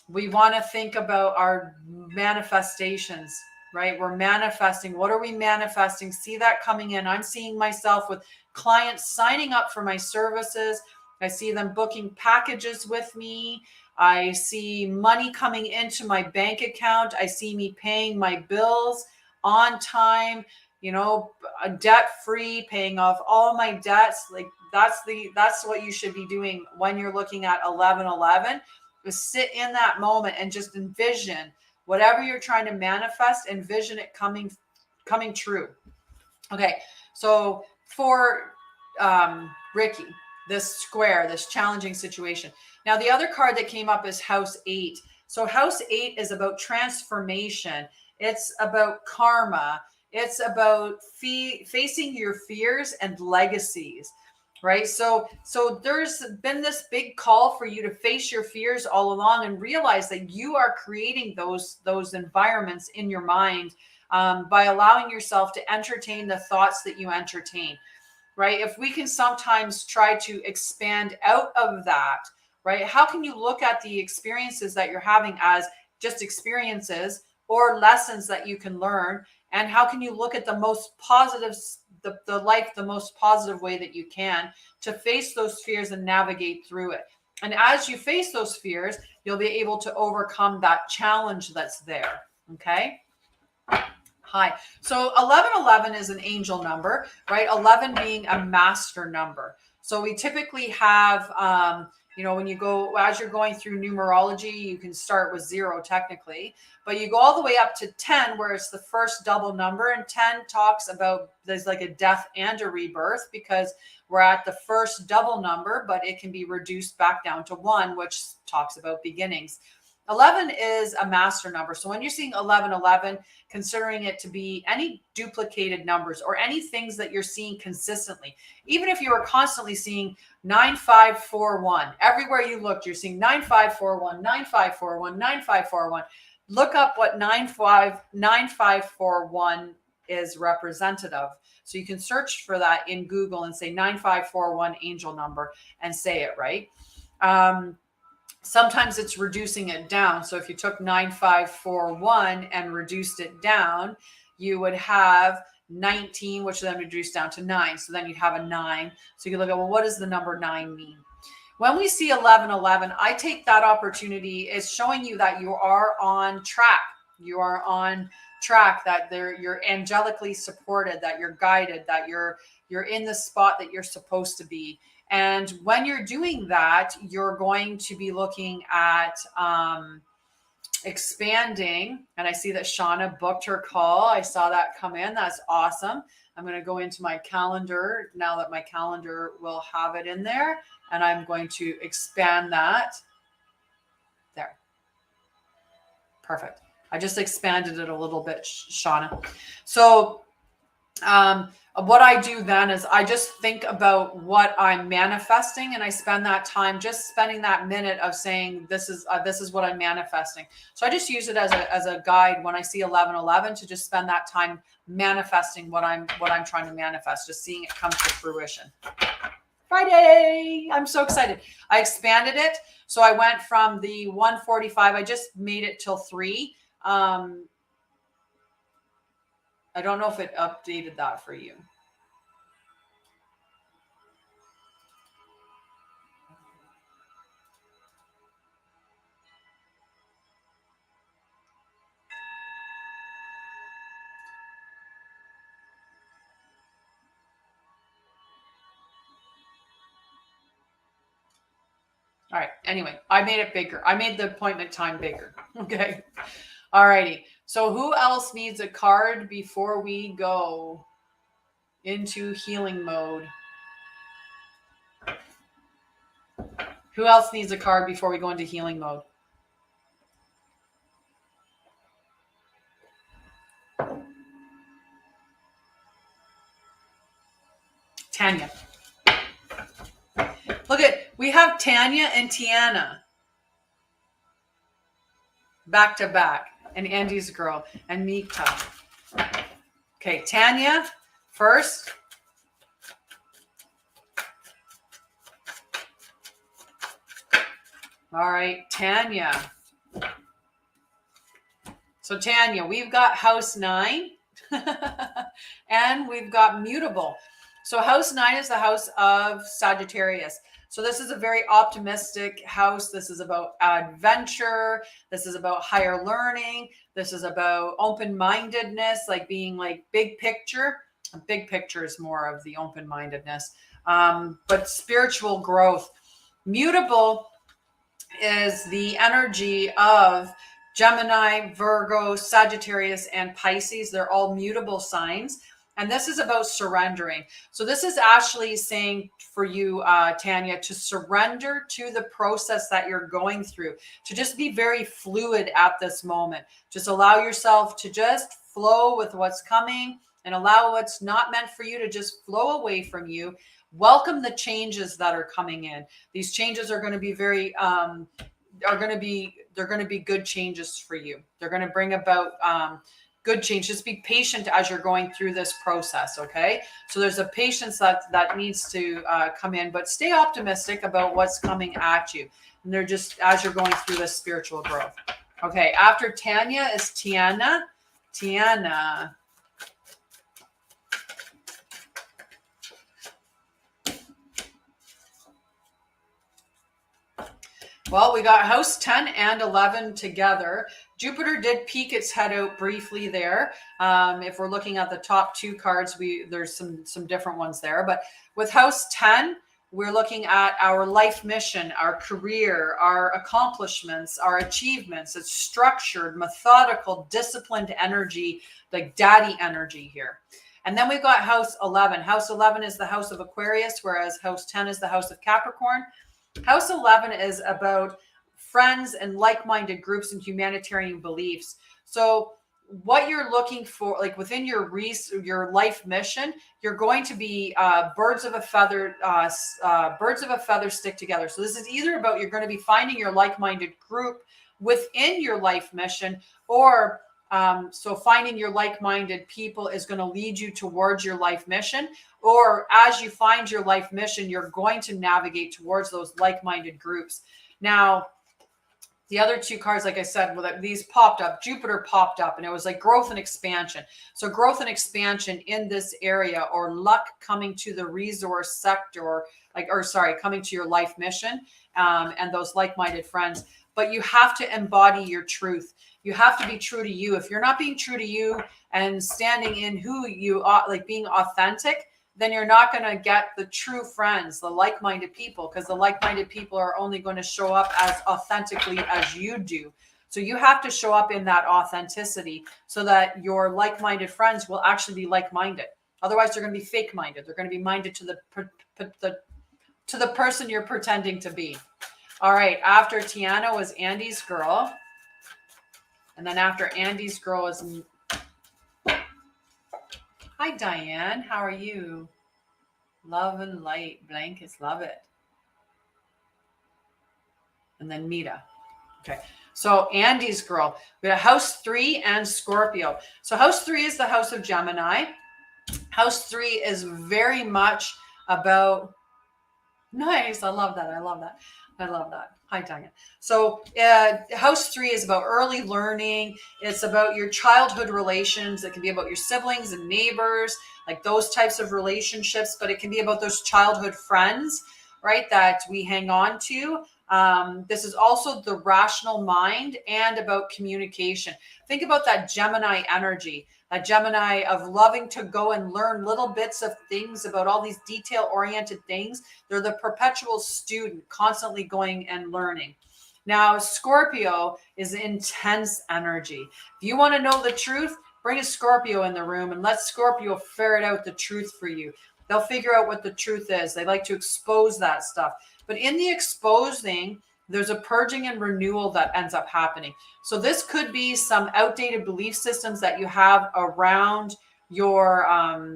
We want to think about our manifestations, right? We're manifesting. What are we manifesting? See that coming in. I'm seeing myself with clients signing up for my services. I see them booking packages with me. I see money coming into my bank account. I see me paying my bills on time, debt-free, paying off all my debts. Like that's what you should be doing when you're looking at 11:11, is sit in that moment and just envision whatever you're trying to manifest, envision it coming true. Okay. So for Ricky, this square, this challenging situation. Now, the other card that came up is House 8. So House 8 is about transformation. It's about karma. It's about facing your fears and legacies, right? So there's been this big call for you to face your fears all along and realize that you are creating those environments in your mind by allowing yourself to entertain the thoughts that you entertain. Right? If we can sometimes try to expand out of that, right? How can you look at the experiences that you're having as just experiences or lessons that you can learn? And how can you look at the most positive the life the most positive way that you can, to face those fears and navigate through it. And as you face those fears, you'll be able to overcome that challenge that's there. Okay. Hi. So 1111 is an angel number, right? 11 being a master number. So we typically have, when you go, as you're going through numerology, you can start with 0 technically, but you go all the way up to 10, where it's the first double number. And 10 talks about, there's like a death and a rebirth, because we're at the first double number, but it can be reduced back down to 1, which talks about beginnings. 11 is a master number. So when you're seeing 1111, considering it to be any duplicated numbers or any things that you're seeing consistently, even if you are constantly seeing 9541, everywhere you looked, you're seeing 9541, 9541, 9541. Look up what 9541 is representative of. So you can search for that in Google and say 9541 angel number and say it right. Sometimes it's reducing it down. So if you took 9541 and reduced it down, you would have 19, which then reduced down to 9. So then you'd have a 9. So you can look at, well, what does the number 9 mean? When we see 1111, I take that opportunity as showing you that you are on track. You are on track, that you're angelically supported, that you're guided, that you're in the spot that you're supposed to be. And when you're doing that, you're going to be looking at expanding. And I see that Shauna booked her call. I saw that come in. That's awesome. I'm going to go into my calendar now that my calendar will have it in there. And I'm going to expand that. There. Perfect. I just expanded it a little bit, Shauna. So what I do then is I just think about what I'm manifesting, and I spend that time just spending that minute of saying, this is what I'm manifesting. So I just use it as a guide when I see 1111 to just spend that time manifesting what I'm trying to manifest, just seeing it come to fruition. Friday. I'm so excited. I expanded it. So I went from the 145. I just made it till 3. I don't know if it updated that for you. All right. Anyway, I made it bigger. I made the appointment time bigger. Okay. All righty. So who else needs a card before we go into healing mode? Who else needs a card before we go into healing mode? Tanya. Look we have Tanya and Tiana back to back, and Andy's girl, and Mika. Okay, Tanya first. All right, Tanya. So Tanya, we've got house 9 and we've got mutable. So house 9 is the house of Sagittarius. So this is a very optimistic house. This is about adventure. This is about higher learning. This is about open-mindedness, like being like big picture. Big picture is more of the open-mindedness, but spiritual growth. Mutable is the energy of Gemini, Virgo, Sagittarius, and Pisces. They're all mutable signs. And this is about surrendering. So this is actually saying for you, Tanya, to surrender to the process that you're going through, to just be very fluid at this moment. Just allow yourself to just flow with what's coming and allow what's not meant for you to just flow away from you. Welcome the changes that are coming in. These changes are going to be very, they're going to be good changes for you. They're going to bring about, good change. Just be patient as you're going through this process. Okay. So there's a patience that needs to come in, but stay optimistic about what's coming at you. And they're just, as you're going through this spiritual growth. Okay. After Tanya is Tiana. Tiana. Well, we got house 10 and 11 together. Jupiter did peek its head out briefly there. If we're looking at the top two cards, there's some different ones there. But with house 10, we're looking at our life mission, our career, our accomplishments, our achievements. It's structured, methodical, disciplined energy, like daddy energy here. And then we've got house 11. House 11 is the house of Aquarius, whereas house 10 is the house of Capricorn. House 11 is about friends and like-minded groups and humanitarian beliefs. So what you're looking for, like within your life mission, you're going to be birds of a feather stick together. So this is either about you're going to be finding your like-minded group within your life mission, or so finding your like-minded people is going to lead you towards your life mission, or as you find your life mission, you're going to navigate towards those like-minded groups. Now, the other two cards, like I said, these popped up. Jupiter popped up, and it was like growth and expansion. So growth and expansion in this area, or luck coming to the resource sector, coming to your life mission, and those like-minded friends. But you have to embody your truth. You have to be true to you. If you're not being true to you and standing in who you are, like being authentic, then you're not going to get the true friends, the like-minded people, because the like-minded people are only going to show up as authentically as you do. So you have to show up in that authenticity so that your like-minded friends will actually be like-minded. Otherwise, they're going to be fake-minded. They're going to be minded to the person you're pretending to be. All right. After Tiana was Andy's girl. And then after Andy's girl is... Hi, Diane. How are you? Love and light. Blankets. Love it. And then Mita. Okay. So Andy's girl. We got house 3 and Scorpio. So house 3 is the house of Gemini. House 3 is very much about... Nice. I love that. I love that. I love that. Hi, Tanya. So house 3 is about early learning. It's about your childhood relations. It can be about your siblings and neighbors, like those types of relationships, but it can be about those childhood friends, right, that we hang on to. This is also the rational mind and about communication. Think about that Gemini energy, that Gemini of loving to go and learn little bits of things about all these detail-oriented things. They're the perpetual student, constantly going and learning. Now, Scorpio is intense energy. If you want to know the truth, bring a Scorpio in the room and let Scorpio ferret out the truth for you. They'll figure out what the truth is. They like to expose that stuff. But in the exposing, there's a purging and renewal that ends up happening. So this could be some outdated belief systems that you have around your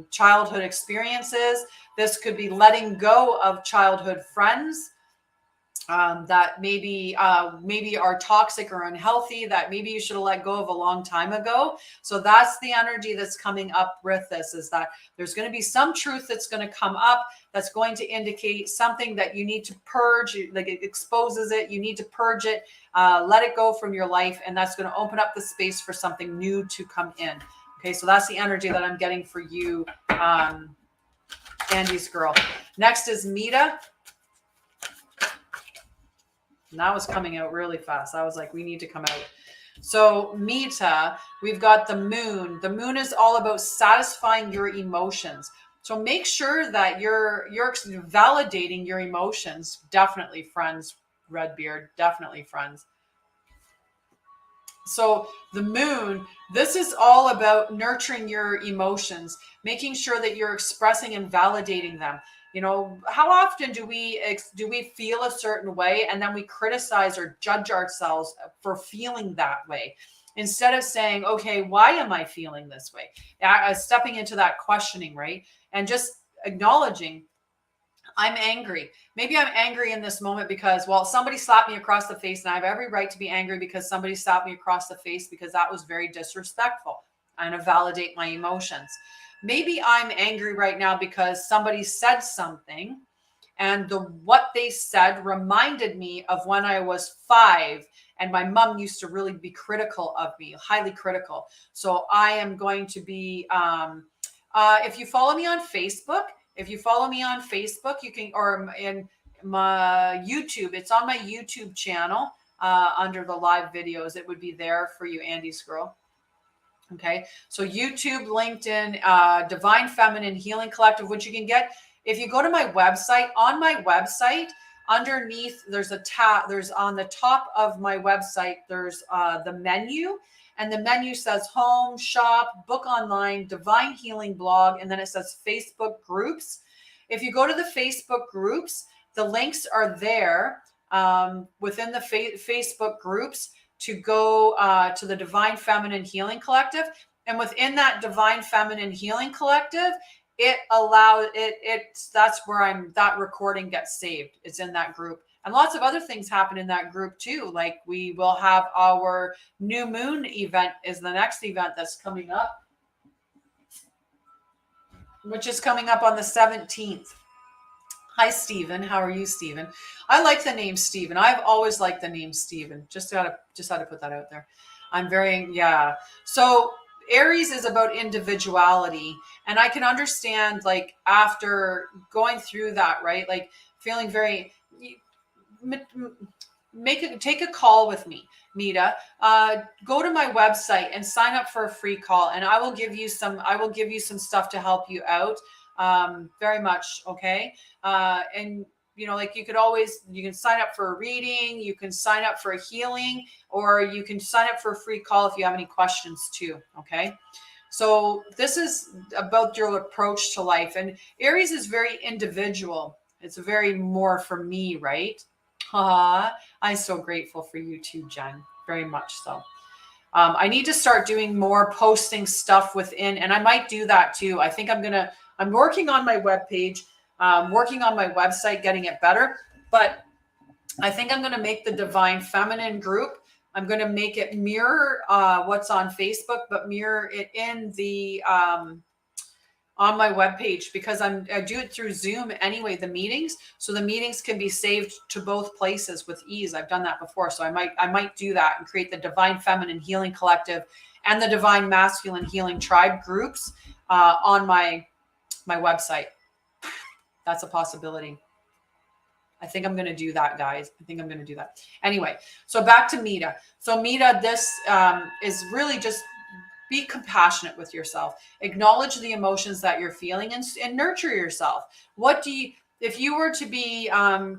childhood experiences. This could be letting go of childhood friends that maybe are toxic or unhealthy, that maybe you should have let go of a long time ago. So that's the energy that's coming up with this, is that there's going to be some truth that's going to come up that's going to indicate something that you need to purge, like it exposes it, you need to purge it, let it go from your life, and that's going to open up the space for something new to come in. Okay, so that's the energy that I'm getting for you, Andy's girl. Next is Mita. And that was coming out really fast. I was like, we need to come out. So Mita, we've got the moon. The moon is all about satisfying your emotions. So make sure that you're validating your emotions. Definitely, friends, Redbeard, definitely, friends. So the moon, this is all about nurturing your emotions, making sure that you're expressing and validating them. You know, how often do we feel a certain way and then we criticize or judge ourselves for feeling that way, instead of saying, okay, why am I feeling this way? Stepping into that questioning, right? And just acknowledging, I'm angry. Maybe I'm angry in this moment because, well, somebody slapped me across the face, and I have every right to be angry because somebody slapped me across the face because that was very disrespectful. I'm going to validate my emotions. Maybe I'm angry right now because somebody said something, and what they said reminded me of when I was 5 and my mom used to really be critical of me, highly critical. So I am going to be, if you follow me on Facebook, you can, or in my YouTube. It's on my YouTube channel under the live videos. It would be there for you, Andy's girl. Okay, so YouTube, LinkedIn, Divine Feminine Healing Collective, which you can get if you go to my website. On my website, underneath, there's a tab. There's on the top of my website, there's the menu, and the menu says Home, Shop, Book Online, Divine Healing Blog, and then it says Facebook Groups. If you go to the Facebook Groups, the links are there within the Facebook Groups to go to the Divine Feminine Healing Collective. And within that Divine Feminine Healing Collective, it allows that's where that recording gets saved. It's in that group. And lots of other things happen in that group too. Like we will have our new moon event is the next event that's coming up, which is coming up on the 17th. Hi, Stephen. How are you, Stephen? I like the name Stephen. I've always liked the name Stephen. Just had to put that out there. I'm very, yeah. So Aries is about individuality. And I can understand, like, after going through that, right? Like feeling very, take a call with me, Mita. Go to my website and sign up for a free call. And I will give you some stuff to help you out. Very much. Okay. And you know, like you can sign up for a reading, you can sign up for a healing, or you can sign up for a free call if you have any questions too. Okay. So this is about your approach to life, and Aries is very individual. It's very more for me, right? I'm so grateful for you too, Jen. Very much so. I need to start doing more posting stuff within, and I might do that too. I think I'm working on my webpage, working on my website, getting it better. But I think I'm going to make the Divine Feminine group. I'm going to make it mirror what's on Facebook, but mirror it in the on my webpage, because I do it through Zoom anyway, the meetings. So the meetings can be saved to both places with ease. I've done that before. So I might do that and create the Divine Feminine Healing Collective and the Divine Masculine Healing Tribe groups on my website. That's a possibility. I think I'm going to do that, guys. I think I'm going to do that. Anyway, so back to Mita. So Mita, this is really just be compassionate with yourself. Acknowledge the emotions that you're feeling and nurture yourself. If you were to be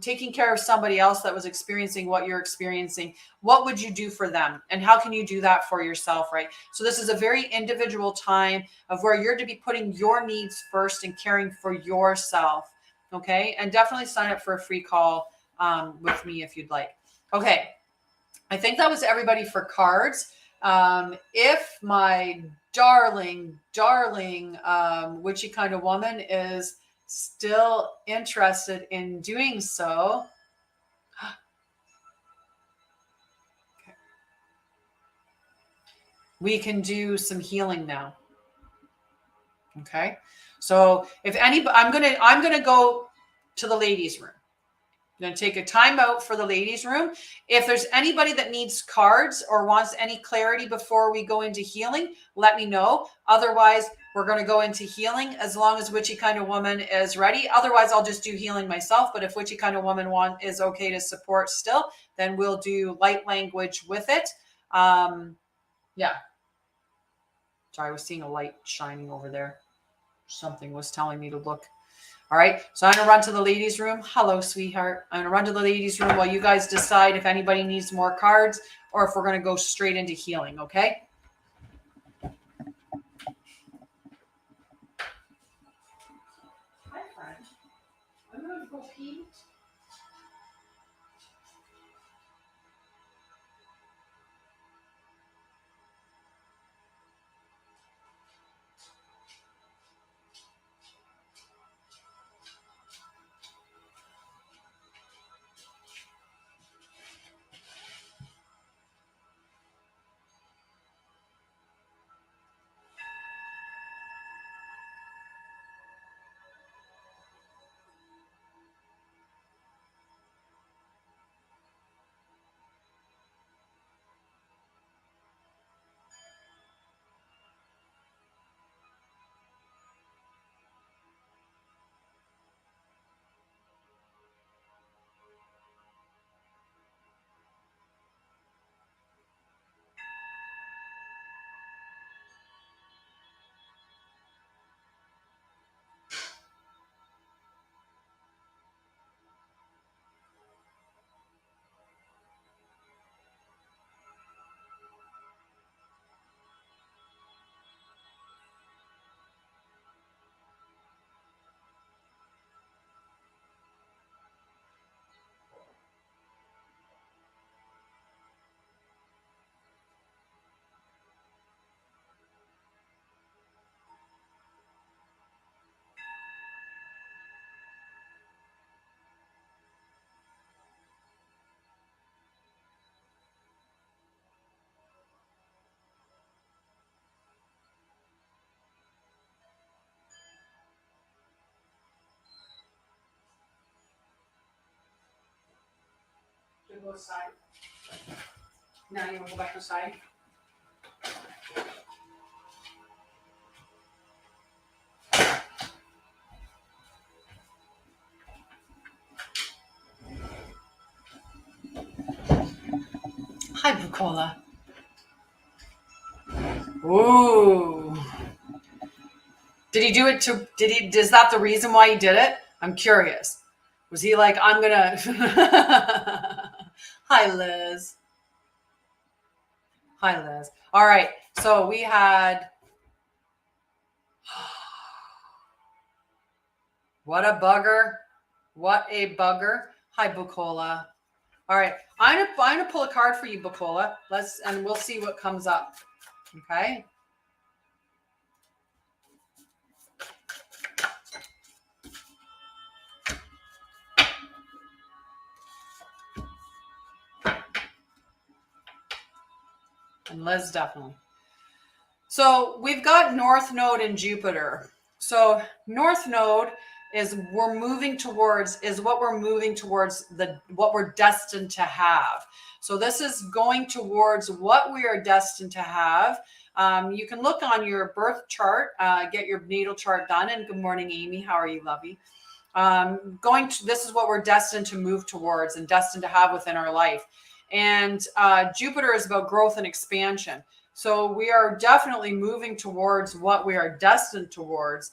taking care of somebody else that was experiencing what you're experiencing, what would you do for them? And how can you do that for yourself, right? So this is a very individual time of where you're to be putting your needs first and caring for yourself. Okay. And definitely sign up for a free call with me if you'd like. Okay. I think that was everybody for cards. If my darling, witchy kind of woman is still interested in doing so, okay, we can do some healing now. Okay. So if anybody, I'm going to go to the ladies' room. I'm going to take a time out for the ladies' room. If there's anybody that needs cards or wants any clarity before we go into healing, let me know. Otherwise, we're going to go into healing as long as Witchy Kind of Woman is ready. Otherwise, I'll just do healing myself. But if Witchy Kind of Woman is okay to support still, then we'll do light language with it. Yeah. Sorry, I was seeing a light shining over there. Something was telling me to look. All right, so I'm going to run to the ladies' room. Hello, sweetheart. I'm going to run to the ladies' room while you guys decide if anybody needs more cards or if we're going to go straight into healing, okay? Hi, friend. I'm going to go pee. Go aside. Now you want to go back inside? Hi, Bucola. Ooh. Did he do it to, is that the reason why he did it? I'm curious. Was he like, I'm gonna, hi, Liz. Hi, Liz. All right. So we had, what a bugger. What a bugger. Hi, Bucola. All right. I'm gonna pull a card for you, Bucola. And we'll see what comes up. Okay. And Liz definitely. So we've got North Node and Jupiter. So North Node is what we're moving towards what we're destined to have. So this is going towards what we are destined to have. You can look on your birth chart, get your natal chart done. And good morning, Amy. How are you, lovey? This is what we're destined to move towards and destined to have within our life. And Jupiter is about growth and expansion. So we are definitely moving towards what we are destined towards.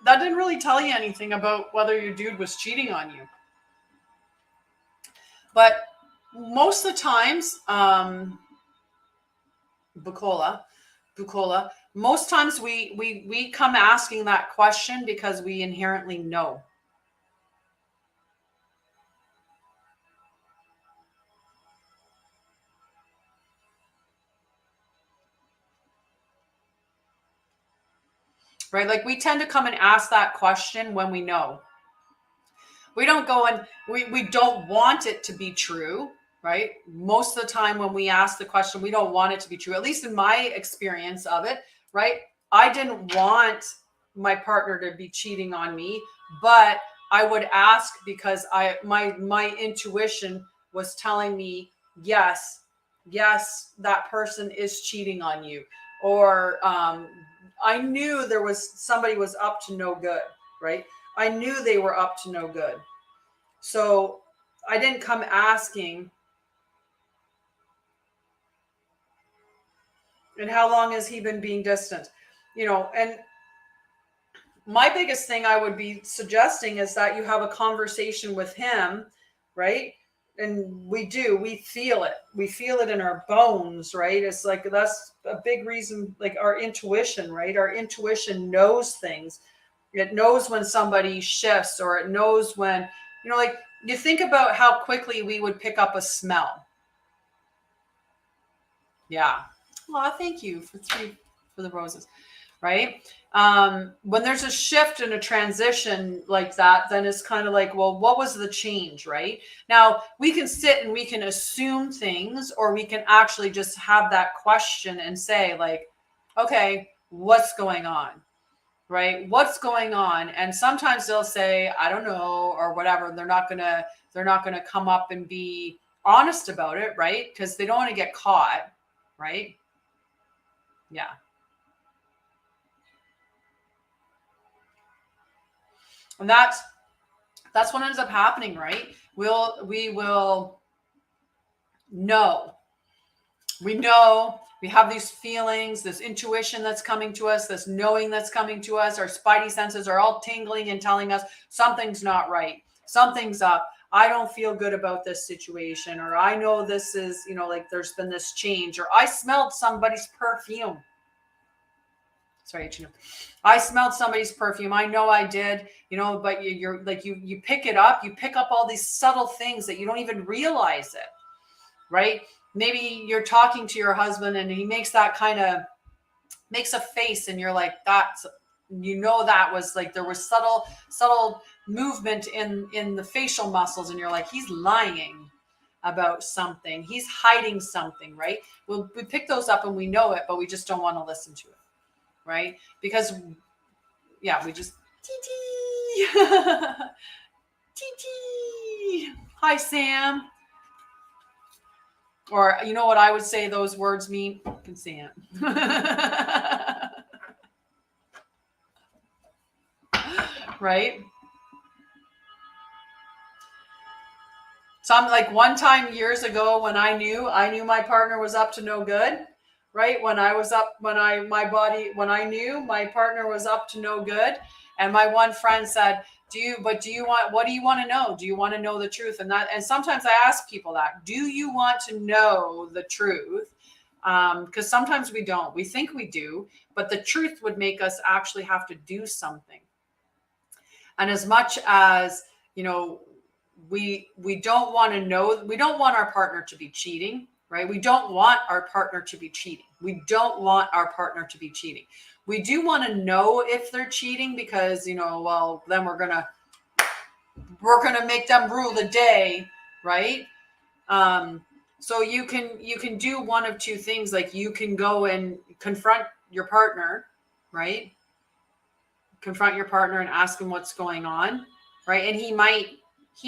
That didn't really tell you anything about whether your dude was cheating on you. But most of the times, Bucola, most times we come asking that question because we inherently know. Right? Like we tend to come and ask that question when we know. We don't go and we don't want it to be true, right? Most of the time when we ask the question, we don't want it to be true. At least in my experience of it, right? I didn't want my partner to be cheating on me, but I would ask because my intuition was telling me, yes, that person is cheating on you. Or I knew somebody was up to no good, right? I knew they were up to no good. So I didn't come asking, and how long has he been being distant? And my biggest thing I would be suggesting is that you have a conversation with him, right? And we feel it in our bones, right? It's like, that's a big reason, like our intuition, right? Our intuition knows things. It knows when somebody shifts, or it knows when, like you think about how quickly we would pick up a smell. Yeah. Well, thank you for the roses. Right? When there's a shift and a transition like that, then it's kind of like, well, what was the change, right? Now, we can sit and we can assume things, or we can actually just have that question and say, like, okay, what's going on? Right? What's going on? And sometimes they'll say, I don't know, or whatever. They're not gonna come up and be honest about it, right? Because they don't want to get caught, right? Yeah. And that's what ends up happening, right? We will know. We know, we have these feelings, this intuition that's coming to us, this knowing that's coming to us. Our spidey senses are all tingling and telling us something's not right. Something's up. I don't feel good about this situation. Or I know this is, like there's been this change. Or I smelled somebody's perfume. Sorry, I smelled somebody's perfume. I know I did, but you're like, you pick it up, you pick up all these subtle things that you don't even realize it, right? Maybe you're talking to your husband and he makes that makes a face, and you're like, that was like, there was subtle movement in the facial muscles. And you're like, he's lying about something. He's hiding something, right? We pick those up and we know it, but we just don't want to listen to it. Right? Because, yeah, we just, TT. Hi, Sam. Or you know what I would say those words mean? Consent. Right? So I'm like, one time years ago when I knew my partner was up to no good, right? When I knew my partner was up to no good. And my one friend said, what do you want to know? Do you want to know the truth? And sometimes I ask people that, do you want to know the truth? Because sometimes we don't. We think we do, but the truth would make us actually have to do something. And as much as, we don't want to know, we don't want our partner to be cheating, right? We don't want our partner to be cheating. We don't want our partner to be cheating. We do want to know if they're cheating because, then we're going to make them rule the day, right? So you can do one of two things. Like you can go and confront your partner, right? Confront your partner and ask him what's going on, right? And he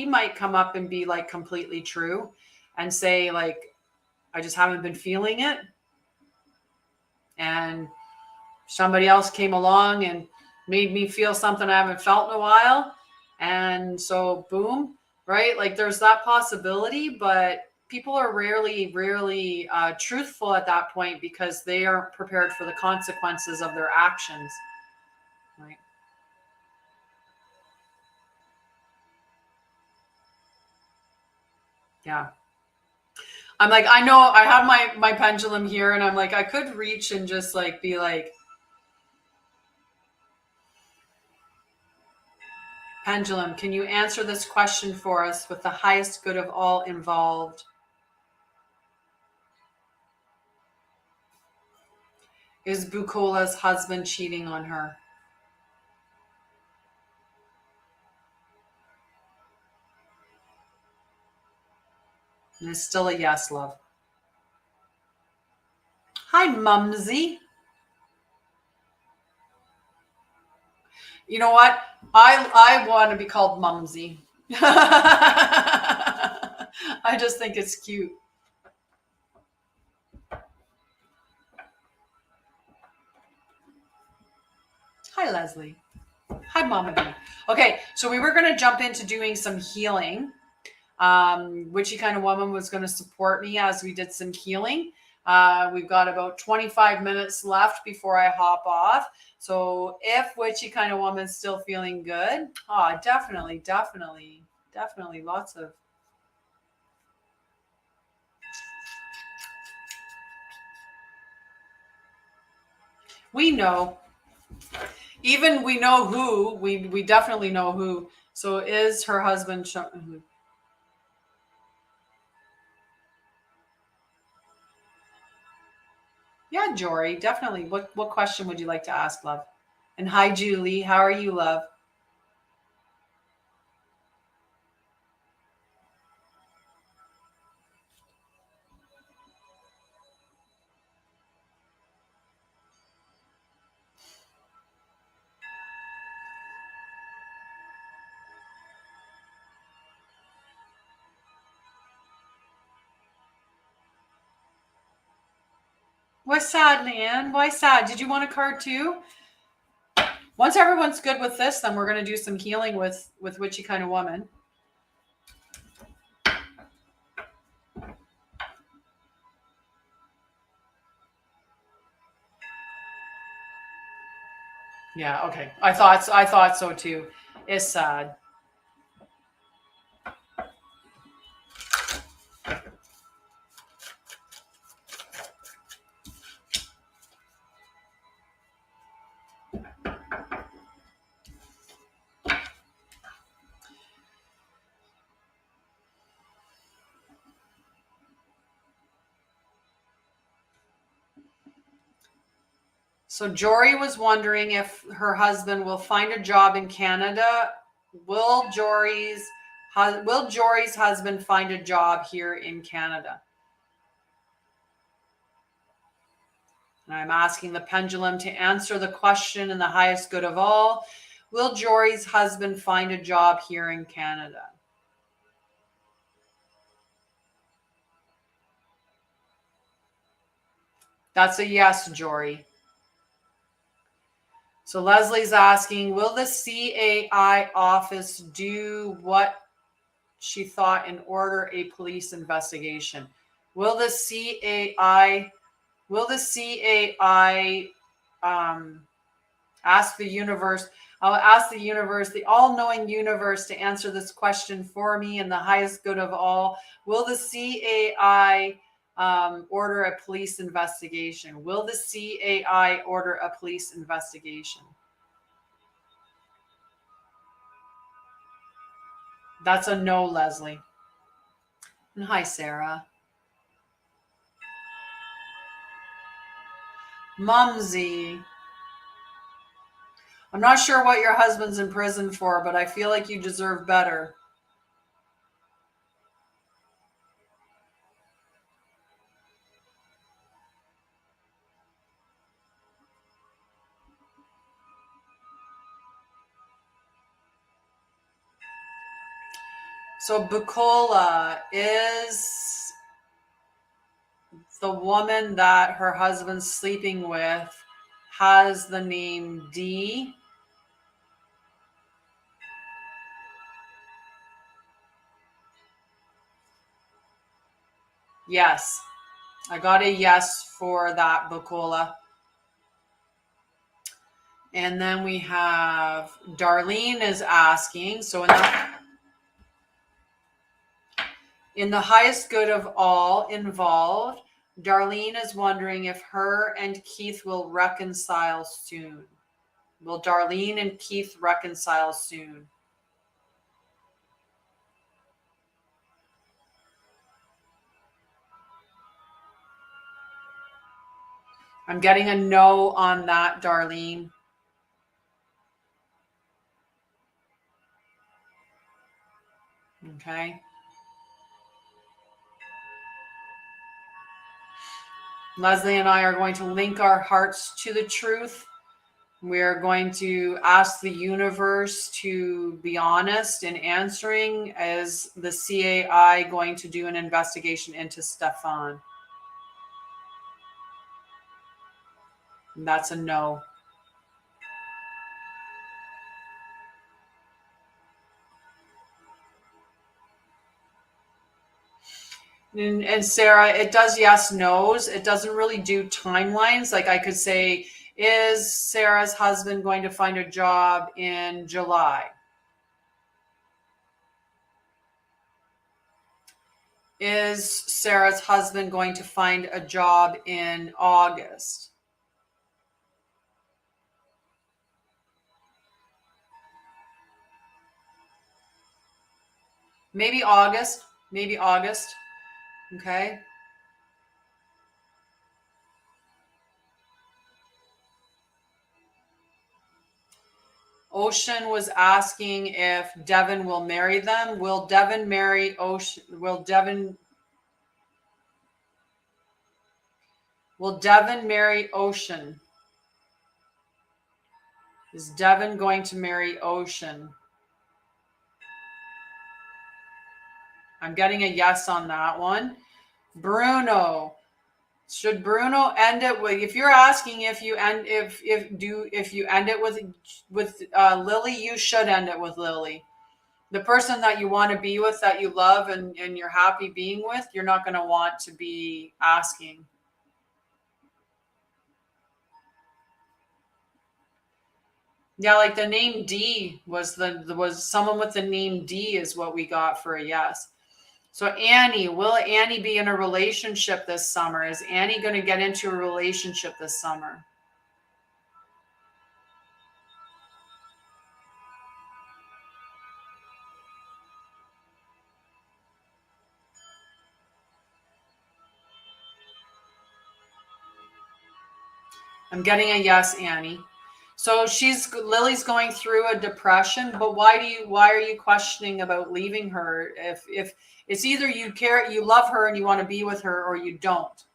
might come up and be like completely true and say like, I just haven't been feeling it. And somebody else came along and made me feel something I haven't felt in a while. And so boom, right? Like there's that possibility, but people are rarely truthful at that point because they aren't prepared for the consequences of their actions, right? Yeah. I'm like, I know I have my pendulum here and I'm like, I could reach and just like be like, pendulum, can you answer this question for us with the highest good of all involved? Is Bukola's husband cheating on her? And it's still a yes, love. Hi, Mumsy. You know what? I want to be called Mumsy. I just think it's cute. Hi, Leslie. Hi, Mama B. Okay, so we were going to jump into doing some healing. Witchy Kind of Woman was going to support me as we did some healing. We've got about 25 minutes left before I hop off. So if Witchy Kind of Woman's still feeling good, definitely. Lots of. We know. Even we know who. We definitely know who. So is her husband. Yeah, Jory, definitely. What question would you like to ask, love? And hi, Julie. How are you, love? Why sad, Leanne? Why sad? Did you want a card too? Once everyone's good with this, then we're going to do some healing with Witchy Kind of Woman. Yeah, okay. I thought so too. It's sad. So Jory was wondering if her husband will find a job in Canada. Will Jory's husband find a job here in Canada? And I'm asking the pendulum to answer the question in the highest good of all. Will Jory's husband find a job here in Canada? That's a yes, Jory. So Leslie's asking, will the CAI office do what she thought in order a police investigation? Will the CAI ask the universe? I'll ask the universe, the all-knowing universe, to answer this question for me in the highest good of all. Will the CAI order a police investigation? Will the CAI order a police investigation? That's a no, Leslie. And hi, Sarah. Mumsy. I'm not sure what your husband's in prison for, but I feel like you deserve better. So Bukola is the woman that her husband's sleeping with, has the name D. Yes, I got a yes for that, Bukola. And then we have Darlene is asking, so in the highest good of all involved, Darlene is wondering if her and Keith will reconcile soon. Will Darlene and Keith reconcile soon? I'm getting a no on that, Darlene. Okay. Leslie and I are going to link our hearts to the truth. We're going to ask the universe to be honest in answering. Is the CAI going to do an investigation into Stefan? And that's a no. And Sarah, it does yes, no's. It doesn't really do timelines. Like I could say, is Sarah's husband going to find a job in July? Is Sarah's husband going to find a job in August? Maybe August. Maybe August. Okay. Ocean was asking if Devin will marry them. Will Devin marry Ocean? Will Devin marry Ocean? Is Devin going to marry Ocean? I'm getting a yes on that one. Bruno. Should Bruno end it with, if you're asking if you end it with Lily, you should end it with Lily. The person that you want to be with, that you love and you're happy being with, you're not going to want to be asking. Yeah, like the name D was someone with the name D is what we got for a yes. So Annie, will Annie be in a relationship this summer? Is Annie going to get into a relationship this summer? I'm getting a yes, Annie. So Lily's going through a depression, but why are you questioning about leaving her? If it's either you love her and you want to be with her, or you don't.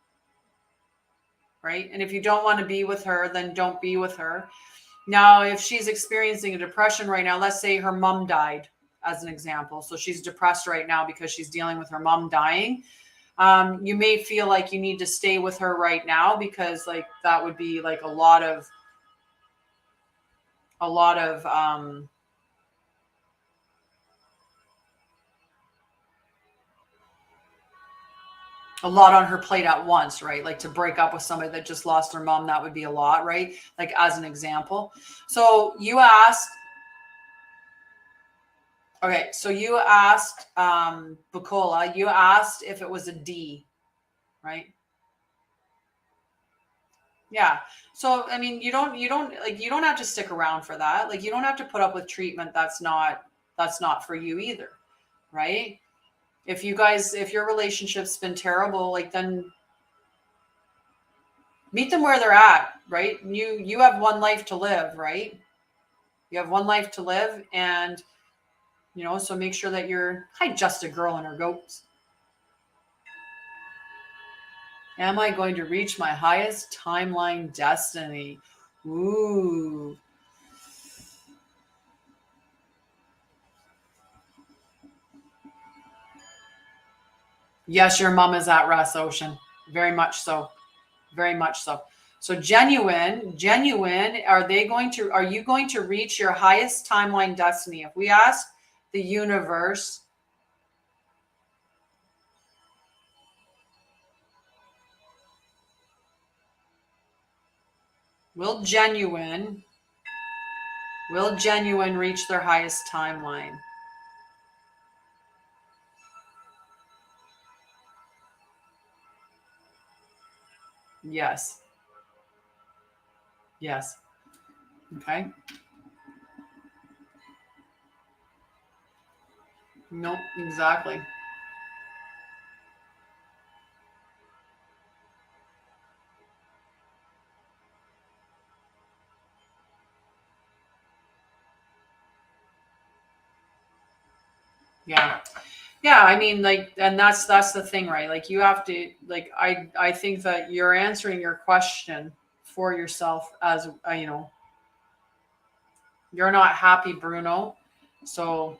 Right? And if you don't want to be with her, then don't be with her. Now, if she's experiencing a depression right now, let's say her mom died as an example. So she's depressed right now because she's dealing with her mom dying. You may feel like you need to stay with her right now because like that would be like a lot of a lot on her plate at once, right? Like to break up with somebody that just lost their mom, that would be a lot, right? Like as an example. So you asked, okay, so you asked Bukola, you asked if it was a D, right? Yeah. So I mean, you don't have to stick around for that. Like you don't have to put up with treatment that's not for you either, right? If your relationship's been terrible, like then meet them where they're at, right? You have one life to live, right? You have one life to live, and so make sure that you're hi just a girl and her goats. Am I going to reach my highest timeline destiny? Ooh. Yes, your mom is at rest, Ocean. Very much so. Very much so. So genuine, are you going to reach your highest timeline destiny? If we ask the universe, will genuine reach their highest timeline? Yes. Yes. Okay. Nope, exactly. Yeah. Yeah, I mean, like, and that's the thing, right? Like, you have to, like, I think that you're answering your question for yourself as you're not happy, Bruno. So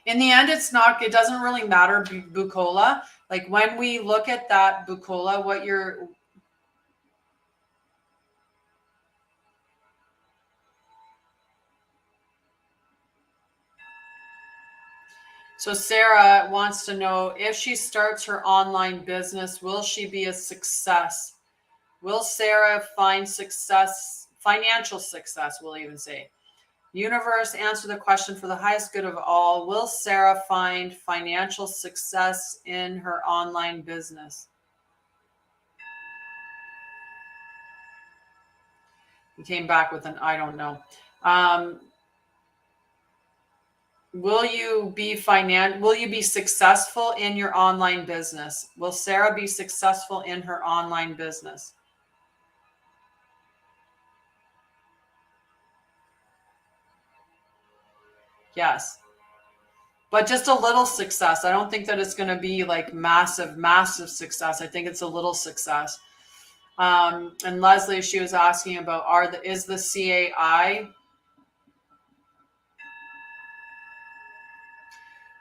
in the end, it doesn't really matter, Bukola. Like when we look at that Bukola, so Sarah wants to know if she starts her online business, will she be a success? Will Sarah find success, financial success, we'll even say. Universe, answer the question for the highest good of all. Will Sarah find financial success in her online business? He came back with an I don't know. Will you be successful in your online business? Will Sarah be successful in her online business? Yes. But just a little success. I don't think that it's going to be like massive, massive success. I think it's a little success. And Leslie, she was asking about is the CAI.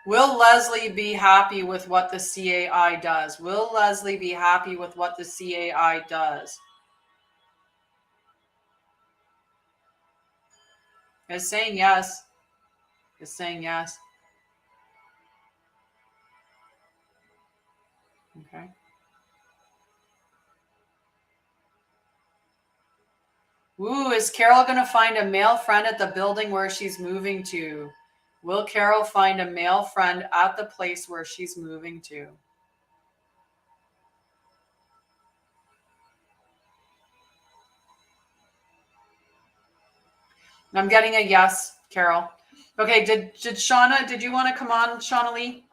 Will Leslie be happy with what the CAI does? Will Leslie be happy with what the CAI does? Is saying yes. Is saying yes. Okay. Ooh, is Carol going to find a male friend at the building where she's moving to? Will Carol find a male friend at the place where she's moving to? I'm getting a yes, Carol. Okay, did Shauna, did you want to come on, Shauna Lee?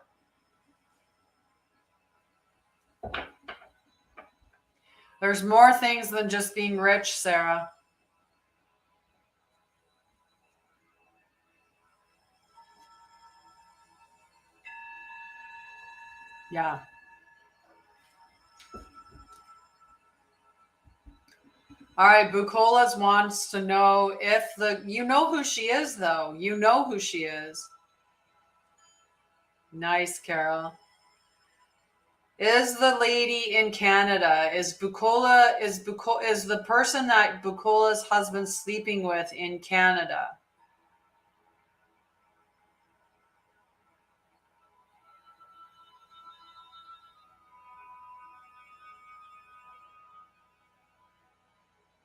There's more things than just being rich, Sarah. Yeah. All right, Bukolas wants to know if you know who she is, though. You know who she is. Nice, Carol. Is the lady in Canada? Is the person that Bukola's husband sleeping with in Canada?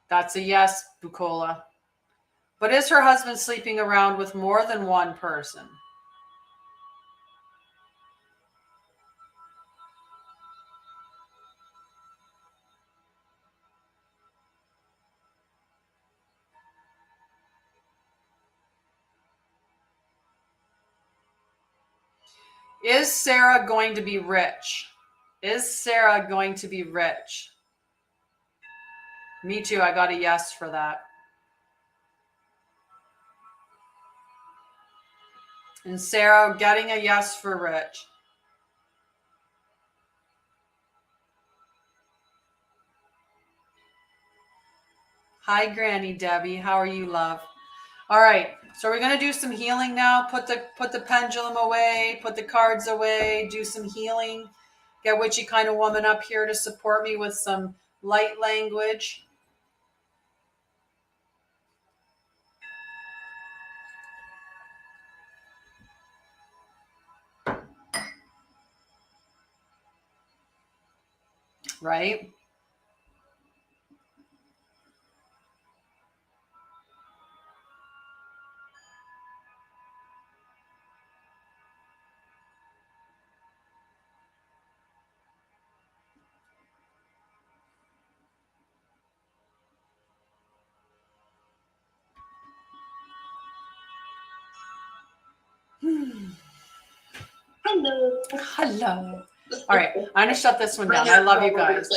That's a yes, Bukola. But is her husband sleeping around with more than one person? Is Sarah going to be rich? Is Sarah going to be rich? Me too. I got a yes for that. And Sarah getting a yes for rich. Hi, Granny Debbie. How are you, love? All right. So we're going to do some healing now. Put the pendulum away. Put the cards away. Do some healing. Get witchy kind of woman up here to support me with some light language. Right? Hello. Hello. All right. I'm going to shut this one down. I love you guys.